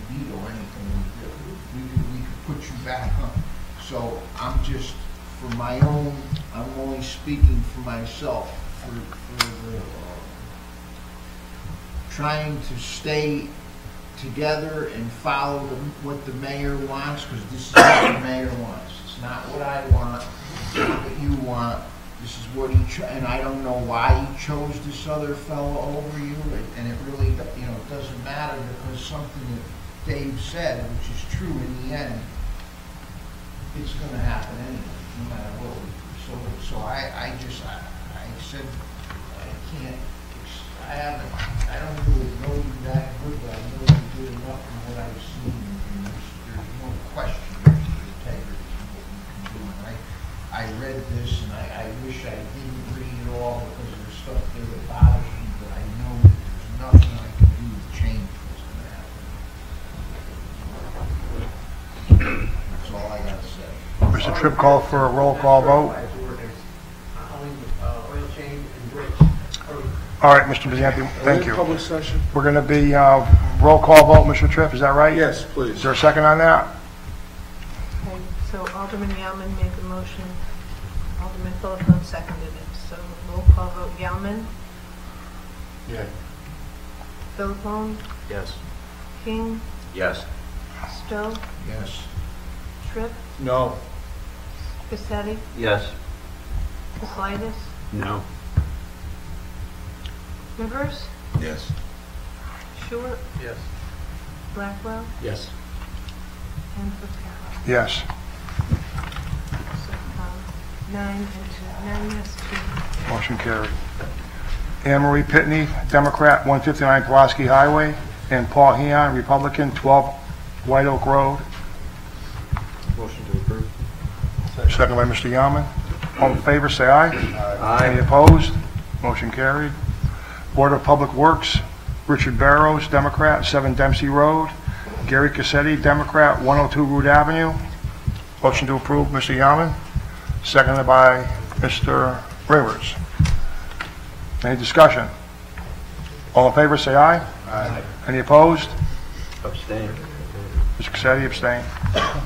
veto anything we do. We could put you back on. So I'm just, for my own, I'm only speaking for myself, for the, trying to stay together and follow what the mayor wants, because this is what the mayor wants. It's not what I want, it's not what you want. This is what he and I don't know why he chose this other fellow over you, and it really, doesn't matter, because something that Dave said, which is true in the end, it's going to happen anyway, no matter what we do. So I said, I don't really know you that good, but I know you good enough from what I've seen, and there's no question of your integrity and what you can do. And I read this, and I wish I didn't read it all, because there's stuff there that bothers me, but I know that there's nothing I can do to change what's going to happen. That's all I got to say. Mr. Tripp called for a roll call vote. Oil change and brakes. All right, Mr. Bizzanti, thank you. Public session? We're going to be roll call vote, Mr. Tripp, is that right? Yes, please. Is there a second on that? Okay, so Alderman Yalman made the motion. Alderman Philippone seconded it. So roll call vote, Yalman? Yeah. Philippone? Yes. King? Yes. Stowe, Yes. Tripp, No. Cassetti, Yes. Kaslitis, No. Rivers, Yes. Short, Yes. Blackwell, Yes. and Vaccaro. Yes. So, 9 yes, 2. Motion carried. Anne Marie Pitney, Democrat, 159 Pulaski Highway, and Paul Heon, Republican, 12 White Oak Road. Motion to approve. Second by Mr. Yaman. All in favor, say aye. Aye. Any opposed? Motion carried. Board of Public Works, Richard Barrows, Democrat, 7 Dempsey Road. Gary Cassetti, Democrat, 102 Root Avenue. Motion to approve, Mr. Yaman. Seconded by Mr. Rivers. Any discussion? All in favor, say aye. Aye. Any opposed? Abstain. Mr. Cassetti, abstain.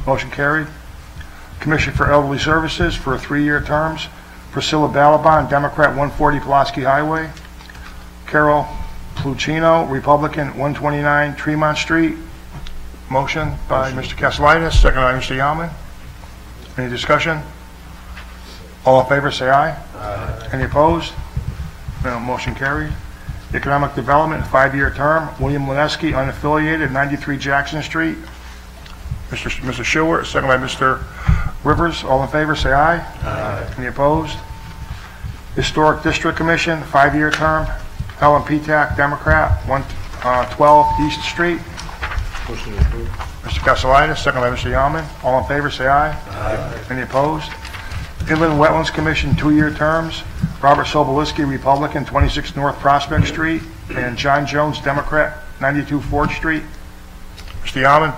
Motion carried. Commission for Elderly Services for 3-year terms. Priscilla Balaban, Democrat, 140 Pulaski Highway. Carol Pluchino, Republican, 129 Tremont Street. Motion by Mr. Kaslitis, second by Mr. Yaman. Any discussion? All in favor, say aye. Aye. Any opposed? No, motion carried. Economic Development, 5-year term. William Lineski, unaffiliated, 93 Jackson Street. Mr. Schubert, second by Mr. Rivers. All in favor, say aye. Aye. Any opposed? Historic District Commission, 5-year term. Helen Petak, Democrat, 112 East Street. Motion to approve. Mr. Kaslitis, second by Mr. Yaman. All in favor, say aye. Aye. Any opposed? Inland Wetlands Commission, 2-year terms. Robert Sobolewski, Republican, 26 North Prospect Street. And John Jones, Democrat, 92 Ford Street. Mr. Yaman.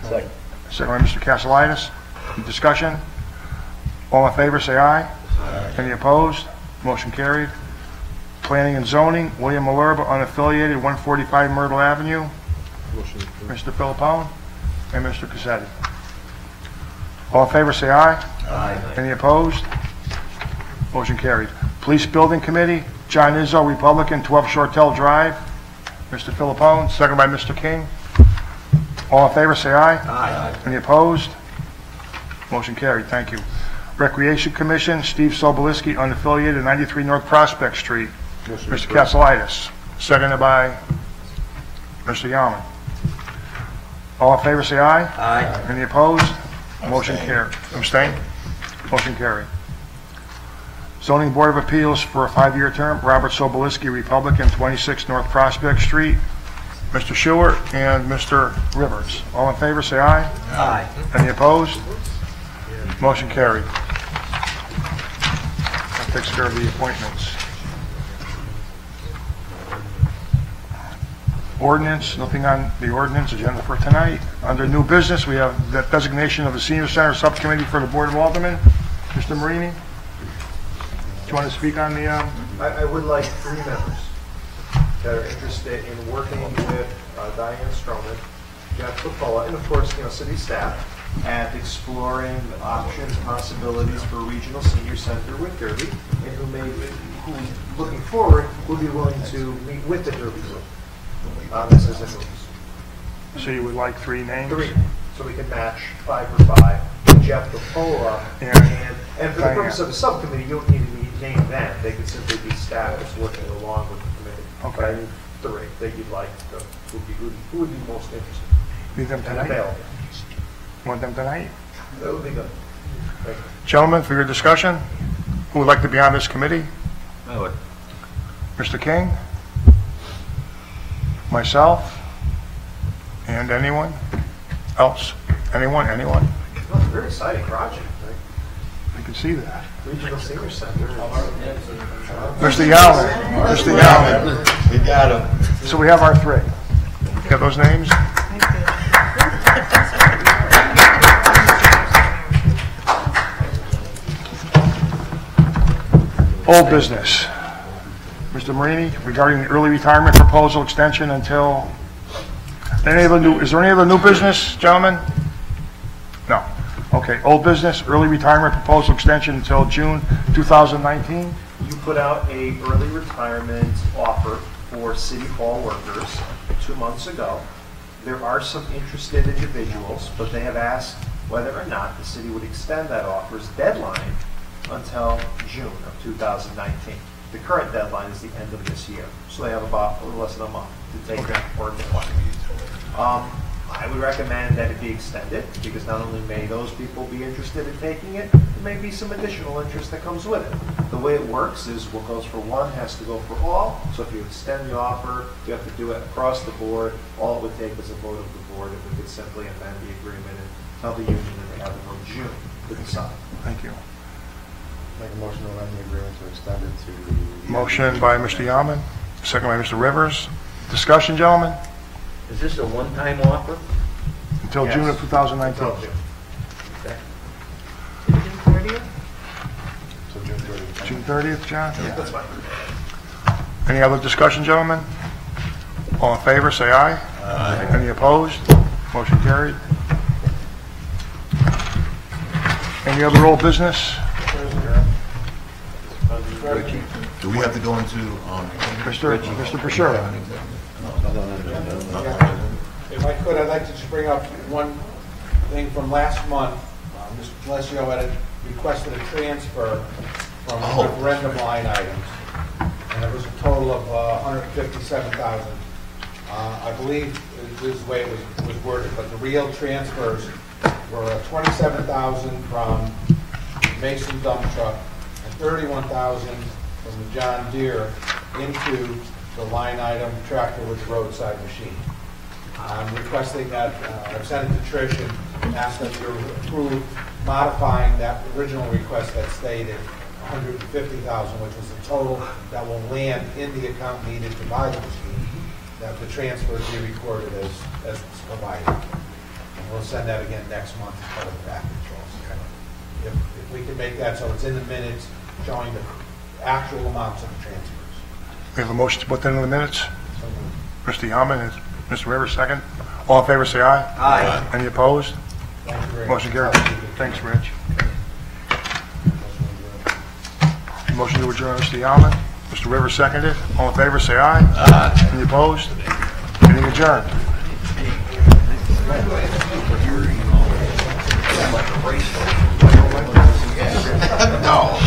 Second. Second by Mr. Kaslitis. Discussion? All in favor, say aye. Aye. Any opposed? Motion carried. Planning and Zoning, William Malerba, unaffiliated, 145 Myrtle Avenue. Motion to approve. Mr. Filippone and Mr. Cassetti. All in favor, say aye. Aye. Any opposed? Motion carried. Police Building Committee, John Izzo, Republican, 12 Shortell Drive. Mr. Filippone, second by Mr. King. All in favor, say aye. Aye. Any opposed? Motion carried. Thank you. Recreation Commission, Steve Sobolewski, unaffiliated, 93 North Prospect Street. Mr. Kaslitis, seconded by Mr. Yaman. All in favor, say aye. Aye. Any opposed? Motion carried. Abstain? Motion carried. Zoning Board of Appeals for a 5-year term, Robert Sobolewski, Republican, 26 North Prospect Street. Mr. Schubert and Mr. Rivers. All in favor, say aye. Aye. Any opposed? Motion carried. That takes care of the appointments. Ordinance, nothing on the ordinance agenda for tonight. Under new business, we have the designation of the Senior Center Subcommittee for the Board of Aldermen. Mr. Marini, do you want to speak on the... I would like 3 members that are interested in working with Diane Stroman, Jeff Capola, and of course, city staff at exploring options, possibilities for a regional senior center with Derby, and who looking forward, would be willing to meet with the Derby group. This is a So you would like 3 names? 3, so we can match 5 for 5. Jeff Capola, and for the purpose of the subcommittee, you don't need to name them. They could simply be staff that's working along with the committee. Okay. But I need 3 that you'd like, who would be most interested? Need them And tonight? available. Want them tonight? That would be good. Thank you. Gentlemen, for your discussion, who would like to be on this committee? I would. Mr. King? Myself? And anyone else? Anyone? Well, it's a very exciting project, right? I can see that. Regional Senior Center. Mr. Yalman. Mr. Yalman. We got him. So we have our 3. Got those names? Old business. Mr. Marini, regarding the early retirement proposal extension until, is there any other new business, gentlemen? No. Okay, old business, early retirement proposal extension until June 2019. You put out a early retirement offer for City Hall workers 2 months ago. There are some interested individuals, but they have asked whether or not the city would extend that offer's deadline until June of 2019. The current deadline is the end of this year, so they have about a little less than a month to take that for deadline. I would recommend that it be extended, because not only may those people be interested in taking it, there may be some additional interest that comes with it. The way it works is what goes for one has to go for all, so if you extend the offer, you have to do it across the board. All it would take is a vote of the board, and we could simply amend the agreement and tell the union that they have until June to decide. Thank you. Make a motion to amend the agreement to extend it to... Motion by Mr. Yaman, second by Mr. Rivers. Discussion, gentlemen? Is this a one-time offer? Until June of 2019. Until June. Okay. June 30th? So June 30th. June 30th, John? Yeah, that's fine. Any other discussion, gentlemen? All in favor, say aye. Aye. Any opposed? Motion carried. Any other old business? Do we have to go into, Mr. Bashir? If I could, I'd like to just bring up one thing from last month. Mr. Plesio had requested a transfer from referendum line items, and it was a total of $157,000. I believe this is the way it was worded, but the real transfers were $27,000 from the Mason dump truck and $31,000 from the John Deere into the line item tractor with the roadside machine. I'm requesting that, I've sent it to Trish and asked them to approve modifying that original request that stated $150,000, which was the total that will land in the account needed to buy the machine, that the transfer be recorded as provided. And we'll send that again next month as part of the package also. If we can make that so it's in the minutes showing the actual amounts of the transfers. We have a motion to put that in the minutes. Mr. Yaman and Mr. Rivers, second. All in favor, say aye. Aye. Any opposed? Thank you very Motion much. carried. Thanks, Rich. Motion to adjourn, Mr. Yaman. Mr. Rivers, seconded. All in favor, say aye. Aye. Any opposed? Meeting adjourned. No.